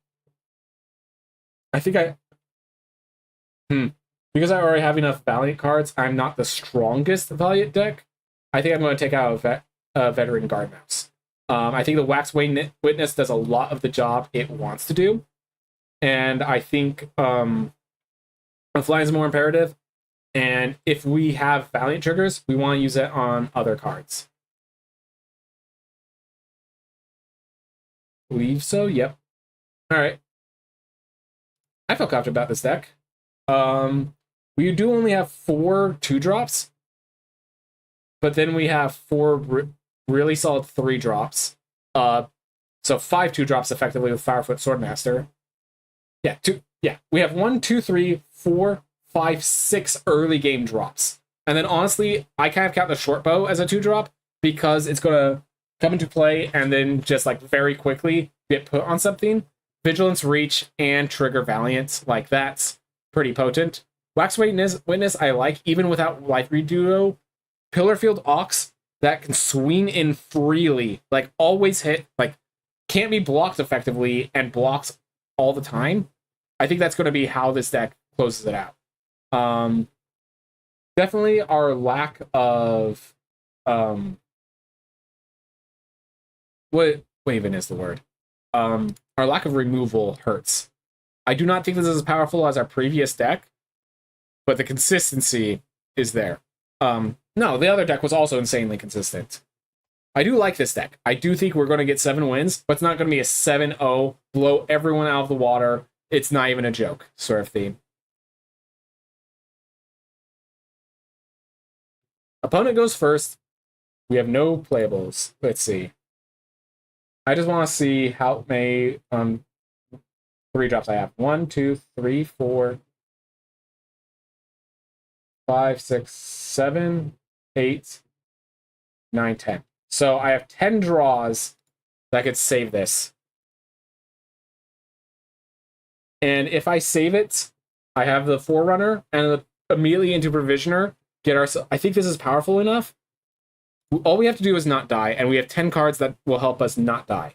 I think because I already have enough Valiant cards, I'm not the strongest Valiant deck. I think I'm going to take out a Veteran Guard Mouse. I think the Wax Witness does a lot of the job it wants to do. And I think Flying is more imperative. And if we have Valiant triggers, we want to use it on other cards. Believe so, yep. All right. I feel confident about this deck. We do only have 4 2-drops, but then we have 4 really solid 3-drops. So 5 2-drops effectively with Firefoot Swordmaster. Yeah, two. Yeah, we have 1, 2, 3, 4, 5, 6 early game drops. And then honestly, I kind of count the short bow as a 2-drop because it's going to come into play and then just like very quickly get put on something. Vigilance, Reach, and Trigger Valiant. Like, that's pretty potent. Wax Witness I like, even without Life Reduo. Pillarfield Ox, that can swing in freely. Like, always hit. Like, can't be blocked effectively and blocks all the time. I think that's going to be how this deck closes it out. Definitely our lack of... what even is the word? Our lack of removal hurts. I do not think this is as powerful as our previous deck, but the consistency is there. No, the other deck was also insanely consistent. I do like this deck. I do think we're going to get 7 wins, but it's not going to be a 7-0, blow everyone out of the water. It's not even a joke sort of theme. Opponent goes first. We have no playables. Let's see. I just want to see how many 3-drops I have. 1, 2, 3, 4, 5, 6, 7, 8, 9, 10. So I have 10 draws that could save this. And if I save it, I have the Forerunner and immediately into Provisioner. I think this is powerful enough. All we have to do is not die, and we have 10 cards that will help us not die.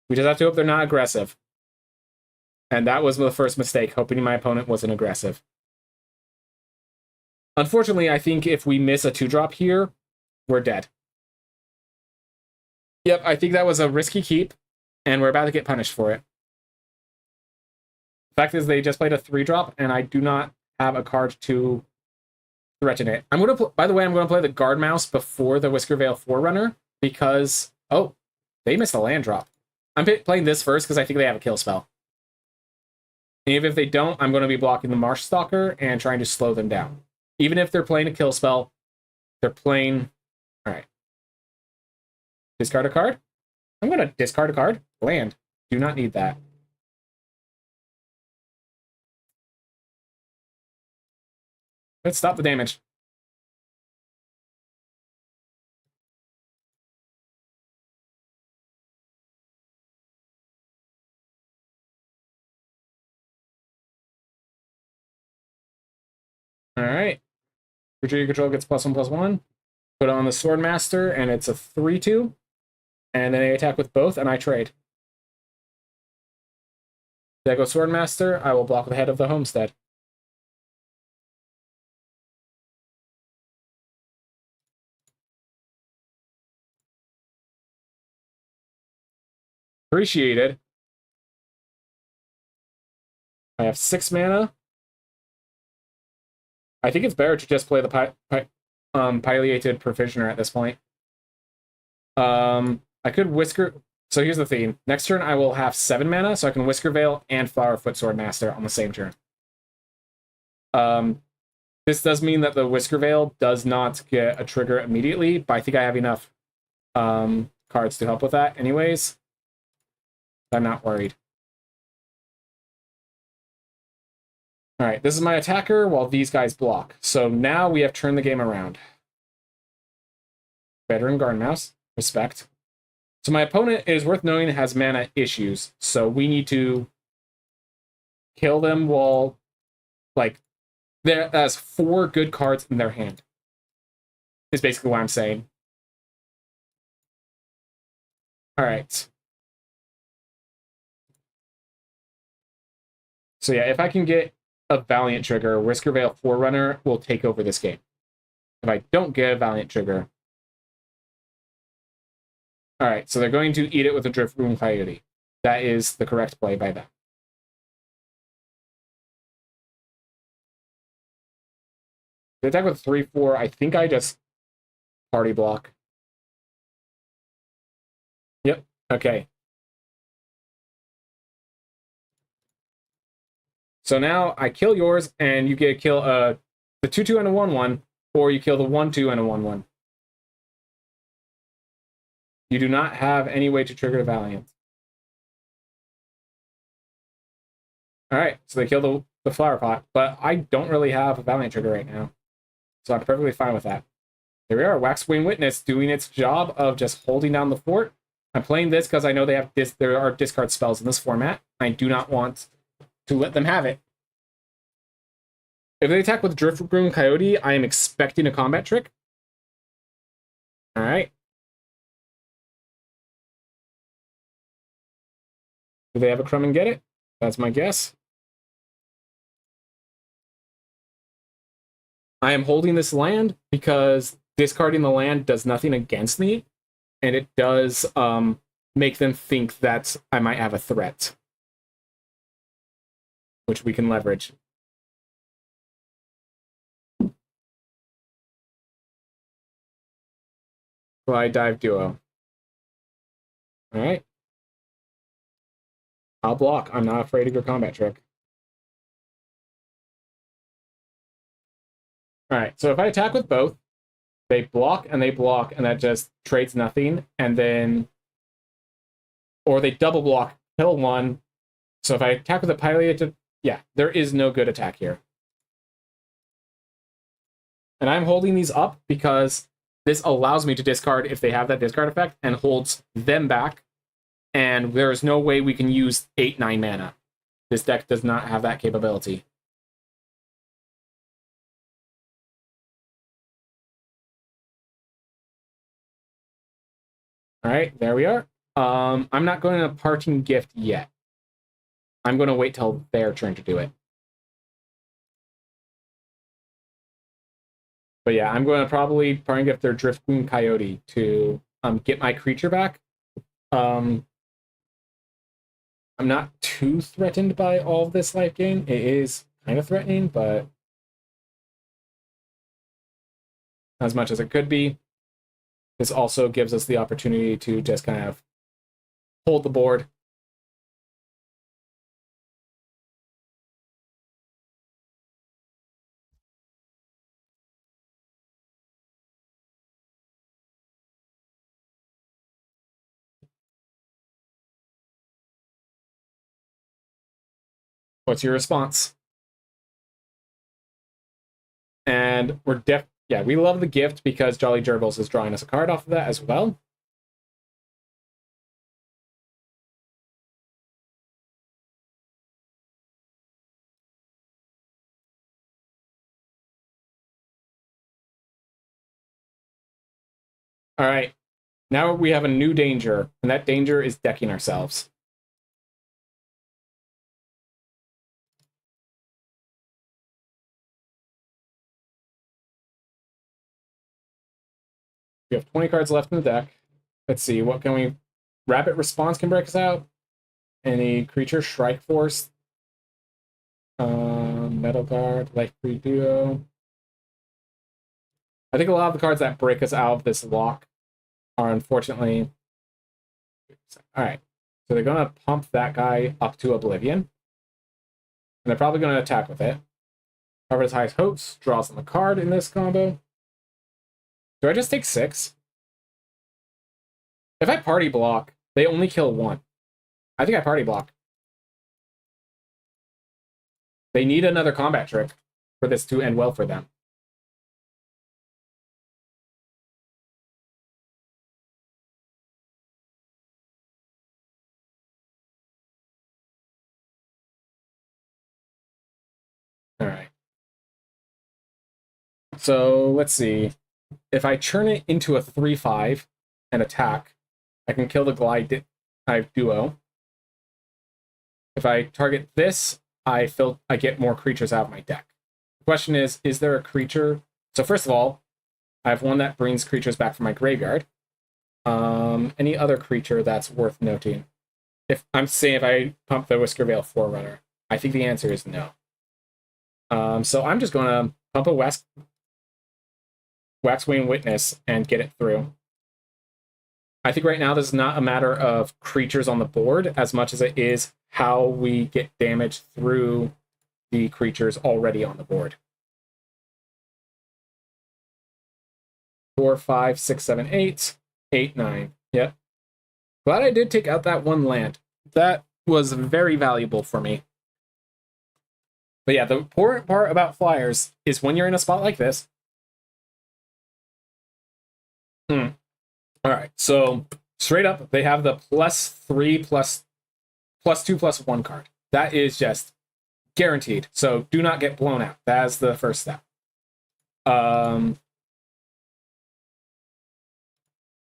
We just have to hope they're not aggressive. And that was the first mistake, hoping my opponent wasn't aggressive. Unfortunately, I think if we miss a 2-drop here, we're dead. Yep, I think that was a risky keep, and we're about to get punished for it. The fact is, they just played a 3-drop, and I do not have a card to threaten it. By the way, I'm going to play the Guard Mouse before the Whiskervale Forerunner, because... Oh, they missed a land drop. I'm playing this first because I think they have a kill spell. And even if they don't, I'm going to be blocking the Marsh Stalker and trying to slow them down. Even if they're playing a kill spell, they're playing... Alright. Discard a card? I'm going to discard a card. Land. Do not need that. Let's stop the damage. Alright. Creature you control gets +1/+1. Put on the Swordmaster, and it's a 3/2. And then I attack with both, and I trade. If I go Swordmaster, I will block the head of the Homestead. Appreciated. I have 6 mana. I think it's better to just play the Pileated Provisioner at this point. I could Whisker... So here's the theme. Next turn, I will have 7 mana, so I can Whiskervale and Flowerfoot Swordmaster on the same turn. This does mean that the Whiskervale does not get a trigger immediately, but I think I have enough cards to help with that anyways. I'm not worried. Alright, this is my attacker while these guys block. So now we have turned the game around. Veteran Guard Mouse. Respect. So my opponent, it is worth knowing, has mana issues. So we need to kill them while, like, there has 4 good cards in their hand. Is basically what I'm saying. Alright. So yeah, if I can get a Valiant trigger, Whiskervale Forerunner will take over this game. If I don't get a Valiant trigger... Alright, so they're going to eat it with a Driftwound Coyote. That is the correct play by them. The attack with 3/4, I think I just party block. Yep, okay. So now I kill yours, and you get to kill the 2/2 and a 1/1, or you kill the 1/2 and a 1/1. You do not have any way to trigger the Valiant. Alright, so they kill the flower pot, but I don't really have a Valiant trigger right now. So I'm perfectly fine with that. There we are, Waxwing Witness doing its job of just holding down the fort. I'm playing this because I know they have there are discard spells in this format. I do not want to let them have it. If they attack with Driftgroom Coyote, I am expecting a combat trick. Alright. Do they have a Crumb and Get It? That's my guess. I am holding this land because discarding the land does nothing against me, and it does make them think that I might have a threat, which we can leverage. Glide Dive Duo. Alright. I'll block. I'm not afraid of your combat trick. Alright, so if I attack with both, they block, and that just trades nothing, and then... Or they double block, kill one. So if I attack with a Pilot, yeah, there is no good attack here. And I'm holding these up because this allows me to discard if they have that discard effect and holds them back. And there is no way we can use 8-9 mana. This deck does not have that capability. Alright, there we are. I'm not going to Parting Gift yet. I'm going to wait till their turn to do it. But yeah, I'm going to probably Parting Gift their Driftgroom Coyote to get my creature back. I'm not too threatened by all of this life gain. It is kind of threatening, but as much as it could be. This also gives us the opportunity to just kind of hold the board. What's your response? And yeah, we love the gift because Jolly Gerbils is drawing us a card off of that as well. All right, now we have a new danger, and that danger is decking ourselves. We have 20 cards left in the deck. Let's see, what can we... Rapid Response can break us out. Any creature, Shrike Force. Metal Guard, Life Free Duo. I think a lot of the cards that break us out of this lock are unfortunately... Alright, so they're going to pump that guy up to Oblivion. And they're probably going to attack with it. Harvest Highest Hopes draws them a card in this combo. Do I just take 6? If I party block, they only kill 1. I think I party block. They need another combat trick for this to end well for them. Alright. So, let's see. If I turn it into a 3/5 and attack, I can kill the Glide Dive Duo. If I target this, I get more creatures out of my deck. The question is there a creature? So first of all, I have one that brings creatures back from my graveyard. Any other creature that's worth noting? If I pump the Whiskervale Forerunner, I think the answer is no. So I'm just going to pump a Waxwing Witness and get it through. I think right now this is not a matter of creatures on the board as much as it is how we get damage through the creatures already on the board. 4, 5, 6, 7, 8, 8, 9. Yep. Glad I did take out that one land. That was very valuable for me. But yeah, the important part about flyers is when you're in a spot like this. All right, so straight up, they have the +3 +2/+1 card. That is just guaranteed. So do not get blown out. That's the first step.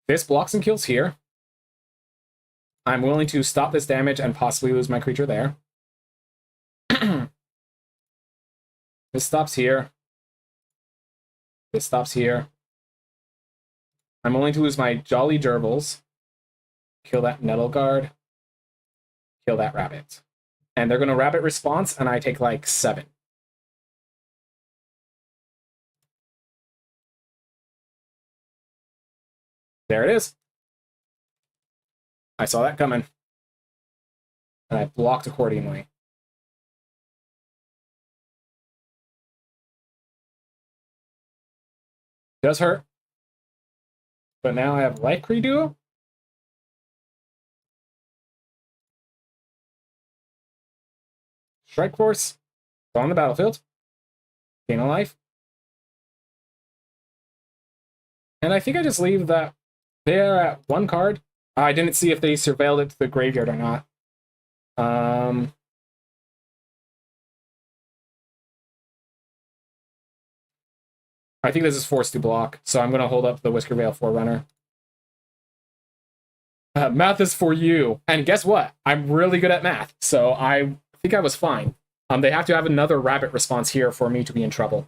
This blocks and kills here. I'm willing to stop this damage and possibly lose my creature there. This stops here. This stops here. I'm willing to lose my Jolly Gerbils. Kill that Nettle Guard. Kill that Rabbit. And they're going to Rabbit response, and I take like 7. There it is. I saw that coming. And I blocked accordingly. Does hurt. But now I have Life Creed Duo. Strike Force. On the battlefield. Gain a life. And I think I just leave that there at 1 card. I didn't see if they surveilled it to the graveyard or not. I think this is forced to block, so I'm going to hold up the Whiskervale Forerunner. Math is for you. And guess what? I'm really good at math, so I think I was fine. They have to have another Rabbit response here for me to be in trouble.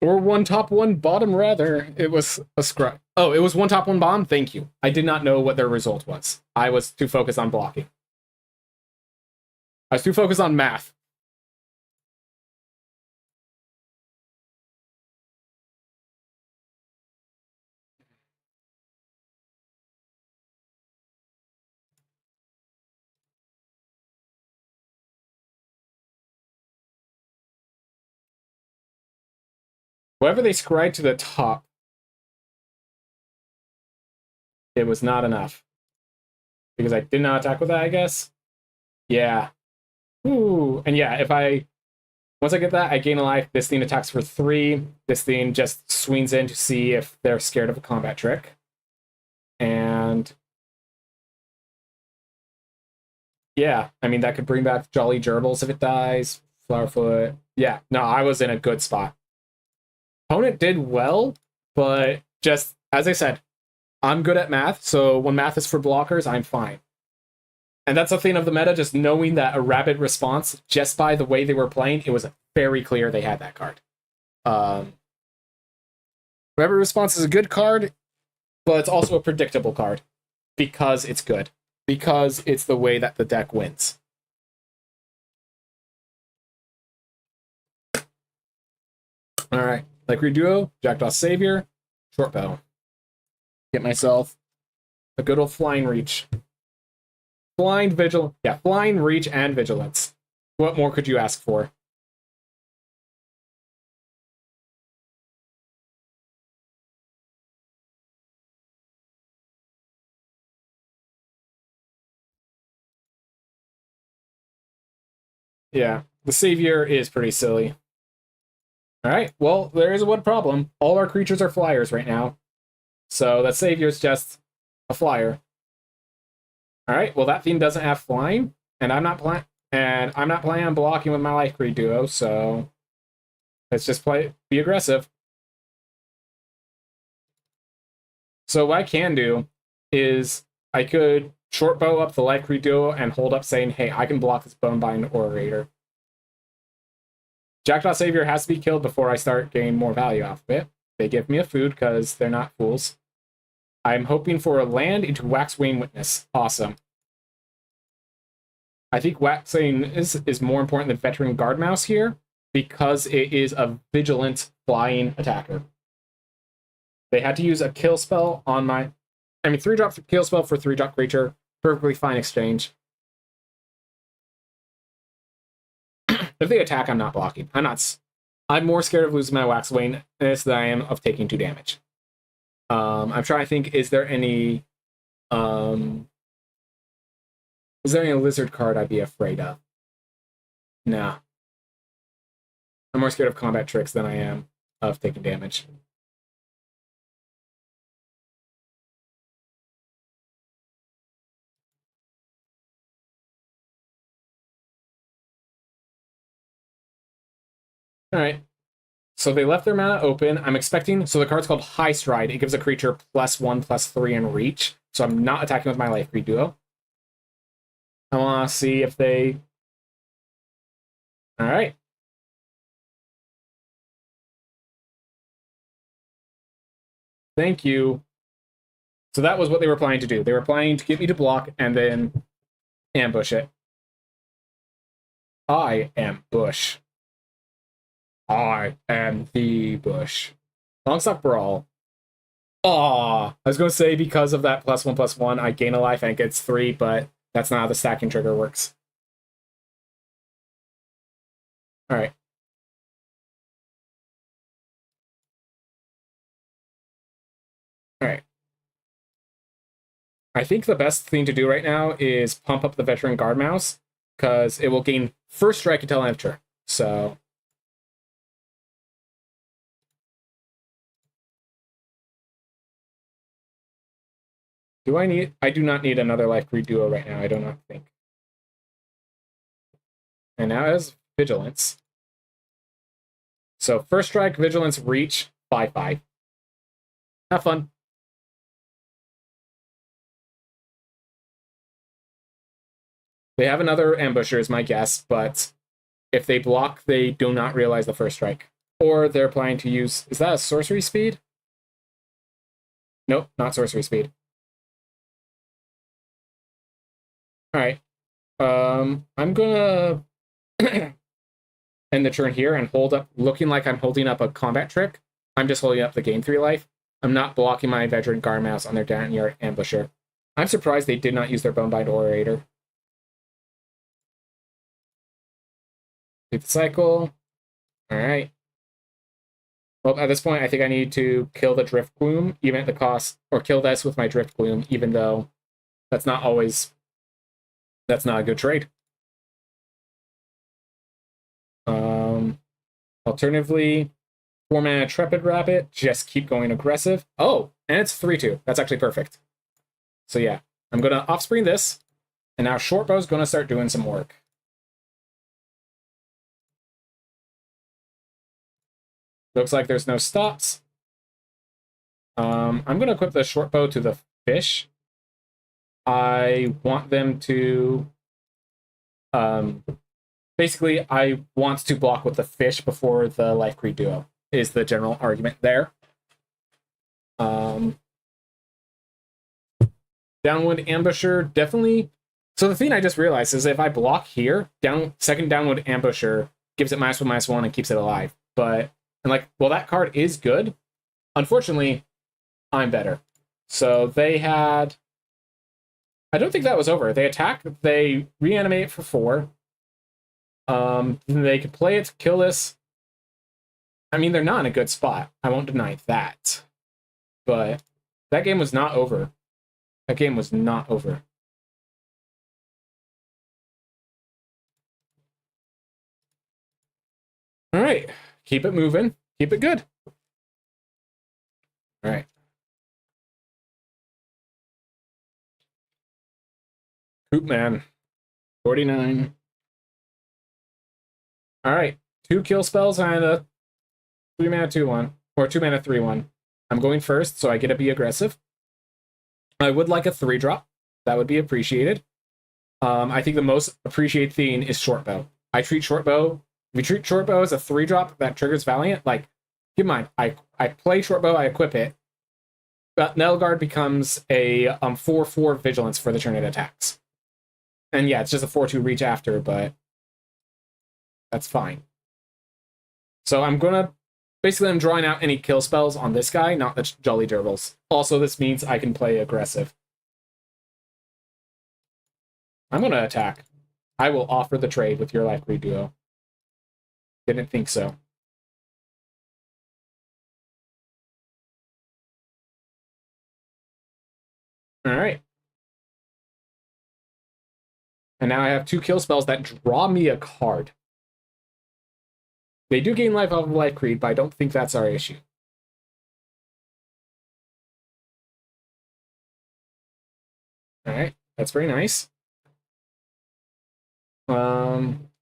Or 1 top 1 bottom, rather. It was a scrub. Oh, it was 1 top 1 bomb? Thank you. I did not know what their result was. I was too focused on blocking. I was too focused on math. Whatever they scried to the top, it was not enough. Because I did not attack with that, I guess. Yeah. Ooh. And yeah, once I get that, I gain a life. This thing attacks for 3. This thing just swings in to see if they're scared of a combat trick. And yeah, I mean, that could bring back Jolly Gerbils if it dies. Flowerfoot. Yeah, no, I was in a good spot. Opponent did well, but just, as I said, I'm good at math, so when math is for blockers, I'm fine. And that's the thing of the meta, just knowing that a Rabbit response, just by the way they were playing, it was very clear they had that card. Rabbit response is a good card, but it's also a predictable card because it's good. Because it's the way that the deck wins. Alright, like Reduo, Jackdaw Savior, Short Bow. Get myself a good old Flying Reach. Flying Reach and Vigilance. What more could you ask for? Yeah, the Savior is pretty silly. Alright, well, there is one problem. All our creatures are flyers right now. So that Savior's just a flyer. Alright, well that thing doesn't have flying, and I'm not planning on blocking with my Life Creed Duo, so let's just be aggressive. So what I can do is I could short bow up the Life Creed Duo and hold up saying, hey, I can block this Bonebind Orator. Jackdaw Savior has to be killed before I start getting more value off of it. They give me a food because they're not fools. I'm hoping for a land into Waxwing Witness. Awesome. I think Waxwing is more important than Veteran Guard Mouse here because it is a vigilant flying attacker. They had to use a kill spell on my... 3-drop kill spell for 3-drop creature. Perfectly fine exchange. If they attack, I'm not blocking. I'm more scared of losing my Wax Wayne than I am of taking 2 damage. I'm trying to think, is there any lizard card I'd be afraid of? Nah. I'm more scared of combat tricks than I am of taking damage. Alright. So they left their mana open. I'm expecting... So the card's called High Stride. It gives a creature +1/+3 in reach. So I'm not attacking with my Life Creed Duo. I want to see if they... Alright. Thank you. So that was what they were planning to do. They were planning to get me to block and then ambush it. I am Bush. I am the Bush. Longstock Brawl. Aw, I was going to say because of that +1/+1, I gain a life and it gets 3, but that's not how the stacking trigger works. Alright. Alright. I think the best thing to do right now is pump up the Veteran Guard Mouse, because it will gain first strike until end of turn. So... I do not need another Life Creed Duo right now, I do not think. And now it has Vigilance. So first strike, Vigilance, Reach, 5/5. Have fun. They have another Ambusher is my guess, but if they block, they do not realize the first strike. Or they're planning to use... Is that a Sorcery Speed? Nope, not Sorcery Speed. Alright. I'm gonna end the turn here and hold up, looking like I'm holding up a combat trick. I'm just holding up the gain 3 life. I'm not blocking my Veteran Guard Mouse on their Danyard Ambusher. I'm surprised they did not use their Bonebind Orator. Leave the cycle. Alright. Well, at this point, I think I need to kill the Drift Gloom, even at the cost, or kill this with my Drift Gloom, even though that's not a good trade. Alternatively, 4-mana Trepid Rabbit, just keep going aggressive. Oh, and it's 3/2. That's actually perfect. So yeah, I'm going to Offspring this, and now Shortbow's going to start doing some work. Looks like there's no stops. I'm going to equip the Shortbow to the fish. I want them to... basically, I want to block with the fish before the Life Creed Duo, is the general argument there. Downwind Ambusher, definitely... So the thing I just realized is if I block here, second Downwind Ambusher gives it -1/-1 and keeps it alive. But, and like, well, that card is good. Unfortunately, I'm better. So they had... I don't think that was over. They attack, they reanimate it for 4. They could play it, kill this. I mean, they're not in a good spot. I won't deny that. But that game was not over. That game was not over. All right. Keep it moving. Keep it good. All right. Coop man. 49. All right. 2 kill spells and a 3-mana 2/1. Or 2-mana 3/1. I'm going first, so I get to be aggressive. I would like a 3-drop. That would be appreciated. I think the most appreciated thing is Shortbow. I treat Shortbow... If you treat Shortbow as a 3-drop that triggers Valiant, like, keep in mind, I play Shortbow, I equip it, but Nelguard becomes a 4/4 Vigilance for the turn it attacks. And yeah, it's just a 4/2 reach after, but that's fine. So I'm gonna... Basically, I'm drawing out any kill spells on this guy, not the Jolly Gerbils. Also, this means I can play aggressive. I'm going to attack. I will offer the trade with your Life Creed Duo. Didn't think so. All right. And now I have 2 kill spells that draw me a card. They do gain life off of Life Creed, but I don't think that's our issue. All right, that's very nice.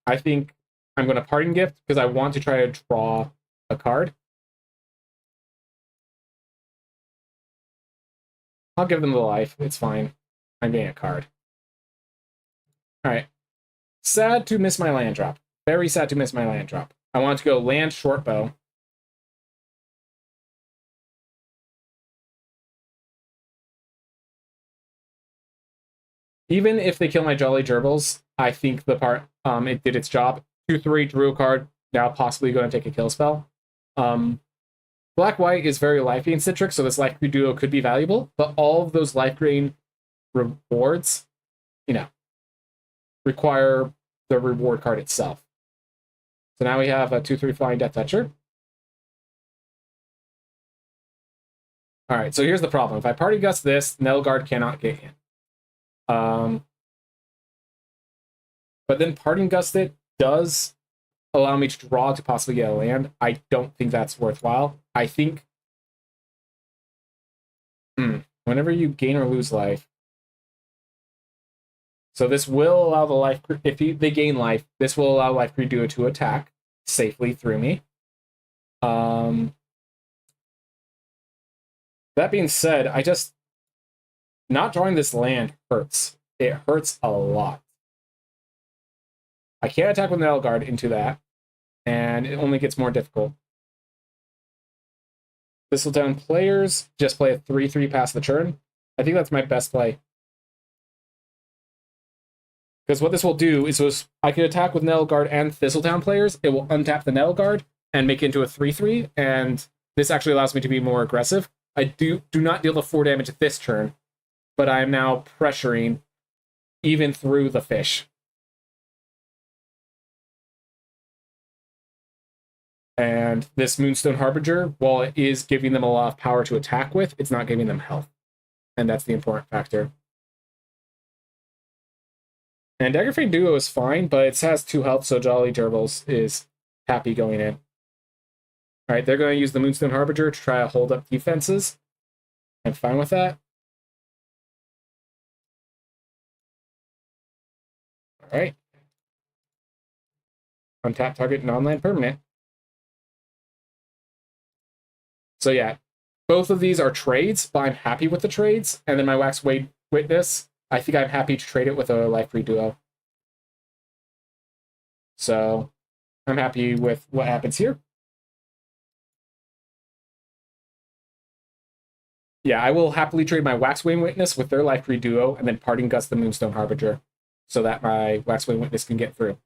I think I'm going to Parting Gift because I want to try to draw a card. I'll give them the life. It's fine. I'm getting a card. All right. Sad to miss my land drop. Very sad to miss my land drop. I want to go land short bow. Even if they kill my Jolly Gerbils, I think the part it did its job. 2/3 drew a card. Now possibly going to take a kill spell. Black-white is very life gain centric, so this life gain duo could be valuable, but all of those life gain rewards, require the reward card itself. So now we have a 2/3 flying Death Toucher. All right, so here's the problem. If I Party Gust this, Nelguard cannot get in. But then Parting Gust it does allow me to draw to possibly get a land. I don't think that's worthwhile. I think whenever you gain or lose life, so this will allow the life, if they gain life, this will allow Life Creed Duo to attack safely through me. That being said, not drawing this land hurts. It hurts a lot. I can't attack with Nelguard into that, and it only gets more difficult. Thistledown players just play a 3/3 past the turn. I think that's my best play. Because what this will do is I can attack with Nelguard and Thistledown players. It will untap the Nelguard and make it into a 3/3, and this actually allows me to be more aggressive. I do not deal the 4 damage this turn, but I am now pressuring even through the fish. And this Moonstone Harbinger, while it is giving them a lot of power to attack with, it's not giving them health. And that's the important factor. And Daggerfang Duo is fine, but it has 2 health, so Jolly Gerbils is happy going in. Alright, they're going to use the Moonstone Harbinger to try to hold up defenses. I'm fine with that. Alright. Untap target non-land permanent. So yeah, both of these are trades, but I'm happy with the trades. And then my Wax Witness, I think I'm happy to trade it with a Life Creed Duo. So I'm happy with what happens here. Yeah, I will happily trade my Waxwing Witness with their Life Creed Duo and then Parting Gust the Moonstone Harbinger so that my Waxwing Witness can get through.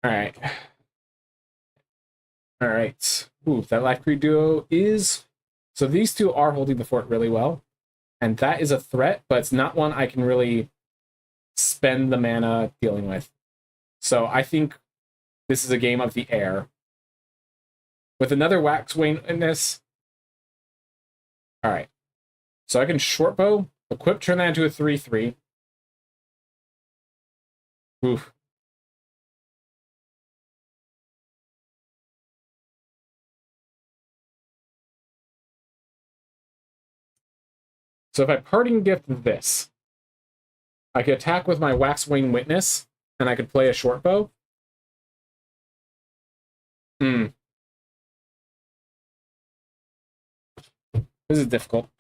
Alright. Alright. Ooh, that Life Creed Duo is... So these two are holding the fort really well. And that is a threat, but it's not one I can really spend the mana dealing with. So I think this is a game of the air. With another Waxwing Witness... Alright. So I can short bow, equip, turn that into a 3/3. Oof. So if I Parting Gift this, I could attack with my Waxwing Witness, and I could play a short bow. This is difficult.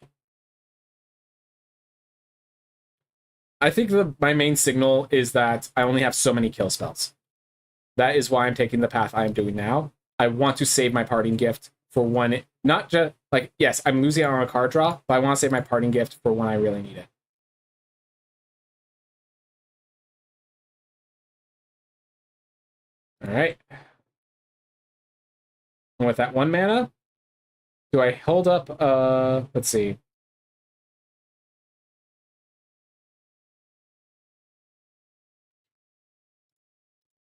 I think my main signal is that I only have so many kill spells. That is why I'm taking the path I am doing now. I want to save my Parting Gift for one, not just, like, yes, I'm losing out on a card draw, but I want to save my Parting Gift for when I really need it. All right. And with that 1 mana, Do I hold up, let's see.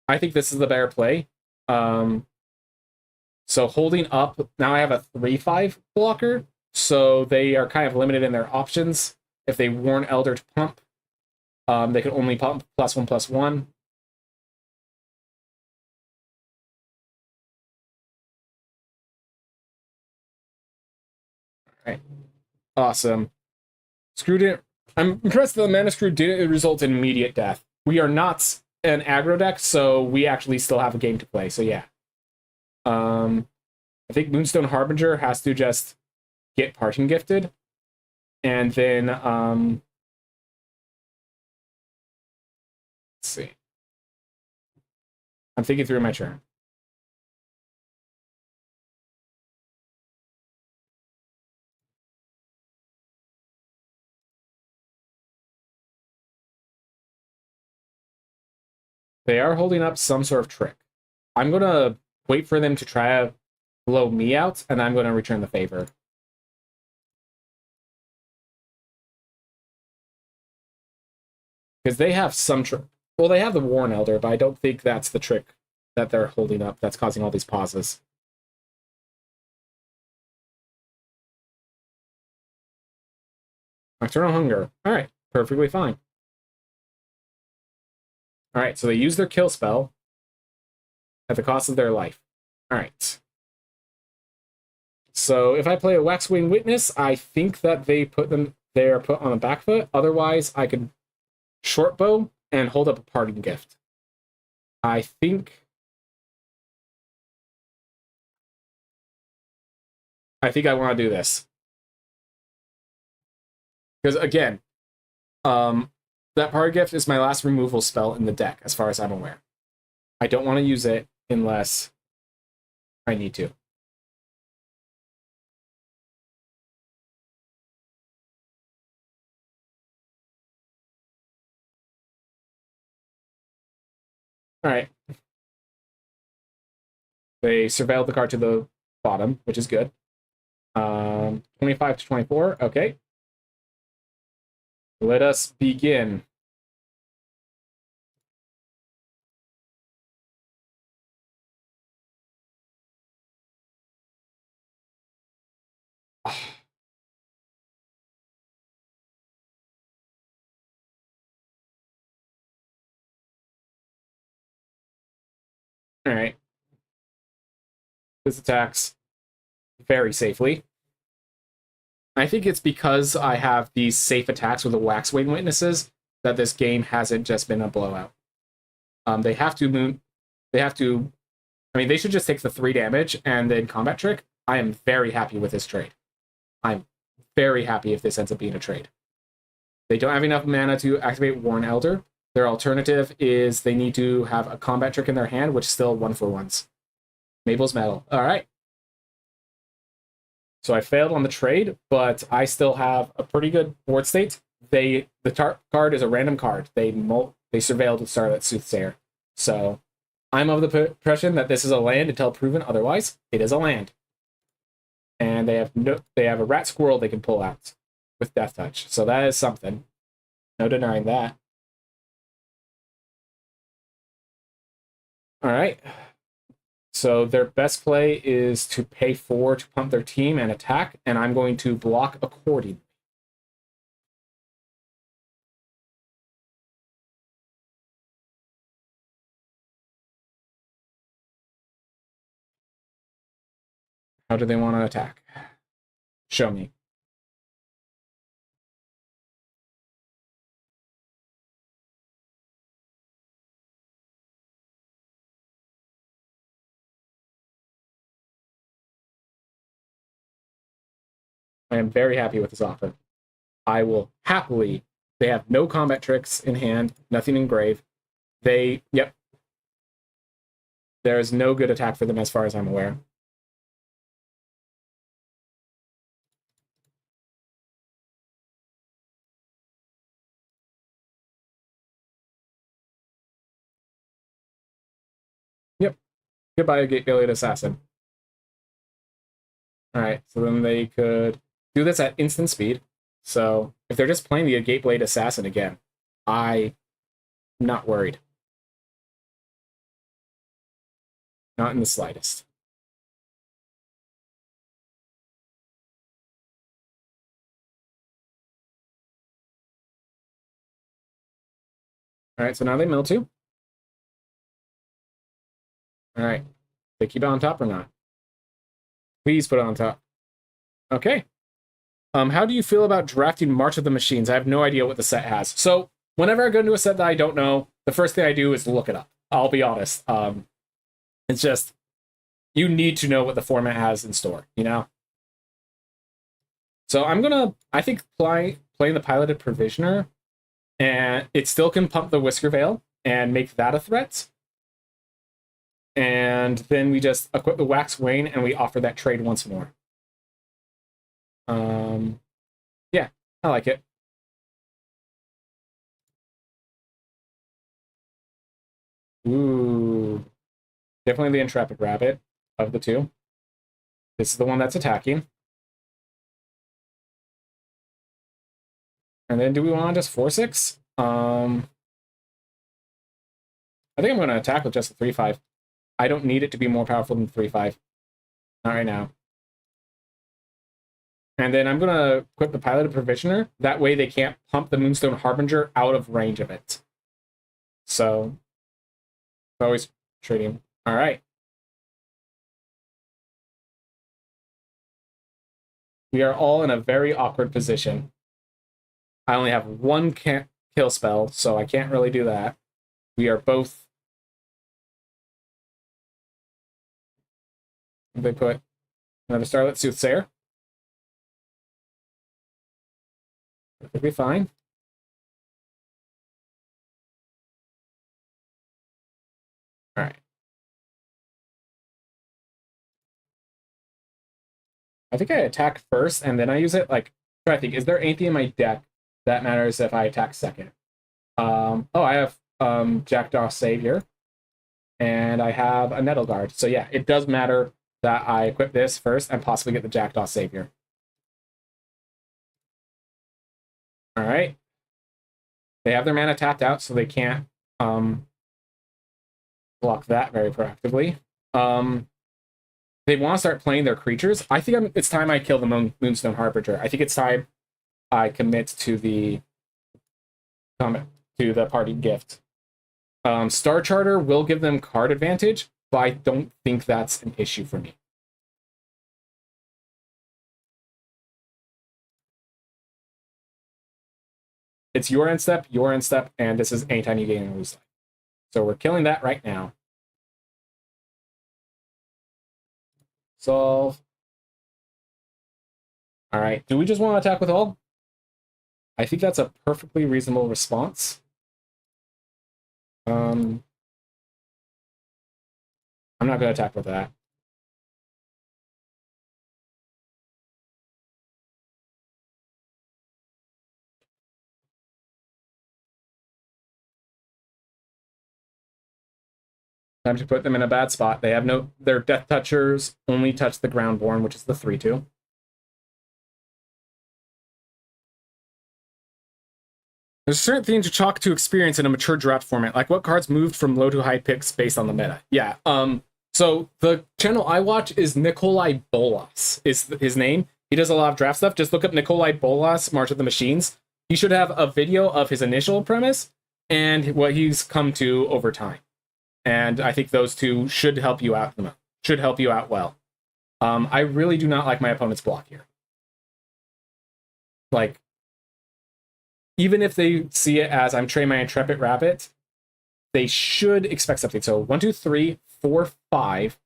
I think this is the better play. Um, so holding up, now I have a 3/5 blocker, so they are kind of limited in their options. If they warn Elder to pump, they can only pump +1/+1. All right, awesome. Screw didn't. I'm impressed that the Mana Screw didn't result in immediate death. We are not an aggro deck, so we actually still have a game to play. So yeah. I think Moonstone Harbinger has to just get Parting Gifted, and then let's see. I'm thinking through my turn. They are holding up some sort of trick. I'm gonna wait for them to try to blow me out, and I'm gonna return the favor. Because they have some trick. Well, they have the Warren Elder, but I don't think that's the trick that they're holding up that's causing all these pauses. Nocturnal Hunger. All right, perfectly fine. All right, so they use their kill spell at the cost of their life. All right. So if I play a Waxwing Witness, I think that they are put on the back foot. Otherwise, I could short bow and hold up a parting gift. I think I want to do this. Because again, that parting gift is my last removal spell in the deck, as far as I'm aware. I don't want to use it unless I need to. All right. They surveilled the card to the bottom, which is good. 25 to 24. Okay. Let us begin. All right. This attacks very safely. I think it's because I have these safe attacks with the Waxwing Witnesses that this game hasn't just been a blowout. They have to moon. They have to. I mean, they should just take the 3 damage and then combat trick. I am very happy with this trade. I'm very happy if this ends up being a trade. They don't have enough mana to activate Warren Elder. Their alternative is they need to have a combat trick in their hand, which is still 1/1s. Mabel's Medal. All right. So I failed on the trade, but I still have a pretty good board state. The card is a random card. They surveilled with Starlit Soothsayer. So I'm of the impression that this is a land until proven otherwise. It is a land. And they have a rat squirrel they can pull out with Death Touch. So that is something. No denying that. All right. So their best play is to pay 4 to pump their team and attack, and I'm going to block accordingly. How do they want to attack? Show me. I am very happy with this offer. I will happily. They have no combat tricks in hand, nothing in grave. Yep. There is no good attack for them as far as I'm aware. Yep. Goodbye, Gilead Assassin. All right, so then they could do this at instant speed. So if they're just playing the Gateblade Assassin again, I'm not worried. Not in the slightest. All right, so now they mill two. All right, they keep it on top or not? Please put it on top. Okay. How do you feel about drafting March of the Machines? I have no idea what the set has. So whenever I go into a set that I don't know, the first thing I do is look it up. I'll be honest. It's just you need to know what the format has in store, you know? So I'm gonna, I think, playing the Piloted Provisioner, and it still can pump the Whisker Veil and make that a threat. And then we just equip the Wax Wayne and we offer that trade once more. Yeah, I like it. Ooh, definitely the Intrepid Rabbit of the two. This is the one that's attacking. And then do we want to just 4/6? I think I'm going to attack with just a 3/5. I don't need it to be more powerful than 3/5. Not right now. And then I'm going to equip the Piloted Provisioner. That way they can't pump the Moonstone Harbinger out of range of it. So, always trading. All right. We are all in a very awkward position. I only have one kill spell, so I can't really do that. We are both... They put another Starlit Soothsayer. It'll be fine. All right. I think I attack first, and then I use it. Like, try to think, is there anything in my deck that matters if I attack second? Oh, I have Jackdaw Savior, and I have a Nettle Guard. So yeah, it does matter that I equip this first and possibly get the Jackdaw Savior. All right. They have their mana tapped out, so they can't block that very proactively. They want to start playing their creatures. I think it's time I kill the Moonstone Harbinger. I think it's time I commit to the party gift. Star Charter will give them card advantage, but I don't think that's an issue for me. It's your end step, and this is anytime you gain a lose life. So we're killing that right now. Solve. All right. Do we just want to attack with all? I think that's a perfectly reasonable response. I'm not going to attack with that. Time to put them in a bad spot. They have their Death Touchers only touch the Groundborn, which is the 3/2. There's certain things you chalk to experience in a mature draft format, like what cards moved from low to high picks based on the meta. Yeah. So the channel I watch is Nikolai Bolas, is his name. He does a lot of draft stuff. Just look up Nikolai Bolas, March of the Machines. He should have a video of his initial premise and what he's come to over time. And I think those two should help you out. Should help you out well. I really do not like my opponent's block here. Like, even if they see it as I'm trading my Intrepid Rabbit, they should expect something. So 1, 2, 3, 4, 5,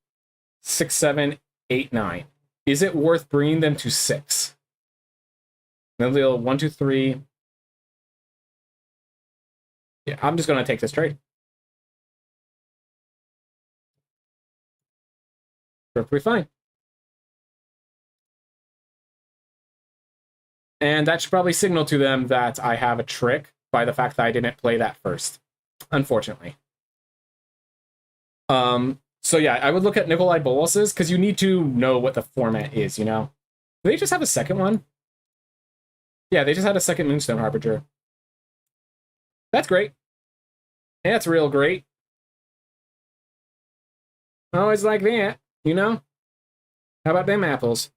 6, 7, 8, 9. Is it worth bringing them to 6? Then they'll 1, 2, 3. Yeah, I'm just going to take this trade. Perfectly fine. And that should probably signal to them that I have a trick by the fact that I didn't play that first, unfortunately. So yeah, I would look at Nikolai Bolas's because you need to know what the format is, you know? Do they just have a second one? Yeah, they just had a second Moonstone Harbinger. That's great. That's real great. Always like that, you know? How about them apples?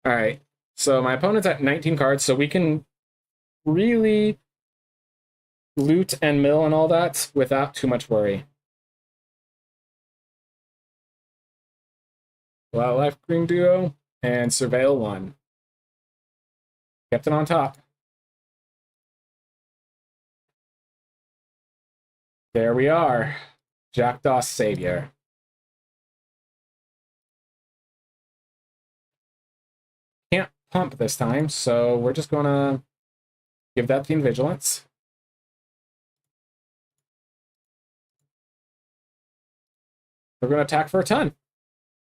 Alright, so my opponent's at 19 cards, so we can really loot and mill and all that without too much worry. Wildlife Green Duo and Surveil 1. Kept it on top. There we are. Jackdaw Savior. Can't pump this time, so we're just gonna give that Fiend Vigilance. We're gonna attack for a ton.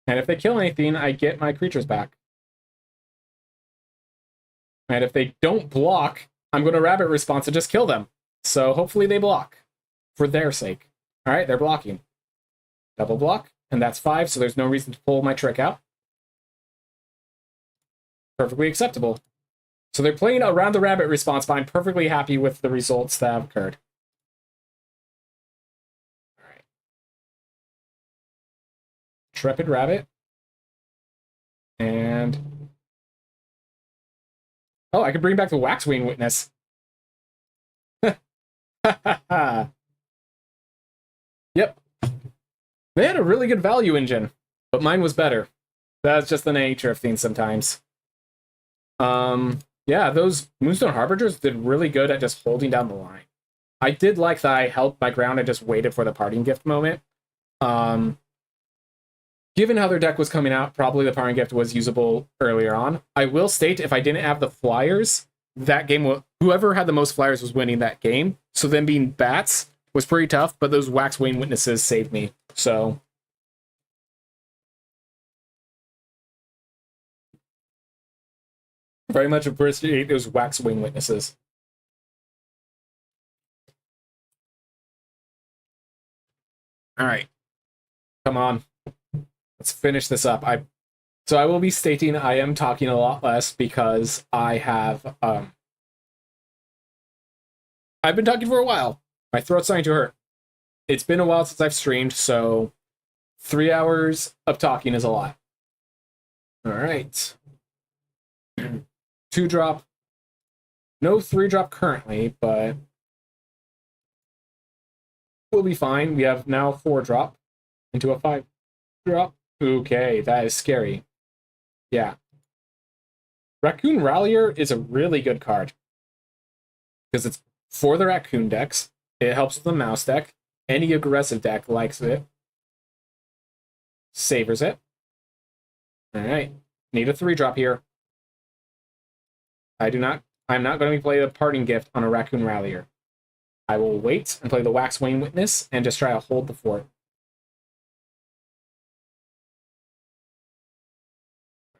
And if they kill anything, I get my creatures back. And if they don't block, I'm gonna Rabbit Response and just kill them. So hopefully they block. For their sake. Alright, they're blocking. Double block, and that's 5, so there's no reason to pull my trick out. Perfectly acceptable. So they're playing around the Rabbit Response, but I'm perfectly happy with the results that have occurred. Alright. Intrepid Rabbit. And... oh, I could bring back the Waxwing Witness. Yep. They had a really good value engine, but mine was better. That's just the nature of things sometimes. Yeah, those Moonstone Harbingers did really good at just holding down the line. I did like that I held my ground and just waited for the parting gift moment. Given how their deck was coming out, probably the parting gift was usable earlier on. I will state, if I didn't have the flyers, that game, whoever had the most flyers was winning that game. So them being bats was pretty tough, but those Waxwing Witnesses saved me. So very much appreciate those Waxwing Witnesses. All right, come on, let's finish this up. So I will be stating I am talking a lot less because I have I've been talking for a while. My throat's starting to hurt. It's been a while since I've streamed, so 3 hours of talking is a lot. All right. 2-drop. No 3-drop currently, but we'll be fine. We have now 4-drop into a 5-drop. Okay, that is scary. Yeah. Raccoon Rallier is a really good card because it's for the Raccoon decks. It helps with the Mouse deck. Any aggressive deck likes it. Savors it. All right. Need a 3-drop here. I'm not going to be playing a parting gift on a Raccoon Rallier. I will wait and play the Waxwing Witness and just try to hold the fort.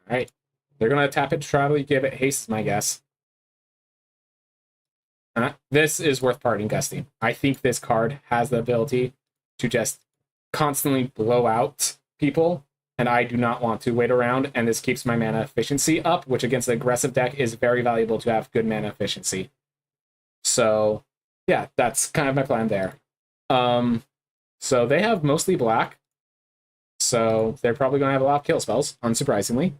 All right. They're going to tap it to try to give it haste, is my guess. This is worth parting gusting. I think this card has the ability to just constantly blow out people, and I do not want to wait around, and this keeps my mana efficiency up, which against the aggressive deck is very valuable to have good mana efficiency. So, yeah, that's kind of my plan there. So they have mostly black, so they're probably going to have a lot of kill spells, unsurprisingly.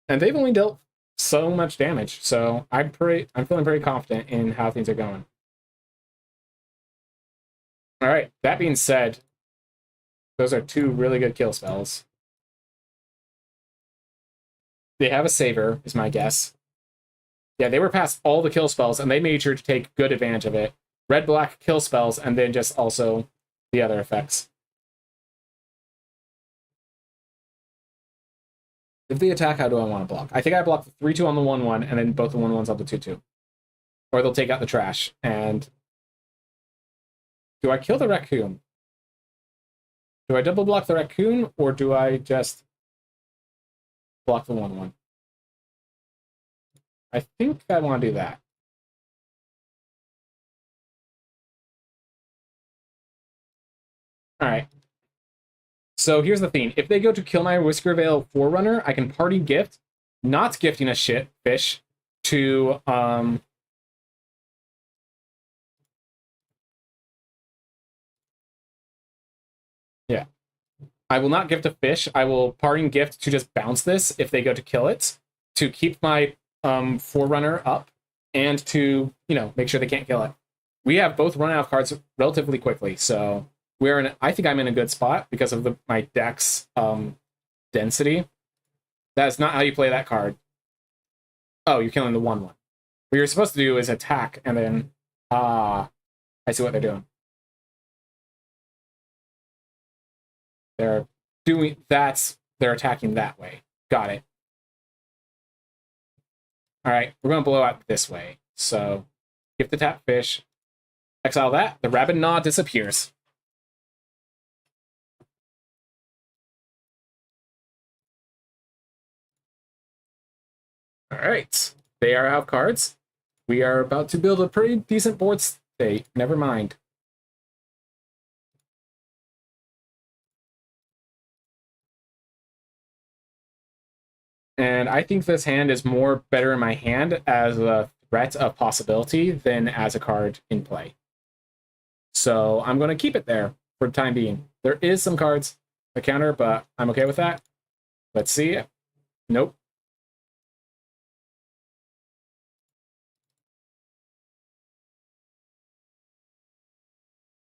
And they've only dealt so much damage, so I'm feeling pretty confident in how things are going. All right, that being said, those are 2 really good kill spells. They have a Saver, is my guess. Yeah, they were past all the kill spells, and they made sure to take good advantage of it. Red-black kill spells, and then just also the other effects. If they attack, how do I want to block? I think I block the 3-2 on the 1-1, and then both the 1-1s on the 2-2. Or they'll take out the trash, and... do I kill the Raccoon? Do I double block the Raccoon, or do I just block the 1-1? I think I want to do that. All right. So here's the thing. If they go to kill my Whiskervale Forerunner, I can party gift, not gifting a shit fish to yeah. I will not gift a fish. I will parting gift to just bounce this if they go to kill it, to keep my Forerunner up, and to, you know, make sure they can't kill it. We have both run out of cards relatively quickly, so we're in. I think I'm in a good spot because of my deck's density. That's not how you play that card. Oh, you're killing the 1/1. What you're supposed to do is attack, and then I see what they're doing. They're doing they're attacking that way. Got it. All right, we're gonna blow out this way. So, gift the tap fish, exile that. The Rabid Gnaw disappears. All right, they are out of cards. We are about to build a pretty decent board state. Never mind. And I think this hand is more better in my hand as a threat of possibility than as a card in play. So I'm going to keep it there for the time being. There is some cards a counter, but I'm okay with that. Let's see. Nope.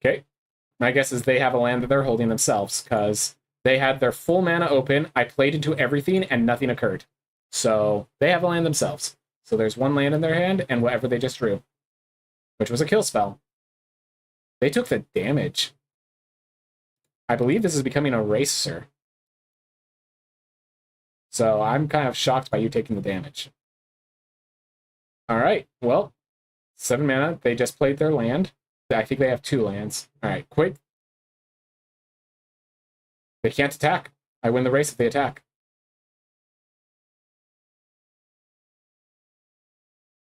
Okay. My guess is they have a land that they're holding themselves because they had their full mana open. I played into everything and nothing occurred. So they have a land themselves. So there's one land in their hand and whatever they just drew, which was a kill spell. They took the damage. I believe this is becoming a racer. So I'm kind of shocked by you taking the damage. All right. Well, 7 mana. They just played their land. I think they have 2 lands. All right, quick. They can't attack. I win the race if they attack.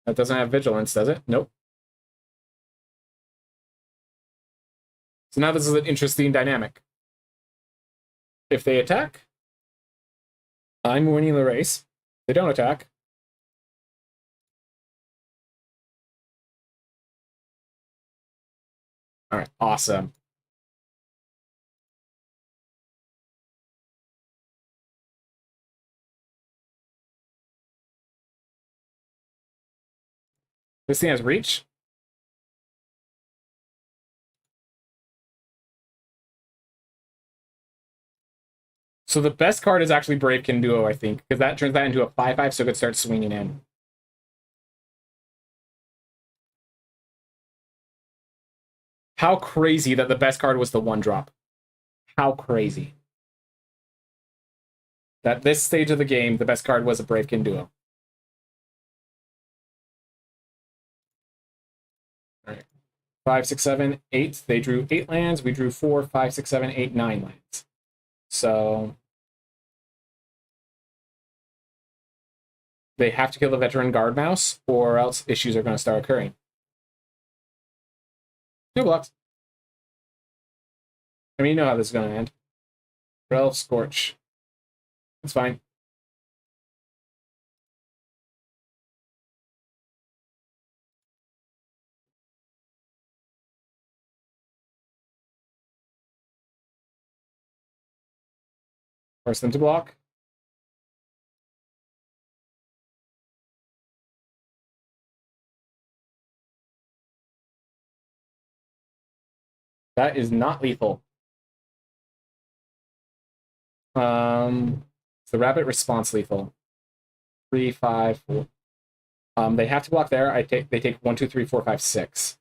That doesn't have vigilance, does it? Nope. So now this is an interesting dynamic. If they attack, I'm winning the race. If they don't attack, all right, awesome. This thing has reach. So the best card is actually Bravekin Duo, I think, because that turns that into a 5/5, so it could start swinging in. How crazy that the best card was the 1-drop. How crazy. That this stage of the game, the best card was a Bravekin Duo. All right. 5, 6, 7, 8. They drew 8 lands. We drew 4, 5, 6, 7, 8, 9 lands. So they have to kill the veteran guard mouse, or else issues are going to start occurring. 2 blocks. I mean, you know how this is going to end. Relf Scorch. It's fine. Force them to block. That is not lethal. It's the rabbit response lethal. 3, 5, 4. They have to block there. They take 1, 2, 3, 4, 5, 6.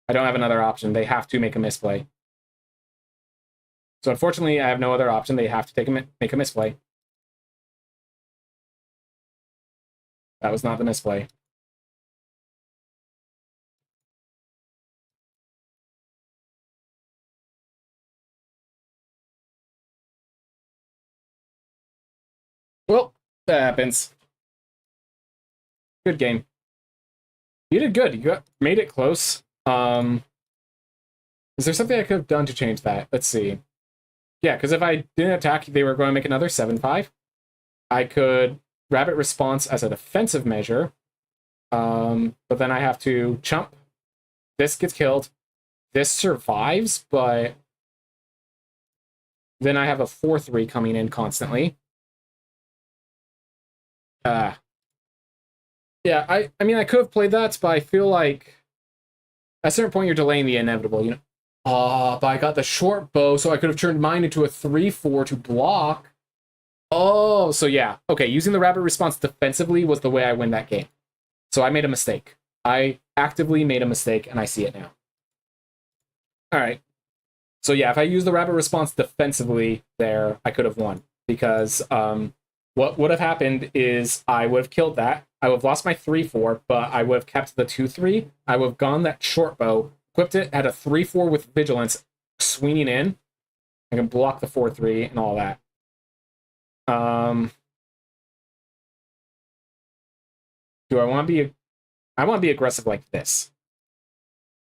I don't have another option. They have to make a misplay. So unfortunately, I have no other option. They have to make a misplay. That was not the misplay. Well, that happens. Good game. You did good. Made it close. Is there something I could have done to change that? Let's see. Yeah, because if I didn't attack, they were going to make another 7/5. I could Rabbit Response as a defensive measure. But then I have to chump. This gets killed. This survives, but then I have a 4/3 coming in constantly. Yeah, I mean, I could have played that, but I feel like at a certain point you're delaying the inevitable, you know. Oh, but I got the short bow, so I could have turned mine into a 3/4 to block. Oh, so yeah. Okay, using the Rabbit Response defensively was the way I win that game. So I made a mistake. I actively made a mistake, and I see it now. All right. So yeah, if I use the Rabbit Response defensively there, I could have won. Because what would have happened is I would have killed that. I would have lost my 3/4, but I would have kept the 2/3. I would have gone that short bow, equipped it, had a 3/4 with Vigilance, swinging in. I can block the 4/3 and all that. Do I want to be... I want to be aggressive like this.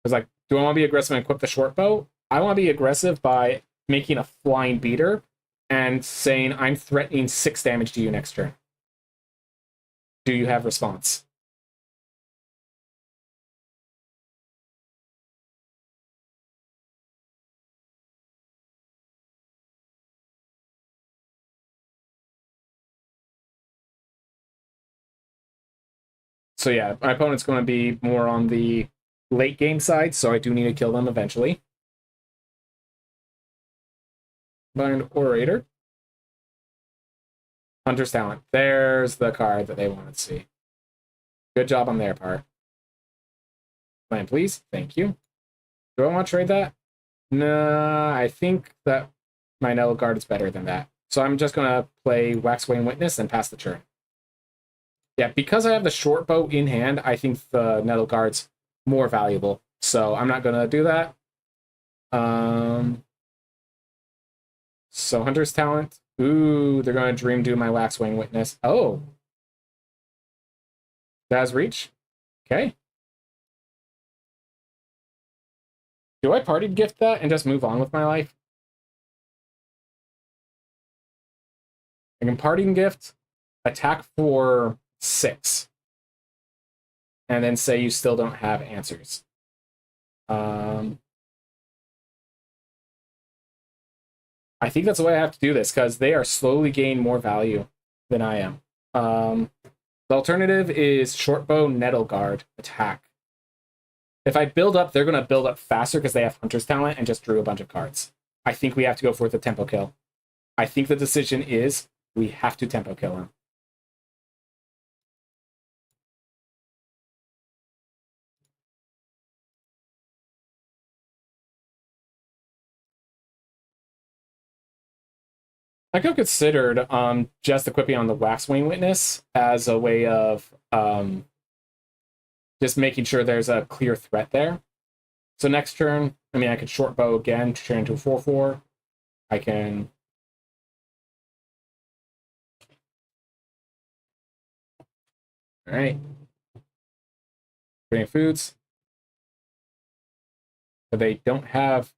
Because, like, do I want to be aggressive and equip the short bow? I want to be aggressive by making a flying beater and saying I'm threatening 6 damage to you next turn. Do you have response? So yeah, my opponent's going to be more on the late game side, so I do need to kill them eventually. Bind Orator. Hunter's Talent. There's the card that they wanted to see. Good job on their part. Land, please. Thank you. Do I want to trade that? Nah, I think that my Nettle Guard is better than that. So I'm just going to play Waxwing Witness and pass the turn. Yeah, because I have the short bow in hand, I think the Nettle Guard's more valuable. So I'm not going to do that. So Hunter's Talent. Ooh, they're going to Dream do my Waxwing Witness. Oh. That has reach? Okay. Do I party gift that and just move on with my life? I can party gift, attack for 6, and then say you still don't have answers. I think that's the way I have to do this, because they are slowly gaining more value than I am. The alternative is Shortbow Nettle Guard attack. If I build up, they're going to build up faster because they have Hunter's Talent and just drew a bunch of cards. I think we have to go for the tempo kill. I think the decision is we have to tempo kill him. I could have considered just equipping on the Waxwing Witness as a way of just making sure there's a clear threat there. So next turn, I mean, I could short bow again to turn into a 4/4. I can... All right. Bringing foods. But they don't have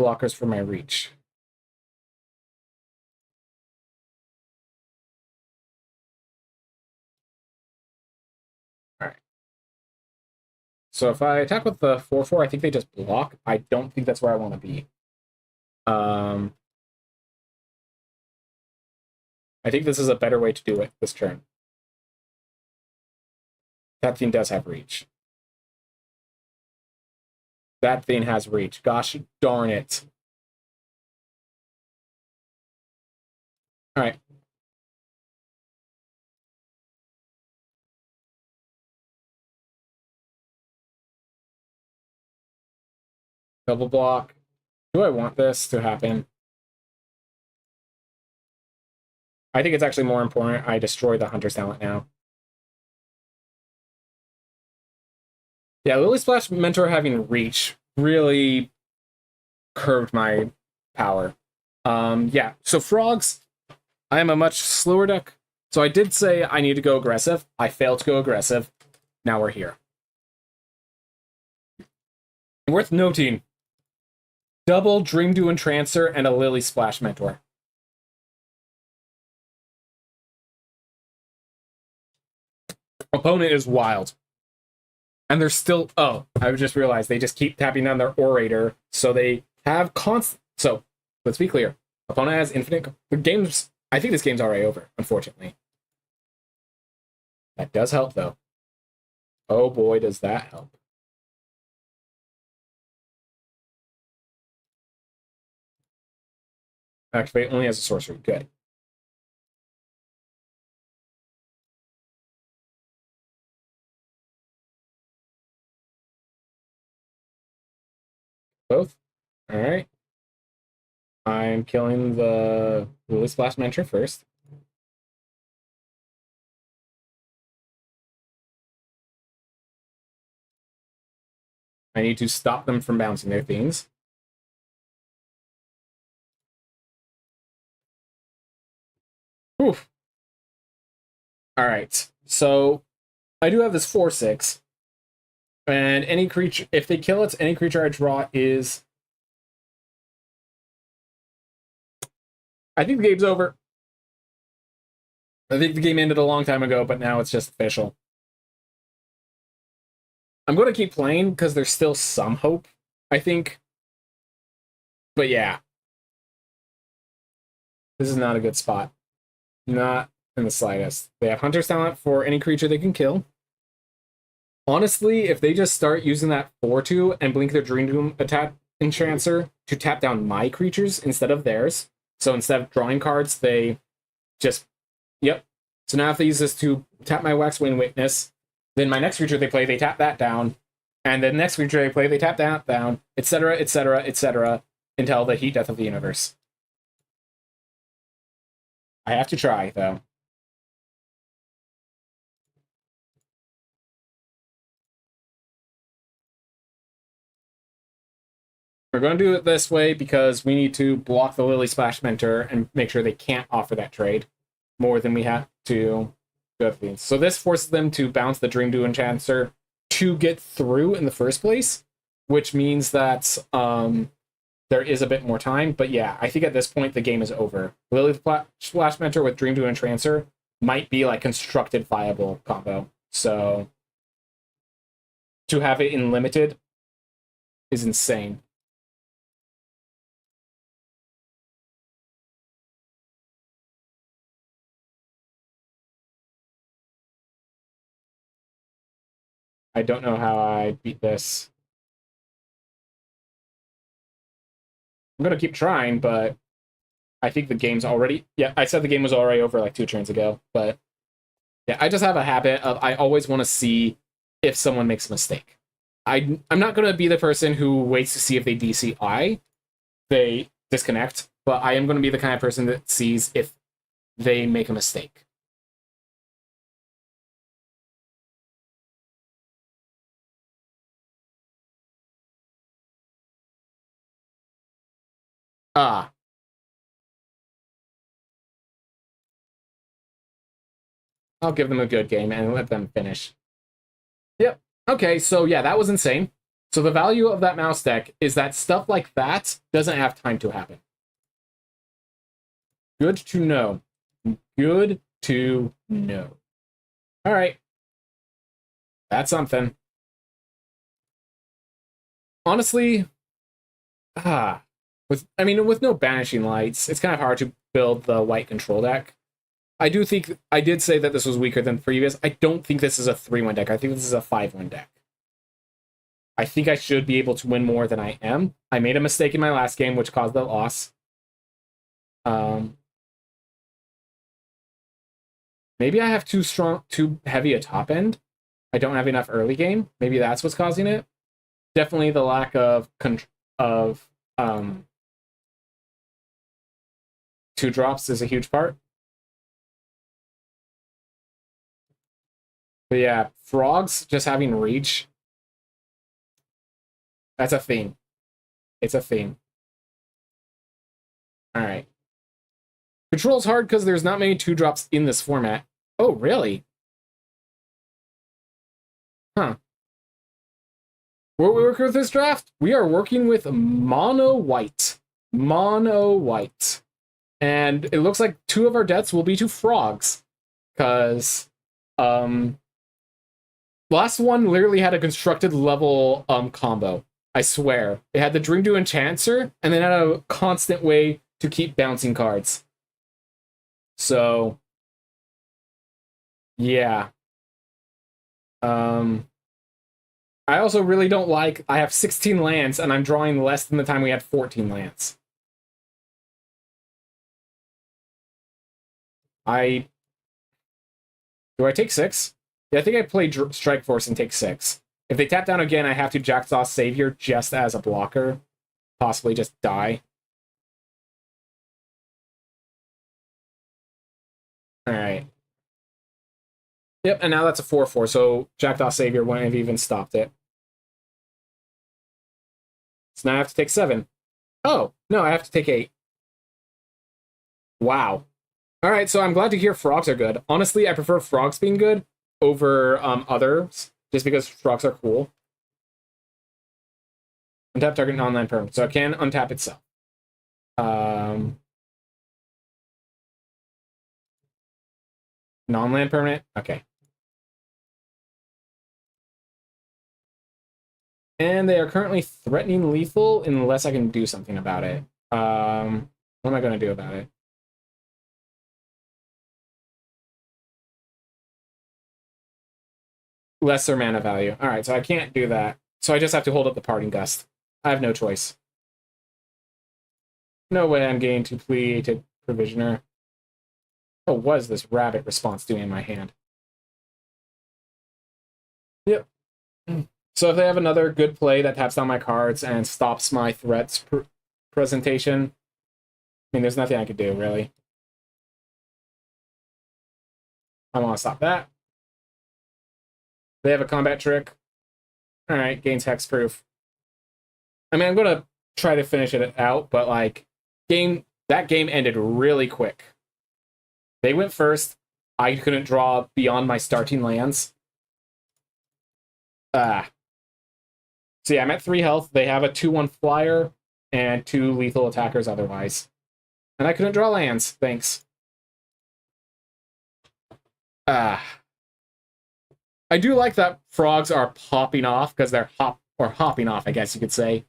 blockers for my reach. All right. So if I attack with the 4/4, I think they just block. I don't think that's where I want to be. I think this is a better way to do it this turn. That thing does have reach. That thing has reach. Gosh darn it. All right. Double block. Do I want this to happen? I think it's actually more important I destroy the Hunter's Talent now. Yeah, Lily Splash Mentor having reach really curved my power. Yeah, so frogs, I am a much slower deck. So I did say I need to go aggressive. I failed to go aggressive. Now we're here. Worth noting, double Dream Dew Entrancer and a Lily Splash Mentor. Opponent is wild. And they're still... Oh, I just realized they just keep tapping down their Orator, so they have constant... So, let's be clear. Opponent has infinite... The game's... I think this game's already over, unfortunately. That does help, though. Oh boy, does that help. Activate only as a sorcery. Good. Both? Alright. I'm killing the Lily Splash Mentor first. I need to stop them from bouncing their things. Oof. Alright, so I do have this 4/6. And any creature, if they kill it, any creature I draw is... I think the game's over. I think the game ended a long time ago, but now it's just official. I'm going to keep playing because there's still some hope, I think. But yeah. This is not a good spot. Not in the slightest. They have Hunter's Talent for any creature they can kill. Honestly, if they just start using that 4/2 and blink their Dream Doom attack Enchancer to tap down my creatures instead of theirs, so instead of drawing cards, they just... Yep. So now if they use this to tap my Waxwing Witness, then my next creature they play, they tap that down, and the next creature they play, they tap that down, etc., etc., etc., until the Heat Death of the Universe. I have to try, though. We're going to do it this way because we need to block the Lily Splash Mentor and make sure they can't offer that trade more than we have to go through. So this forces them to bounce the Dream Dew Enchancer to get through in the first place, which means that there is a bit more time. But yeah, I think at this point the game is over. Lily Splash Mentor with Dream Dew Enchancer might be like constructed viable combo. So to have it in limited is insane. I don't know how I beat this. I'm going to keep trying, but I think the game's already... Yeah, I said the game was already over like 2 turns ago, but yeah, I just have a habit of I always want to see if someone makes a mistake. I'm not going to be the person who waits to see if they DCI, they disconnect, but I am going to be the kind of person that sees if they make a mistake. Ah. I'll give them a good game and let them finish. Yep. Okay, so yeah, that was insane. So the value of that mouse deck is that stuff like that doesn't have time to happen. Good to know. Good to know. All right. That's something. Honestly, with no Banishing Lights, it's kind of hard to build the white control deck. I did say that this was weaker than previous. I don't think this is a 3-1 deck. I think this is a 5-1 deck. I think I should be able to win more than I am. I made a mistake in my last game, which caused the loss. Maybe I have too heavy a top end. I don't have enough early game. Maybe that's what's causing it. Definitely the lack of 2-drops is a huge part. But yeah, frogs just having reach. That's a thing. It's a thing. All right. Control's hard because there's not many 2-drops in this format. Oh, really? Huh. What we work with this draft? We are working with mono white. Mono white. And it looks like 2 of our deaths will be to frogs. Because last one literally had a constructed level combo. I swear. It had the Dream Do Enchanter, and then had a constant way to keep bouncing cards. So yeah. I also really don't like, I have 16 lands and I'm drawing less than the time we had 14 lands. Do I take 6? Yeah, I think I play Strike Force and take 6. If they tap down again, I have to Jackdaw Savior just as a blocker. Possibly just die. Alright. Yep, and now that's a 4-4, so Jackdaw Savior wouldn't have even stopped it. So now I have to take 7. Oh, no, I have to take 8. Wow. Alright, so I'm glad to hear frogs are good. Honestly, I prefer frogs being good over others, just because frogs are cool. Untap target non-land permanent, so it can untap itself. Non-land permanent? Okay. And they are currently threatening lethal unless I can do something about it. What am I going to do about it? Lesser mana value. All right, so I can't do that. So I just have to hold up the Parting Gust. I have no choice. No way I'm getting to Pleated Provisioner. What was this rabbit response doing in my hand? Yep. So if they have another good play that taps down my cards and stops my threats presentation, I mean, there's nothing I could do, really. I want to stop that. They have a combat trick. All right, gains hexproof. I mean, I'm going to try to finish it out, but, like, that game ended really quick. They went first. I couldn't draw beyond my starting lands. So yeah, I'm at 3 health. They have a 2-1 flyer and 2 lethal attackers otherwise. And I couldn't draw lands. Thanks. I do like that frogs are popping off because they're hopping off, I guess you could say.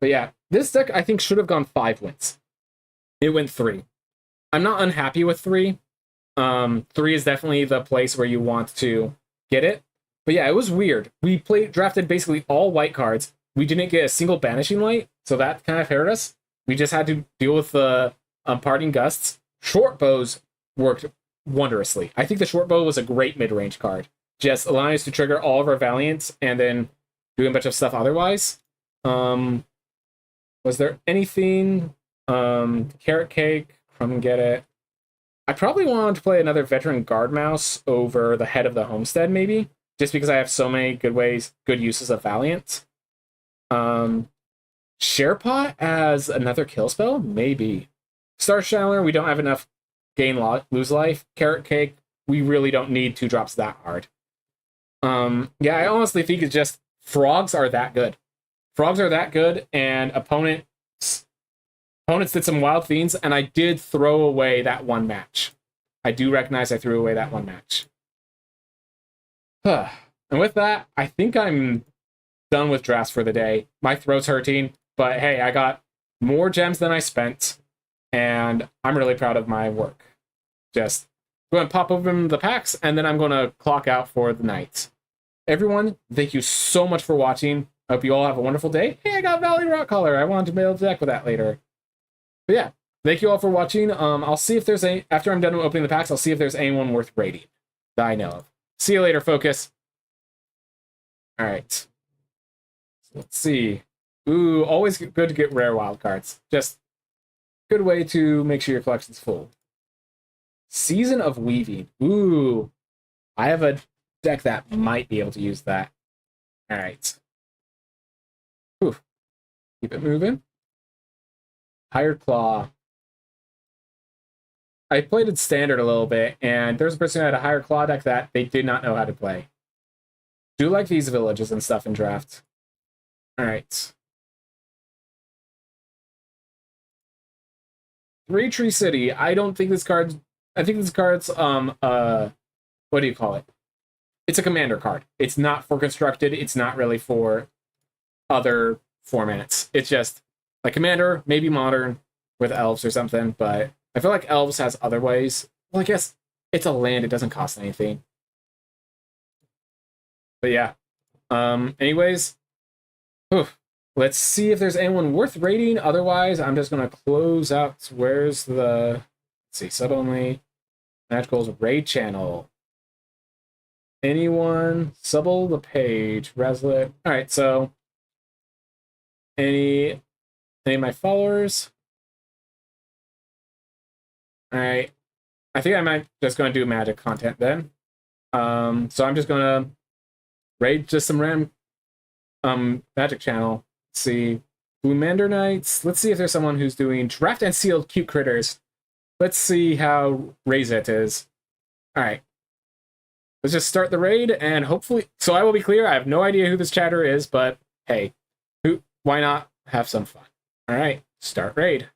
But yeah, this deck I think should have gone 5 wins. It went 3. I'm not unhappy with 3. 3 is definitely the place where you want to get it. But yeah, it was weird. We drafted basically all white cards. We didn't get a single Banishing Light, so that kind of hurt us. We just had to deal with the Parting Gusts. Short Bows worked wondrously. I think the Short Bow was a great mid-range card. Just allowing us to trigger all of our Valiants and then doing a bunch of stuff otherwise. Was there anything? Carrot Cake, come and get it. I probably wanted to play another Veteran Guard Mouse over the Head of the Homestead, maybe. Just because I have so many good uses of Valiant. Sharepot as another kill spell? Maybe. Star Channeler, we don't have enough lose life. Carrot Cake, we really don't need 2 drops that hard. Yeah, I honestly think it's just frogs are that good. Frogs are that good, and opponents did some wild fiends, and I did throw away that one match. I do recognize I threw away that one match. And with that, I think I'm done with drafts for the day. My throat's hurting, but hey, I got more gems than I spent, and I'm really proud of my work. Just going to pop open the packs, and then I'm going to clock out for the night. Everyone, thank you so much for watching. I hope you all have a wonderful day. Hey, I got Valley Rock Color. I wanted to be able to deck with that later. But yeah, thank you all for watching. I'll see if there's after I'm done opening the packs, I'll see if there's anyone worth rating that I know of. See you later, Focus. All right. So let's see. Ooh, always good to get rare wild cards. Just good way to make sure your collection's full. Season of Weaving. Ooh, I have a deck that might be able to use that. All right. Ooh. Keep it moving. Hired Claw. I played it standard a little bit, and there's a person who had a Hired Claw deck that they did not know how to play. Do like these villages and stuff in draft. All right. Three Tree City. I don't think this card. I think this card's what do you call it? It's a commander card. It's not for constructed. It's not really for other formats. It's just like commander, maybe modern with elves or something. But I feel like elves has other ways. Well, I guess it's a land. It doesn't cost anything. But yeah. Anyways, whew. Let's see if there's anyone worth rating. Otherwise, I'm just gonna close out. Where's the? Let's see, sub only. Magical's raid channel. Anyone? Subble the page. Reslet. All right, so any of my followers? All right. I think I might just gonna do magic content then. So I'm just gonna raid just some random magic channel. Let's see. Blue Knights. Let's see if there's someone who's doing draft and sealed cute critters. Let's see how Raise It is. All right. Let's just start the raid and hopefully. So I will be clear. I have no idea who this chatter is, but hey, why not have some fun? All right. Start raid.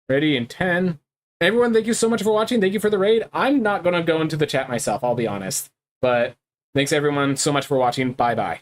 Ready in 10. Everyone, thank you so much for watching. Thank you for the raid. I'm not going to go into the chat myself, I'll be honest. But thanks everyone so much for watching. Bye-bye.